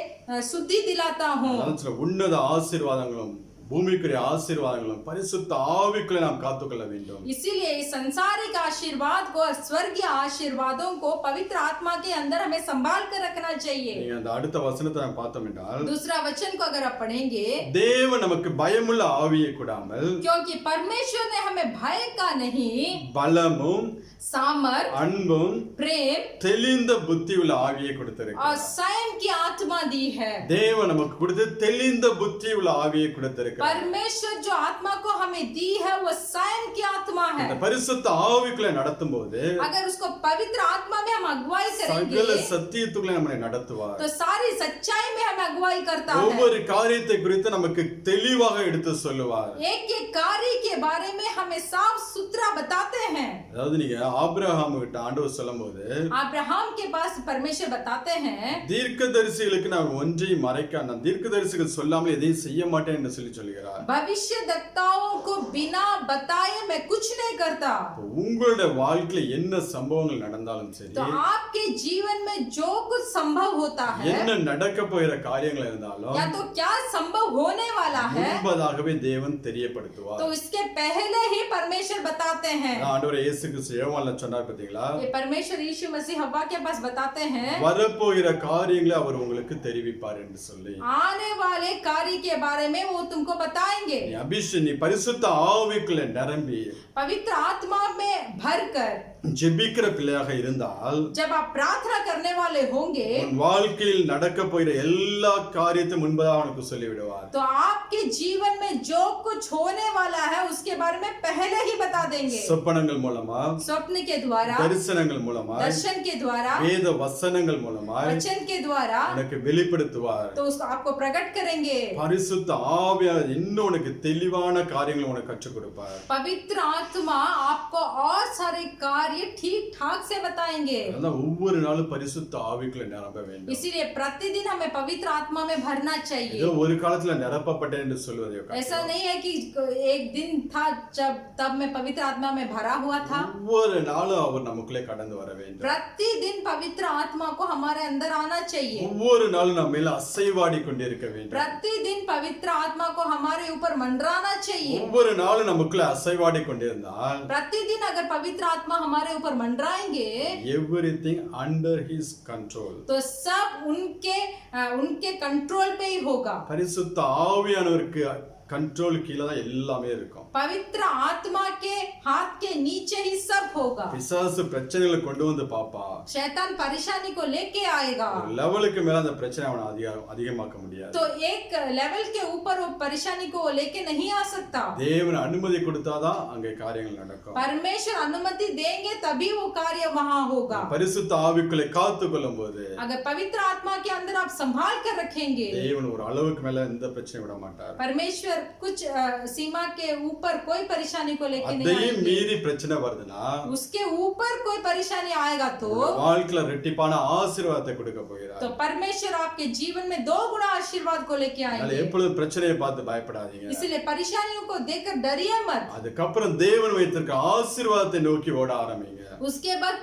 शुद्धि दिलाता हूँ। அதான் சொல்ல, உன்னத ஆசீர்வாதங்களும் பூமிக்குரிய ஆசீர்வாதங்களும் பரிசுத்த ஆவிக்குள்ளே நாம் காத்துக்கொள்ள வேண்டும். इसीलिए इस संसारिक आशीर्वाद को और स्वर्गीय आशीर्वादों को पवित्र आत्मा के अंदर हमें संभाल कर रखना चाहिए। நீங்க அந்த அடுத்த வசனத்தை நாம் பார்த்தோம் என்றால், दूसरा वचन को अगर आप पढ़ेंगे, தேவன் நமக்கு பயமுள்ள ஆவியை கொடாமல் क्योंकि परमेश्वर ने हमें भय का नहीं, பலமும் सामर्थ, அன்பும் प्रेम தெளிந்த புத்தி உள்ள ஆவியை और கொடுத்திருக்கிறார். संयम की आत्मा दी है। தேவன் நமக்கு கொடுத்து தெளிந்த புத்தி உள்ள ஆவியை கொடுத்திருக்கிறார். परमेश्वर जो आत्मा को हमें दी है वो संयम की आत्मा है। அந்த பரிசுத்த ஆவிக்குள்ளே நடத்தும் போது अगर उसको पवित्र आत्मा में हम अगुवाई சகல करेंगे சத்தியத்துக்குள்ளே நம்மை நடத்துவார். तो सारी सच्चाई में हमें अगुवाई करता है। ஒவ்வொரு காரியத்தை குறித்து நமக்கு தெளிவாக எடுத்து சொல்லுவார். एक एक कार्य के बारे में हमें साफ सुथरा बताते हैं। அதாவது நீங்க ஆபிரகாம் கிட்ட ஆண்டவர் சொல்லும்போது, अब्राहम के पास परमेश्वर बताते हैं, தீர்க்கதரிசிகளுக்கு நான் ஒன்றையும் மறைக்க, நான் தீர்க்கதரிசிகள் சொல்லாமல் எதையும் செய்ய மாட்டேன் என்று சொல்லுகிறார். भविष्य वक्ताओं को बिना बताए मैं कुछ नहीं करता। உங்களுடைய வாழ்க்கையில என்ன சம்பவங்கள் நடந்தாலும் சரி, तो आपके जीवन में जो कुछ संभव होता है என்ன நடக்க போகிற காரியங்கள் இருந்தாலும் या तो क्या संभव होने वाला है முன்பதாகவே தேவன் தெரியப்படுத்துவார். तो इसके पहले ही परमेश्वर बताते हैं। ஆண்டவர் இயேசு கிறிஸ்து யோவான்ல சொன்னார் பாத்தீங்களா, ये परमेश्वर यीशु मसीह हव्वा के पास बताते हैं, வரப்போகிற காரியங்களை அவர் உங்களுக்கு தெரிவிப்பார் என்று சொல்லி, आने वाले कार्य के बारे में वो तुमको बताएंगे। நீ பரிசுத்த ஆவிக்குள்ள நிரம்பி पवित्र आत्मा में भरकर ஜெபிக்கிற பிள்ளையாக இருந்தால், जब आप प्रार्थना करने वाले होंगे உன் வாழ்க்கையில் நடக்க போகிற எல்லா காரியத்தையும் முன்பதாக உனக்கு சொல்லிவிடுவார். तो आपके जीवन में जो कुछ होने वाला है उसके बारे में पहले ही बता देंगे। சொப்பனங்கள் மூலமா, स्वप्न के द्वारा, தரிசனங்கள் மூலமா, दर्शन के द्वारा, வேத வசனங்கள் மூலமா वचन के द्वारा உனக்கு வெளிப்படுத்துவார். तो उसको आपको प्रकट करेंगे। பரிசுத்த ஆவியானவர் இன்னும் உனக்கு தெளிவான காரியங்களை உனக்கு கற்றுக் கொடுப்பார். पवित्र आत्मा आपको और सारे कार्य ठीक ठाक से बताएंगे। அதான் ஒவ்வொரு நாளும் பரிசுத்த ஆவிக்குள்ள நிரம்ப வேண்டும். इसीलिए प्रतिदिन हमें पवित्र आत्मा में भरना चाहिए। ஏதோ ஒரு காலத்துல நிரப்பப்பட்டேன் என்று சொல்வதை ऐसा नहीं है कि एक दिन था जब तब मैं पवित्र आत्मा में भरा हुआ था। ஒவ்வொரு நாளும் அவர் நமக்குள்ளே கடந்து வர வேண்டும். प्रतिदिन पवित्र आत्मा को हमारे अंदर आना चाहिए। ஒவ்வொரு நாளும் நம்ம மேல அசைவாடி கொண்டிருக்க வேண்டும். प्रतिदिन पवित्र आत्मा को हमारे ऊपर मंडराना चाहिए। ஒவ்வொரு நாளும் நமக்குள்ள அசைவாடி கொண்டிருந்தால் प्रतिदिन अगर पवित्र आत्मा हमारे हमारे ऊपर मंडराएंगे everything under his control. तो सब उनके कंट्रोल पे ही होगा। பரிசுத்த ஆவியானவருக்கு கண்ட்ரோல் கீழே தான் எல்லாமே இருக்கும். पवित्र आत्मा के हाथ के नीचे ही सब होगा। பிசாசு பிரச்சனைகளை கொண்டு வந்து பாப்பா, शैतान परेशानी को लेके आएगा, ஒரு லெவலுக்கு மேல அந்த பிரச்சனை அவனை அதிகமாக்க முடியாது. तो एक लेवल के ऊपर वो परेशानी को लेके नहीं आ सकता। தேவன் அனுமதி கொடுத்தாதான் அங்கே காரியங்கள் நடக்கும். परमेश्वर अनुमति देंगे तभी वो कार्य वहां होगा। பரிசுத்த ஆவிக்குள்ளே காத்து கொள்ளும் போது अगर पवित्र आत्मा के अंदर आप संभाल कर रखेंगे, தேவன் ஒரு அளவுக்கு மேல இந்த பிரச்சனை விட மாட்டார். परमेश्वर कुछ सीमा के ऊपर कोई परेशानी को लेके नहीं அதையும் आएंगे। மீறி பிரச்சனை வருதுன்னா उसके ऊपर कोई परेशानी आएगा तो வாழ்க்கையில ரெட்டிப்பான ஆசீர்வாதத்தை கொடுக்க போகிறார். तो परमेश्वर आपके जीवन में 2 गुना आशीर्वाद को लेके அதனால आएंगे। எப்பொழுதும் பிரச்சனையை பார்த்து பயப்படாதீங்க. इसलिए परेशानियों को देखकर डरिए मत। அதுக்கப்புறம் தேவன் வைத்திருக்க ஆசீர்வாதத்தை நோக்கி ஓட ஆரம்பிங்க. उसके बाद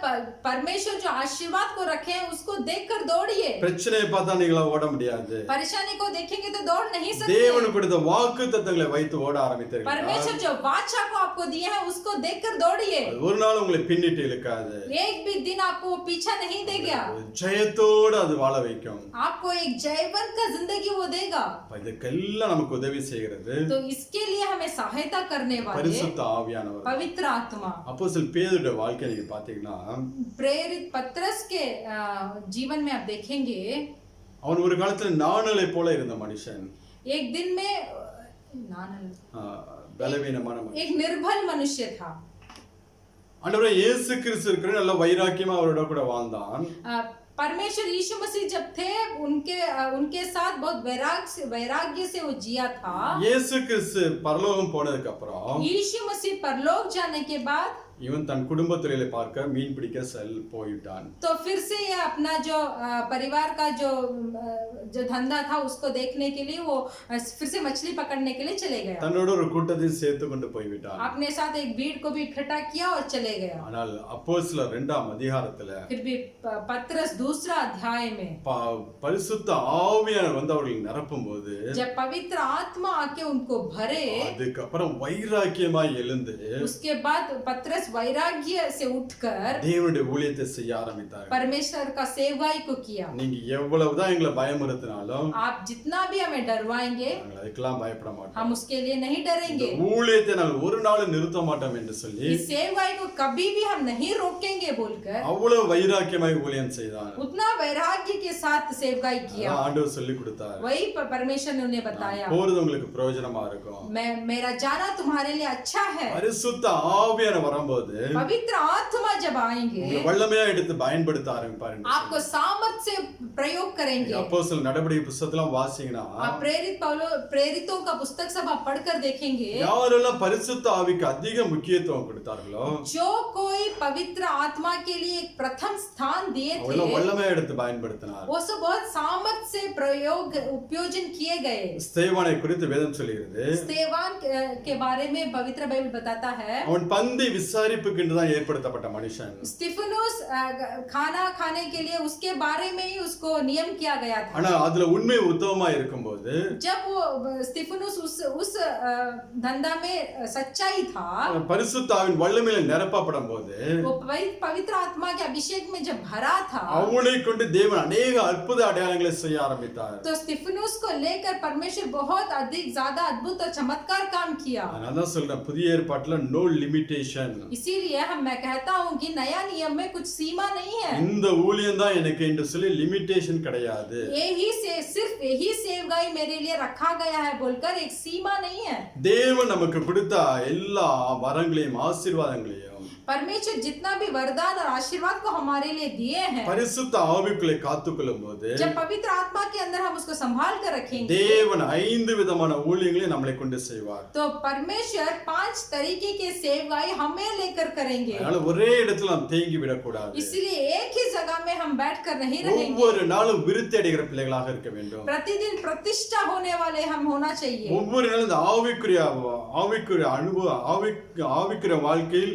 परमेश्वर जो आशीर्वाद को रखे हैं उसको देखकर दौड़िए। பிரச்சனையை பார்த்தா நீங்களா ஓட முடியாது. परेशानी को देखेंगे तो दौड़ नहीं सकते। தேவன் கொடுத்த வாக்குத்தத்தங்களை வைத்து ஓட ஆரம்பித்தீர்கள். परमेश्वर जो वाचा को आपको दिया है उसको देखकर दौड़िए। ஒரு நாள் உங்களை பின்னிட்டு இழுக்காது. एक भी दिन आपको पीछा नहीं देगा, ஜெயத்தோடு அது வாழ வைக்கும். आपको एक जयवंत का जिंदगी वो देगा। இதுக்கெல்லாம் நமக்கு உதவி செய்கிறது तो इसके लिए हमें सहायता करने वाले பரிசுத்த ஆவியானவர். पवित्र आत्मा। அப்போஸ்தலர் பேதுருடைய வாழ்க்கை நீங்க பாத்தீங்கன்னா प्रेरित पतरस के जीवन में आप देखेंगे, அவன் ஒரு காலத்துல நாணலை போல இருந்த மனுஷன், एक दिन में பலவீனமான மனுஷன். एक निर्बल मनुष्य था। ஆண்டவரே இயேசு கிறிஸ்து இருக்கிற நல்ல வைராக்கியமா அவரோட கூட வாழ்ந்தான். परमेश्वर यीशु मसीह जब थे उनके साथ बहुत वैराग्य से वो जिया था। இயேசு கிறிஸ்து பரலோகம் போனதுக்கு அப்புறம் यीशु मसीह परलोक जाने के बाद இவன் தன் குடும்ப தொழிலை பார்க்க மீன் பிடிக்க போயிட்டான். तो फिर से ये अपना जो परिवार का जो धंधा था उसको देखने के लिए वो फिर से मछली पकड़ने के लिए चले गया। தன்னோட ஒரு கூட்டத்தை சேர்த்து கொண்டு போய்விட்டான். अपने साथ एक भीड़ को भी इकट्ठा किया और चले गया। ஆனால் அப்போஸ்தலர் 2ஆம் அதிகாரத்துல फिर भी पतरस 2 अध्याय में பரிசுத்த ஆவியானவர் வந்து அவர்களை நிரப்பும்போது जब पवित्र आत्मा आके उनको भरे, அதுக்கப்புறம் வைராக்கியமாய் எழுந்து उसके बाद पतरस वैराग्य से उठकर தேவனுடைய ஊழியத்தை செய்ய ஆரம்பித்தார். परमेश्वर का सेवकाई को किया। நீங்க எவ்வளவுதான் எங்களை பயமுறுத்தினாலும் आप जितना भी हमें डरवाएंगे நாங்கள் அதுக்கெல்லாம் பயப்பட மாட்டோம். हम उसके लिए नहीं डरेंगे। ஊழியத்தை நாங்கள் ஒரு நாளும் நிறுத்த மாட்டோம் என்று சொல்லி इस सेवकाई को कभी भी हम नहीं रोकेंगे बोलकर அவ்வளவு வைராக்கியமாய் ஊழியம் செய்தார். उतना वैराग्य के साथ सेवकाई किया। ஆண்டவர் சொல்லி கொடுத்தார். वही परमेश्वर ने उन्हें बताया, போறது உங்களுக்கு பிரயோஜனமா இருக்கும். मेरा जाना तुम्हारे लिए अच्छा है। பரிசுத்த ஆவியானவர் வரும்போது पवित्र आत्मा जब आएंगे உங்களை வல்லமையா எடுத்து பயன்படுத்த ஆரம்பிப்பார். आपको सामर्थ से प्रयोग करेंगे। அப்போஸ்தலர் நடபடிக்கை புத்தகத்தெல்லாம் வாசிங்கன்னா आप प्रेरितों का पुस्तक सब आप पढ़कर देखेंगे, யாரெல்லாம் பரிசுத்த ஆவிக்கு அதிக முக்கியத்துவம் கொடுத்தார்களோ जो कोई पवित्र आत्मा के लिए एक प्रथम स्थान दिए थे அவங்கள வல்லமையா எடுத்து பயன்படுத்தினார். वो सब बहुत सामर्थ से उपयोजन किए गए। ஸ்தேவானை குறித்து வேதம் சொல்கிறது, स्तेवान के बारे में पवित्र बाइबल बताता है, அவன் பந்தி விசாரிப்புக்கு தான் ஏற்படுத்தப்பட்ட மனுஷன். स्तिफनुस खाना खाने के लिए उसके बारे में ही उसको नियम किया गया था। ஆனா அதுல உண்மை உத்தமமா இருக்கும்போது जब वो स्तिफनुस उस धंधा में सच्चाई था, பரிசுத்த ஆவியின் வல்லமையில நிரப்பப்படும் போது वो पवित्र आत्मा के अभिषेक में जब भरा था, அவனை கொண்டு தேவன் अनेक அற்புத அடையாளங்களை செய்ய ஆரம்பித்தார். तो स्तिफनुस को लेकर परमेश्वर बहुत अधिक ज्यादा अद्भुत और चमत्कार काम किया। நான் தான் சொல்றேன், புதிய ஏற்பாட்டுல நோ லிமிட்டேஷன். इसीलिए मैं कहता हूँ कि नया नियम में कुछ सीमा नहीं है। இந்த ஊழியம் தான் எனக்கு என்று சொல்லி லிமிட்டேஷன் கிடையாது. सिर्फ यही सेवकाई मेरे लिए रखा गया है बोलकर एक सीमा नहीं है। தேவன் நமக்கு கொடுத்த எல்லா வரங்களையும் ஆசீர்வாதங்களையும் परमेश्वर जितना भी वरदान और आशीर्वाद को हमारे लिए दिए हैं, பரிசுத்த ஆவிக்குள்ளே காத்துக்கொள்ளும் போது जब पवित्र आत्मा के अंदर हम उसको संभाल कर रखेंगे, தேவன் 5 விதமான ஊழியங்களை நம்மளை கொண்டு செய்வார். तो परमेश्वर 5 तरीके के सेवकाई हमें लेकर करेंगे। அதனால ஒரே இடத்துல நாம் தேங்கி விடக்கூடாது. इसलिए एक ही जगह में हम बैठकर नहीं रहेंगे। ஒவ்வொரு நாளும் விருத்தி அடைகிற பிள்ளைகளாக இருக்க வேண்டும். प्रतिदिन प्रतिष्ठा होने वाले हम होना चाहिए। ஒவ்வொரு நாளும் இந்த ஆவிக்குரிய அனுபவம் ஆவிக்குரிய வாழ்க்கையில்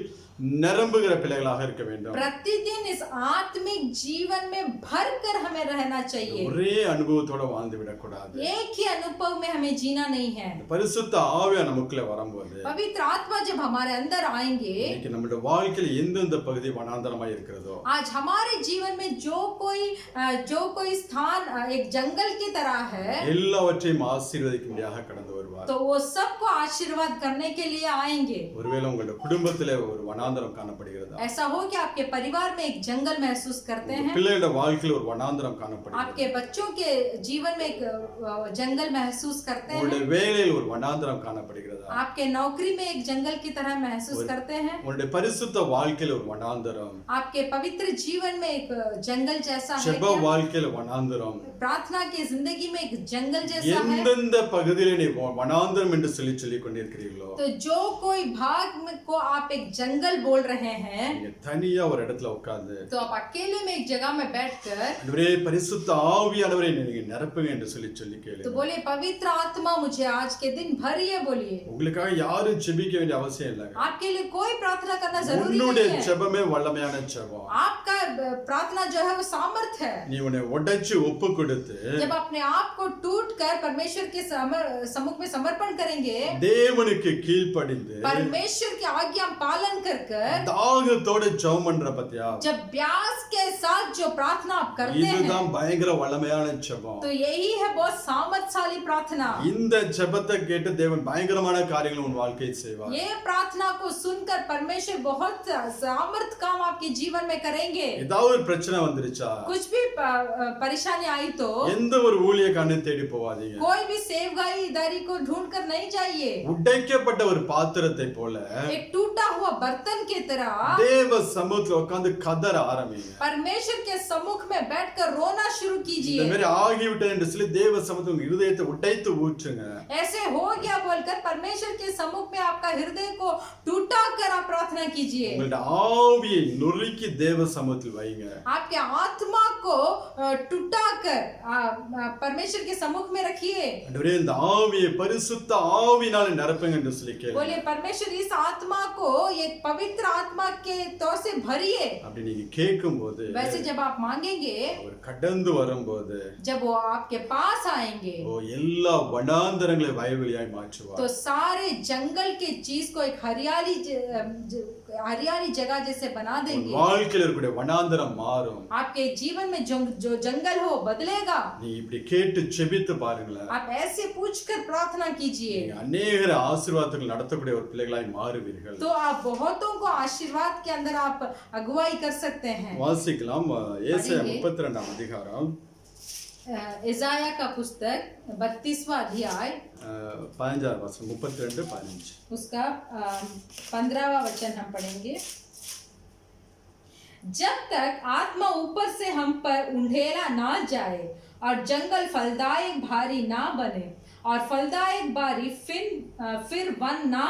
நிரம்புகிற பிள்ளைகளாக இருக்க வேண்டும். प्रतिदिन इस आत्मिक जीवन में भर कर हमें रहना चाहिए. ஒரே அனுபவத்தோட வாழ்ந்து விடக்கூடாது. एक ही अनुभव में हमें जीना नहीं है. பரிசுத்த ஆவியா நமக்குள்ள வரும்போது पवित्र आत्मा जब हमारे अंदर आएंगे, இன்னைக்கு நம்மளுடைய வாழ்க்கையில எந்தெந்த பகுதி வனாந்தரமா இருக்கிறதோ, आज हमारे जीवन में जो कोई स्थान एक जंगल की तरह है, எல்லாவற்றையும் ஆசீர்வதிக்கும்படியாக கடந்து வருவார். तो वो सबको आशीर्वाद करने के लिए आएंगे. ஒருவேளை உங்களுடைய குடும்பத்திலே ஒரு வனாந்தரம் காணப்படுகிறதா? ऐसा हो कि आपके परिवार में एक जंगल महसूस करते हैं, பிள்ளையோட வாழ்க்கையில ஒரு வனாந்தரம் காணப்படுகிறது. आपके बच्चों के जीवन में एक जंगल महसूस करते हैं, உங்களுடைய வேலையில் ஒரு வனாந்தரம் காணப்படுகிறதா? आपके नौकरी में एक जंगल की तरह महसूस करते हैं, உங்களுடைய பரிசுத்த வாழ்க்கையில ஒரு வனாந்தரம், आपके पवित्र जीवन में एक जंगल जैसा है ஜெப क्या? வாழ்க்கையில வனாந்தரம், प्रार्थना की जिंदगी में एक जंगल जैसा है. எந்தெந்த பகுதியில நீ வனாந்தரம் என்று சொல்லிக் கொண்டிருக்கிறீர்களோ, तो जो कोई भाग को आप एक जंगल बोल रहे हैं, நீங்க தனியா ஒரு இடத்துல உட்கார்ந்து तो आप अकेले में एक जगह में बैठकर ஆண்டவரே பரிசுத்த ஆவியானவரை நீங்க நிரப்புங்க என்று சொல்லி கேளுங்க. तो बोले पवित्र आत्मा मुझे आज के दिन भरिए. बोलिए, உங்களுக்காக யாரும் ஜெபிக்க வேண்டிய அவசியம் இல்லை. आपके लिए कोई प्रार्थना करना जरूरी உன்னுடைய नहीं है. ஜெபமே வல்லமையான ஜெபம். आपका प्रार्थना जो है वो सामर्थ है. நீ உன்னை உடைச்சு ஒப்பு கொடுத்து जब अपने आप को टूट कर परमेश्वर के सम्मुख में समर्पण करेंगे, தேவனுக்கு கீழ்ப்படிந்து परमेश्वर की आज्ञा पालन कर कर தாகத்தோட ஜெபம் பண்ற பத்தியா, जब प्यास के साथ जो प्रार्थना आप करते हैं, இதுதான் பயங்கர வல்லமையான ஜெபம். तो यही है बहुत सामर्थशाली प्रार्थना. இந்த ஜெபத்தை கேட்டு தேவன் பயங்கரமான காரியங்களை உன் வாழ்க்கையில் செய்வார். ये प्रार्थना को सुनकर परमेश्वर बहुत सामर्थ काम आपके जीवन में करेंगे. ஏதாவது ஒரு பிரச்சனை வந்துருச்சா, कुछ भी परेशानी आई तो எந்த ஒரு ஊழியக்காரனை தேடி போவாதீங்க. कोई भी सेवगाईदारी को ढूंढ कर नहीं जाइए. உடைக்கப்பட்ட ஒரு பாத்திரத்தை போல एक टूटा हुआ बर्तन की तरह தேவ சமூகத்துல உட்கார்ந்து கதற ஆரம்பிங்க. परमेश्वर के सम्मुख में बैठकर रोना शुरू இந்த कीजिए. மாதிரி ஆகிவிட்டது என்று சொல்லி தேவ சமூகத்துல உங்க இருதயத்தை உடைத்து ஊற்றுங்க. ऐसे हो गया बोलकर परमेश्वर के सम्मुख में आपका हृदय को टूटा कर आप प्रार्थना कीजिए. உங்களுடைய ஆவியை நொறுக்கி தேவ சமூகத்தில் வைங்க. आपके आत्मा को टूटा कर परमेश्वर के सम्मुख में रखिए. ஆண்டவரே இந்த ஆவியை பரிசுத்த ஆவியினால நிரப்புங்க என்று சொல்லி கேளுங்க. बोले परमेश्वर इस आत्मा को एक पवित्र आत्मा के तौर से भरिए. அப்படி நீங்க கேட்கும்போது वैसे जब आप मांगेंगे, அவர் கடந்து வரும்போது जब वो आपके पास आएंगे, எல்லா வனாந்தரங்களை வயல்வெளியாய் மாற்றுவார். तो सारे जंगल के चीज को एक हरियाली जगह जैसे बना देंगे. வாழ்க்கையில் இருக்கக்கூடிய வனாந்தரம் மாறும். आपके जीवन में जो जंगल हो बदलेगा. நீ இப்படி கேட்டு செபித்து பாருங்களேன். आप ऐसे पूछकर प्रार्थना कीजिए, நீங்க அநேகர ஆசீர்வாதங்கள் நடத்தக்கூடிய ஒரு பிள்ளைகளாய் மாறுவீர்கள். तो आप बहुतों को आशीर्वाद के अंदर आप अगुवाई कर सकते हैं. வாசிக்கலாம் ஏசாயா 32 அதிகாரம் इज़ाया का पुस्तक 32वां अध्याय 15 वचन 32-15 उसका 15वां वचन हम पढ़ेंगे. जब तक आत्मा ऊपर से हम पर उंडेला ना जाए और जंगल फलदायक भारी ना बने और फलदायक बारी फिर वन ना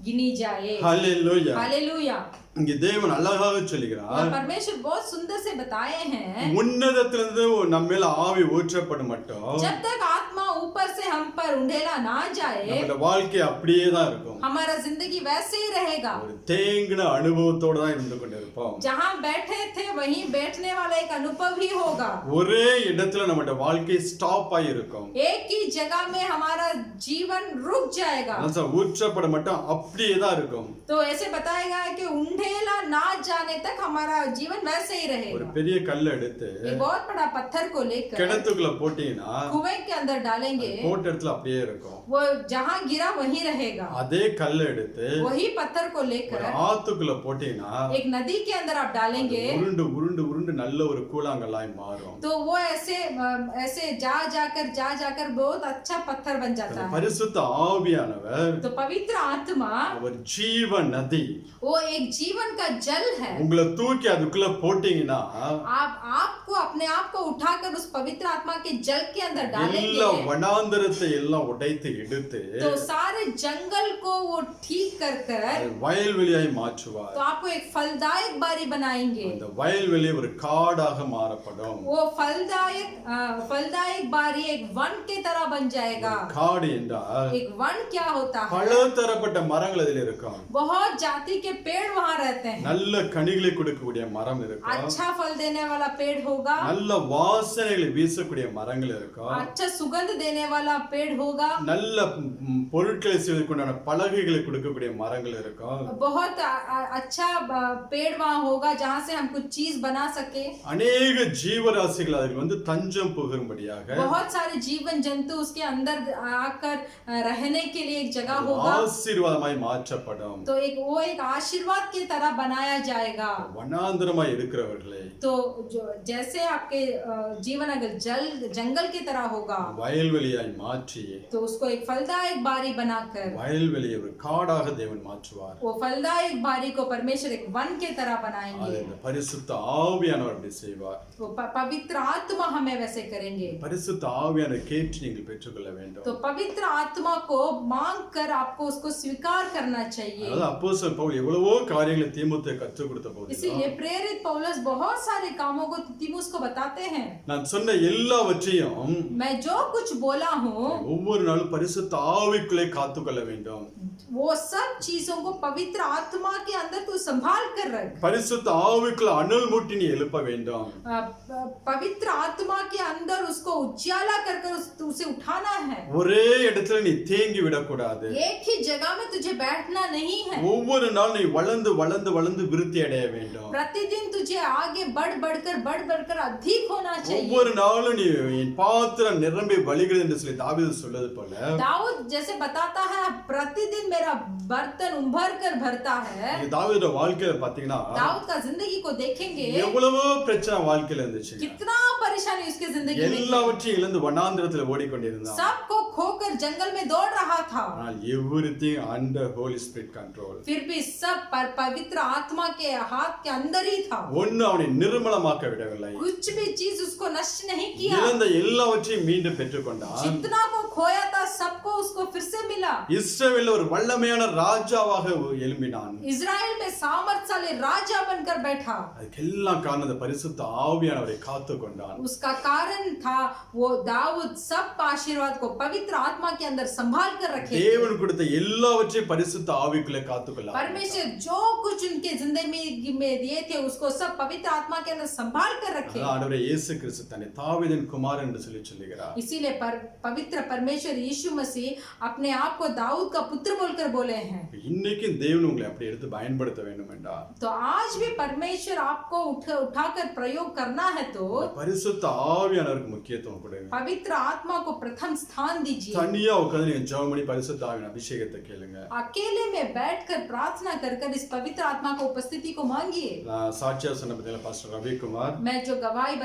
गिनी जाए. हालेलुया. हालेलुया. இங்க தேவன் அழகாக சொல்லுகிறார். और परमेश्वर बहुत सुंदर से बताए हैं, உன்னதத்திலிருந்து நம்ம மேல ஆவி ஊற்றப்படும் மட்டும் जब तक आत्मा ऊपर से हम पर उंडेला ना जाए, நம்மளோட வாழ்க்கை அப்படியே தான் இருக்கும். हमारा जिंदगी वैसे ही रहेगा. ஒரு தேங்கின அனுபவத்தோட தான் இருந்து கொண்டிருப்போம். जहाँ बैठे थे वहीं बैठने वाला एक अनुभव ही होगा. ஒரே இடத்துல நம்மளோட வாழ்க்கை ஸ்டாப் ஆகி இருக்கும். एक ही जगह में हमारा जीवन रुक जाएगा. ஊற்றப்பட மட்டும் அப்படியே தான் இருக்கும். तो ऐसे बताएगा कि उंडेला ना जाने तक हमारा जीवन वैसे ही ஒரு रहेगा. பெரிய கல் எடுத்து एक बहुत बड़ा पत्थर को लेकर கிணத்துக்குள்ள போட்டீங்கன்னா कुएं के अंदर डालेंगे, போட்ட இடத்துல அப்படியே இருக்கும். वो जहाँ गिरा वहीं रहेगा. அதே கல்ல எடுத்து वही पत्थर को ஒரு लेकर ஆத்துக்குள்ள போட்டீங்கன்னா एक नदी के अंदर आप डालेंगे, உருண்டு உருண்டு உருண்டு நல்ல ஒரு கூழாங்கல்லாய் மாறும். तो वो ऐसे जा जाकर बहुत अच्छा पत्थर बन जाता है. பரிசுத்த ஆவியானவர் तो पवित्र आत्मा ஒரு ஜீவ நதி. वो एक जीवन का जल है. உங்களை தூக்கி அதுக்குள்ள போட்டீங்கன்னா आपको अपने आप को उठाकर उस पवित्र आत्मा के जल के अंदर எல்லா डालेंगे, வனாந்தரத்தை எல்லாம் உடைத்து எடுத்து तो सारे जंगल को को वो ठीक कर कर அதை வயல்வெளியாய் மாற்றுவார். तो आपको एक फलदायक बारी बनाएंगे। அந்த வயல்வெளி ஒரு காடாக மாறப்படும். वो फलदायक बारी एक वन के तरह बन जाएगा। காடு என்றால் एक वन क्या होता है? பலதரப்பட்ட மரங்கள் அதில் இருக்கும். बहुत जाति के पेड़ वहाँ रहते हैं। நல்ல கனிகளை கொடுக்கக்கூடிய மரம் இருக்கும். अच्छा फल देने वाला पेड़ होगा। நல்ல வாசனைகளை வீசக்கூடிய மரங்கள் இருக்கும். अच्छा सुगंध देने वाला पेड़ होगा। நல்ல பொருட்களை செய்வதற்குண்டான பலகைகளை கொடுக்கக்கூடிய மரங்கள் இருக்கும். बहुत अच्छा पेड़ वहाँ होगा जहाँ से हम कुछ चीज बना सके। அநேக ஜீவராசிகள் அதில் வந்து தஞ்சம் புகும்படியாக बहुत सारे जीवन जंतु उसके अंदर आकर रहने के लिए एक जगह होगा। ஆசீர்வாதமாய் மாற்றப்படும். तो वो एक आशीर्वाद की तरह बनाया जाएगा। வனாந்தரமாய் இருக்கிறவர்களே तो जो जैसे आपके जीवन अगर जंगल की तरह होगा வயல்வெளியாய் மாற்றி तो उसको एक फलदायक बारी बनाकर வயல்வெளியை ஒரு காடாக தேவன் மாற்றுவார். वो फलदायक बारी को परमेश्वर एक वन के तरह बनाएंगे। அதை இந்த பரிசுத்த ஆவியானவர் அப்படி செய்வார். वो पवित्र आत्मा हमें वैसे करेंगे। பரிசுத்த ஆவியானவர் கேட்டு நீங்கள் பெற்றுக்கொள்ள வேண்டும். तो पवित्र आत्मा को मांग कर आपको उसको स्वीकार करना चाहिए। அதாவது அப்போஸ்தலர் பவுல் எவ்வளவோ காரியங்களை தீமோத்தேயுக்கு கற்றுக் கொடுத்த போது इसीलिए प्रेरित पौलुस बहुत सारे कामों को तीमुस को बताते हैं। நான் சொன்ன எல்லாவற்றையும் मैं जो कुछ बोला हूँ ஒவ்வொரு நாளும் பரிசுத்த ஆவிக்குள்ளே காத்துக்கொள்ள வேண்டும். वो सब चीजों को पवित्र आत्मा के अंदर तू संभाल कर रख। பரிசுத்த ஆவிக்குள்ள அனல் மூட்டி நீ எழுப்ப வேண்டும். पवित्र आत्मा के अंदर उसको उजाला कर कर उसे उठाना है। ஒரே இடத்துல நீ தேங்கி விடக்கூடாது. एक ही जगह में तुझे बैठना नहीं है। ஒவ்வொரு நாள் நீ வளர்ந்து வளர்ந்து வளர்ந்து விருத்தி அடைய வேண்டும். प्रतिदिन तुझे आगे बढ़ बढ़कर अधिक होना चाहिए। ஒவ்வொரு நாளும் நீ என் பாத்திரம் நிரம்பி வழிகிறது என்று சொல்லி தாவீது சொல்வது போல दाऊद जैसे बताता है प्रतिदिन मेरा बर्तन उभर कर भरता है। நீங்க தாவீதோட வாழ்க்கையில பாத்தீங்கன்னா दाऊद का जिंदगी को देखेंगे எவ்வளவோ பிரச்சனை வாழ்க்கையில இருந்துச்சு. कितना परेशानी उसके जिंदगी में। எல்லாவற்றையும் இழந்து வனாந்திரத்துல ஓடிக்கொண்டிருந்தான். सबको खोकर जंगल में दौड़ रहा था। ஆனால் everything under Holy Spirit control. फिर भी सब पवित्र आत्मा के हाथ के अंदर ही था। ஒன்னு அவனை நிர்மலமாக்க விடவில்லை. कुछ भी चीज उसको नष्ट नहीं किया। இழந்த எல்லாவற்றையும் மீண்டும் பெற்றுக்கொண்டான். जितना को खोया था सबको उसको फिर से मिला। இஸ்ரவேல்ல ஒரு வல்லமையான ராஜாவாக எழும்பினான். इजराइल में सामर्थ्यशाली राजा बनकर बैठा। அதுக்கெல்லாம் காரணம் அந்த பரிசுத்த ஆவியானவரை காத்துக்கொண்டான். उसका कारण था वो दाऊद सब आशीर्वाद को पवित्र आत्मा के अंदर संभाल कर रखे। தேவன் கொடுத்த எல்லாவற்றையும் பரிசுத்த ஆவிக்குள்ளே காத்துக்கொள்ள परमेश्वर जो कुछ उनके जिंदगी में दिए थे उसको सब पवित्र आत्मा के अंदर संभाल कर रखे। ஆண்டவர் இயேசு கிறிஸ்து தன்னை தாவீதின் குமாரன் என்று சொல்லுகிறார். इसीलिए पवित्र परमेश्वर यीशु मसीह अपने आप को दाऊद का पुत्र बोलकर बोले हैं। இன்னைக்கும் தேவன் உங்களை அப்படி எடுத்து பயன்படுத்த வேண்டும் என்றால் तो आज भी परमेश्वर आपको उठाकर प्रयोग करना है तो பரிசுத்த ஆவியானவருக்கு முக்கியத்துவம் கொடுங்க. पवित्र आत्मा को प्रथम स्थान दीजिए। தனியா உட்கார்ந்து நீங்க ஜெபம் பண்ணி பரிசுத்த ஆவியின் अभिषेकத்தை கேளுங்க. अकेले में बैठकर प्रार्थना कर इस पवित्र आत्मा को उपस्थिति को मांगिए। நான் சாட்சியா சொன்ன பத்தில பாஸ்டர் ரவிக்குமார் मैं जो गवाही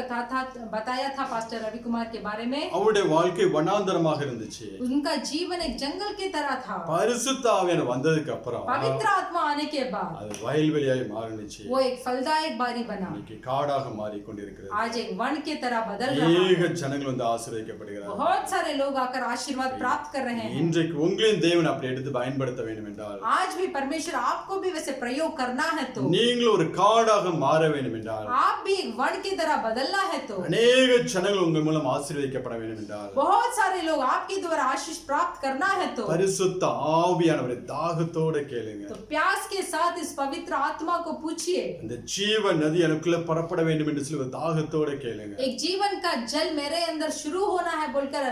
बताया था पास्टर रवि कुमार के बारे में, அவருடைய வாழ்க்கை வனாந்தரமாக இருந்துச்சு. उनका जीवन एक जंगल की तरह था। பரிசுத்த ஆவியானவர் வந்ததுக்கு அப்புறம் पवित्र आत्मा आने के बाद அது வயல்வெளியாய் மாறினுச்சு. वो एक फलदायक बारी बना। இன்னைக்கு காடாக மாறி கொண்டிருக்கிறது. आज एक वन की तरह बदल रहा है। ஏக ஜனங்கள் வந்து ஆசீர்வதிக்கப்படுகிறார்கள். बहुत सारे लोग आकर आशीर्वाद प्राप्त कर रहे हैं। இன்றைக்கு உங்களையும் தேவன் அப்படி எடுத்து பயன்படுத்த வேண்டும் என்றால் आज भी परमेश्वर आपको भी वैसे प्रयोग करना है तो நீங்களும் ஒரு காடாக மாற வேண்டும் என்றால் आप भी एक वन की तरह बदलना है तो அநேக ஜனங்கள் உங்கள் மூலம் ஆசீர்வதிக்கப்பட வேண்டும் என்றால் बहुत सारे लोग आपके द्वारा आशीष प्राप्त करना है तो பரிசுத்த ஆவியானவரை தாகத்தோட கேளுங்க. तो प्यास के साथ इस पवित्र आत्मा को पूछिए। இந்த ஜீவ நதி எனக்குள்ள புறப்பட வேண்டும் என்று சொல்லி தாகத்தோட கேளுங்க. एक जीवन का जल मेरे अंदर शुरू होना है बोलकर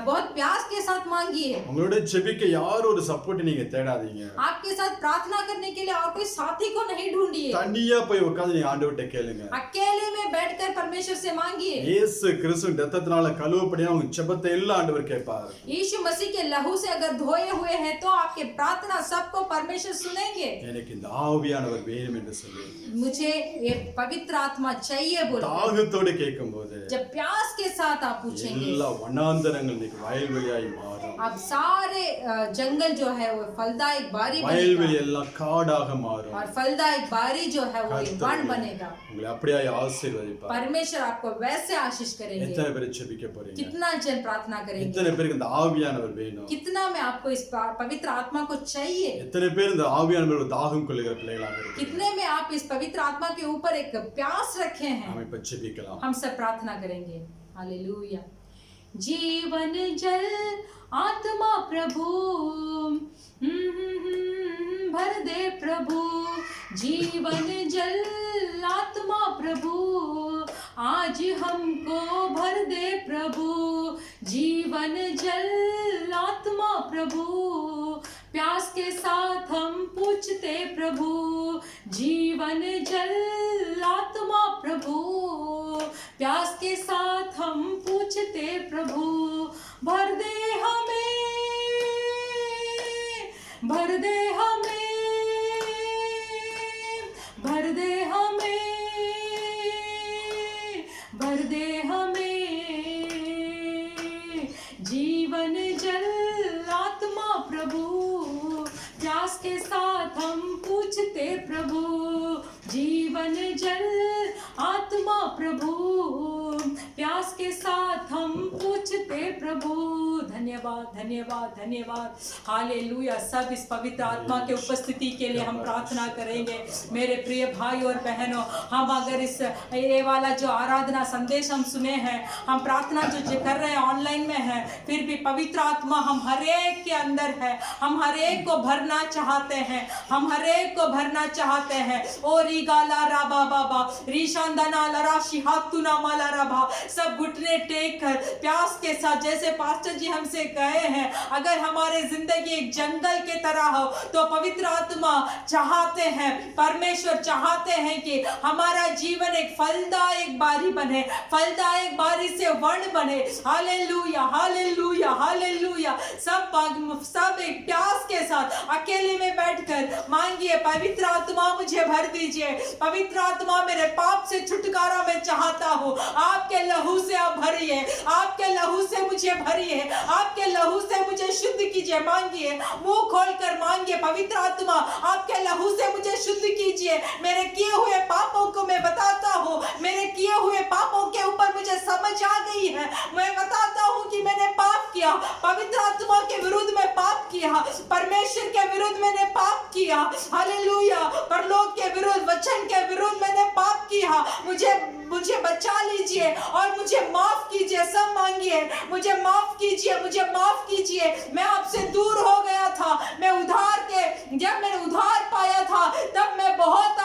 बहुत प्यास के साथ मांगिए। உங்களோட ஜெபிக்க யாரும் ஒரு சப்போர்ட் நீங்க தேடாதீங்க. आपके साथ प्रार्थना करने के लिए और कोई साथी को नहीं ढूंढिए। தனியா போய் உட்கார்ந்து நீங்க ஆண்டவர்ட்ட கேளுங்க. अकेले में बैठकर परमेश्वर से मांगिए। இயேசு கிறிஸ்துவின் இரத்தத்தினால கழுவப்படியா உங்க ஜெபத்தை எல்லாம் ஆண்டவர் கேட்பார். यीशु मसीह के लहू से अगर धोए हुए हैं तो आपके प्रार्थना सबको परमेश्वर सुनेंगे। எனக்கு இந்த ஆவியானவர் வேணும் என்று சொல்லி मुझे ये पवित्र आत्मा चाहिए बोल தாகத்தோட கேட்கும்போது जब प्यास के साथ आप पूछेंगे எல்லா வனாந்தரங்கள் இன்னைக்கு வயல்வெளியாய் மாறும். अब सारे जंगल जो है वो फलदायक बारी வயல்வெளி बनेगा எல்லாம் காடாக மாறும். और फलदायक बारी जो है वो एक वन बनेगा। உங்களை அப்படியே ஆசீர்வதிப்பார். परमेश्वर आपको वैसे आशीष करेंगे। எத்தனை பேர் ஜெபிக்க போறீங்க? कितना जन प्रार्थना करेंगे? எத்தனை பேருக்கு இந்த ஆவியானவர் வேணும்? कितना में आपको इस पवित्र आत्मा को चाहिए, எத்தனை பேர் இந்த ஆவியானவர் தாகம் கொள்ளுகிற பிள்ளைகளாக இருக்கிறீங்க? कितने में आप इस पवित्र आत्मा के ऊपर एक प्यास रखे हैं। நாம் இப்ப ஜெபிக்கலாம். हम सब प्रार्थना करेंगे। हालेलुया। जीवन जल आत्मा प्रभु भर दे प्रभु, जीवन जल आत्मा प्रभु आज हमको भर दे प्रभु, जीवन जल आत्मा प्रभु प्यास के साथ हम पूछते प्रभु, जीवन जल आत्मा प्रभु प्यास के साथ हम पूछते प्रभु, भर दे हमें, भर दे हमें, भर दे हमें, भर दे हमें, जीवन जल आत्मा प्रभु प्यास के साथ हम पूछते प्रभु, जीवन जल आत्मा प्रभु प्यास के साथ हम पूछते प्रभु। धन्यवाद धन्यवाद धन्यवाद। हालेलुया। सब इस पवित्र आत्मा के उपस्थिति के लिए हम प्रार्थना करेंगे। मेरे प्रिय भाई और बहनों, हम अगर इस ये वाला जो आराधना संदेश हम सुने हैं, हम प्रार्थना जो कर रहे हैं ऑनलाइन में है, फिर भी पवित्र आत्मा हम हर एक के अंदर है, हम हर एक को भरना चाहते हैं, हम हर एक को भरना चाहते हैं। ओ रीगाला राबा बाबा रीशांदना लराशी हाथुना माला राबा, सब घुटने टेक कर प्यास के साथ, जैसे पास्टर जी हमसे कहे हैं, अगर हमारे जिंदगी एक जंगल के तरह हो तो पवित्र आत्मा चाहते हैं, परमेश्वर चाहते हैं कि हमारा जीवन एक फलदायक बारी बने, फलदायक बारी से वन बने। Hallelujah hallelujah hallelujah. सब एक प्यास के साथ अकेले में बैठकर मांगिए, पवित्र आत्मा मुझे भर दीजिए, पवित्र आत्मा मेरे पाप से छुटकारा मैं चाहता हूँ, आपके लहू से आप भरिए, आपके लहू से मुझे भरिए, आपके लहू से मुझे शुद्ध कीजिए। मांगिए, मुंह खोलकर मांगिए, पवित्र आत्मा आपके लहू से मुझे शुद्ध कीजिए। मेरे किए हुए पापों को मैं बताता हूँ, मेरे किए हुए पापों के ऊपर मुझे समझ आ गई है, मैं बताता हूँ कि मैंने पाप किया, पवित्र आत्मा के विरुद्ध में पाप किया, परमेश्वर के विरुद्ध मैंने पाप किया। हालेलुया। परलोक के विरुद्ध, वचन के विरुद्ध मैंने पाप किया, मुझे बचा लीजिए और मुझे माफ कीजिए। सब मांगिए, मुझे माफ कीजिए, मुझे माफ कीजिए। मैं आपसे दूर हो गया था, मैं जब मैंने उधार पाया था तब मैं बहुत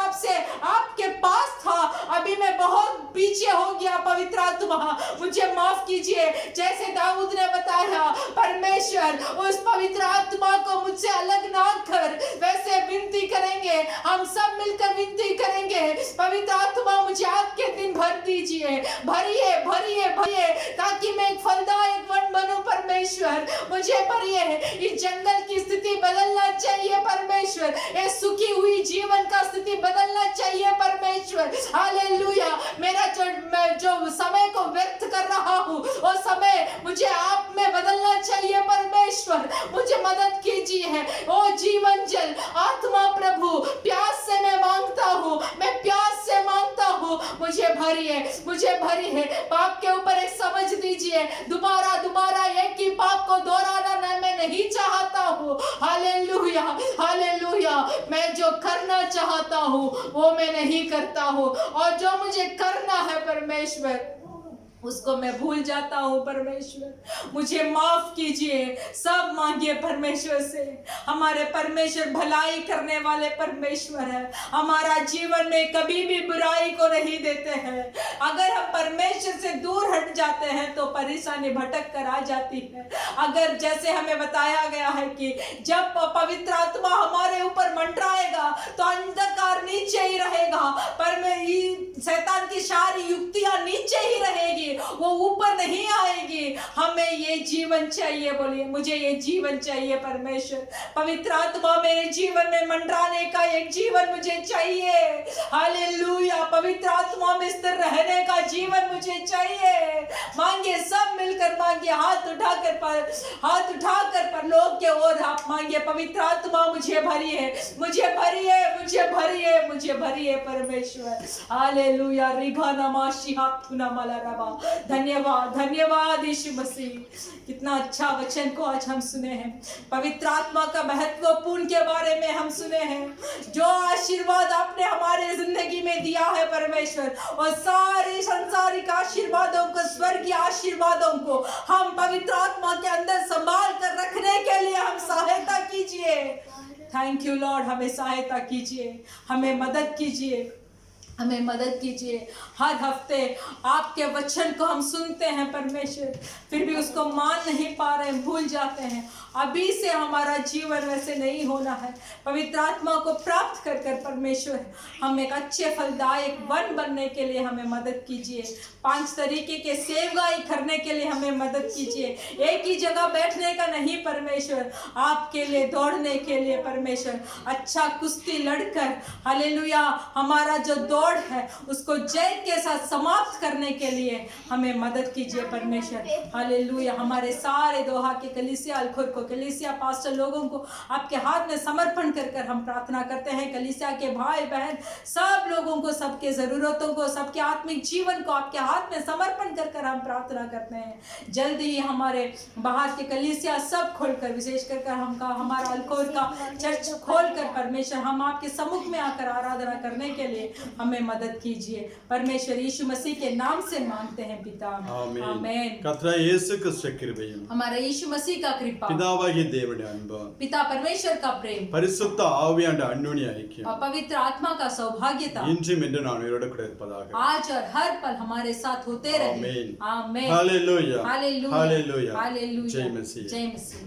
आपके पास था, अभी मैं बहुत पीछे हो गया। पवित्र आत्मा मुझे माफ कीजिए। जैसे दाऊद ने बताया, परमेश्वर उस पवित्र आत्मा को मुझसे अलग ना कर, वैसे विनती करेंगे, हम सब मिलकर विनती करेंगे, पवित्र आत्मा मुझे आपके दिन भर दीजिए, भरिए भरिए भरिए, ताकि मैं एक फलदायक वन बनूं। परमेश्वर मुझे भरिए। इस जंगल की स्थिति बदलना चाहिए परमेश्वर, ये सुखी हुई जीवन का स्थिति बदलना चाहिए परमेश्वर। हालेलुया। मेरा जो समय को व्यर्थ कर रहा हूँ, वो समय मुझे आप में बदलना चाहिए परमेश्वर, मुझे मदद कीजिए। ओ जीवन जल आत्मा प्रभु, प्यास से मैं मांगता हूँ, मैं प्यास से मांगता हूँ, मुझे भरिए, मुझे भरिए। पाप के ऊपर एक समझ दीजिए, दोबारा एक ही पाप को दोहराना मैं नहीं चाहता हूँ। Hallelujah hallelujah. मैं जो करना चाहता हूँ वो मैं नहीं करता हूँ, और जो मुझे करना है परमेश्वर उसको मैं भूल जाता हूँ। परमेश्वर मुझे माफ कीजिए। सब मांगिए परमेश्वर से। हमारे परमेश्वर भलाई करने वाले परमेश्वर है। हमारा जीवन में कभी भी बुराई को नहीं देते हैं। अगर हम परमेश्वर से दूर हट जाते हैं तो परेशानी भटक कर आ जाती है। अगर जैसे हमें बताया गया है कि जब पवित्र आत्मा हमारे ऊपर मंडराएगा तो अंधकार नीचे ही रहेगा, पर शैतान की सारी युक्तियां नीचे ही रहेगी, वो ऊपर नहीं आएगी। हमें ये जीवन चाहिए। बोलिए मुझे ये जीवन चाहिए परमेश्वर। पवित्र आत्मा मेरे जीवन में मंडराने का एक जीवन मुझे चाहिए। हालेलुया। पवित्र आत्मा में स्थिर रहने का जीवन मुझे चाहिए। मांगिए, सब मिलकर मांगिए। हाथ उठाकर परलोक के ओर आप मांगिए, पवित्र आत्मा मुझे भरिए, मुझे भरिए, मुझे भरिए, मुझे भरिए परमेश्वर। हालेलुया। रिघाना माशी हाथुना मला रबा। धन्यवाद, धन्यवाद यीशु मसीह। कितना अच्छा वचन को आज हम सुने हैं, पवित्र आत्मा का महत्वपूर्ण के बारे में हम सुने हैं। जो आशीर्वाद आपने हमारे जिंदगी में दिया है परमेश्वर, और सारे संसारिक आशीर्वादों को, स्वर्गीय आशीर्वादों को हम पवित्र आत्मा के अंदर संभाल कर रखने के लिए हम सहायता कीजिए। थैंक यू लॉर्ड, हमें सहायता कीजिए, हमें मदद कीजिए, हमें मदद कीजिए। हर हफ्ते आपके वचन को हम सुनते हैं परमेश्वर, फिर भी उसको मान नहीं पा रहे हैं, भूल जाते हैं। अभी से हमारा जीवन वैसे नहीं होना है। पवित्र आत्मा को प्राप्त कर कर परमेश्वर हम एक अच्छे फलदायक वन बनने के लिए हमें मदद कीजिए। 5 तरीके के सेवकाई करने के लिए हमें मदद कीजिए। एक ही जगह बैठने का नहीं परमेश्वर, आपके लिए दौड़ने के लिए परमेश्वर, अच्छा कुश्ती लड़कर हालेलुया हमारा जो दौड़ है उसको जय के साथ समाप्त करने के लिए हमें मदद कीजिए परमेश्वर। हालेलुया। हमारे सारे दोहा के कलीसिया अलखुर को, कलीसिया पास्टर लोगों को आपके हाथ में समर्पण कर कर हम प्रार्थना करते हैं। कलीसिया के भाई बहन सब लोगों को, सबके ज़रूरतों को, सबके आत्मिक जीवन को आपके हाथ में समर्पण कर कर हम प्रार्थना करते हैं। जल्दी ही हमारे बाहर के कलीसिया सब खोलकर, विशेष कर हमारा अलकोर का चर्च खोलकर परमेश्वर हम आपके सम्मुख में आकर आराधना करने के लिए हमें मदद कीजिए। परमेश्वर यीशु मसीह के नाम से मांगते हैं पिता, आमीन। கர்த்தராகிய இயேசு கிறிஸ்து கிருபையும் हमारा यीशु मसीह का कृपा, பிதாவாகிய தேவனுடைய அன்பு, पिता परमेश्वर का प्रेम பரிசுத்த ஆவியானவருடைய அந்யோன்ய ஐக்கியம் और पवित्र आत्मा का सौभाग्यता இன்றும் என்று நான் உயிரோடு கூட இருப்பதாக। आज और हर पल हमारे साथ होते रहे। आमीन। आमीन। Hallelujah, hallelujah, hallelujah, hallelujah. जय मसीह। जय मसीह।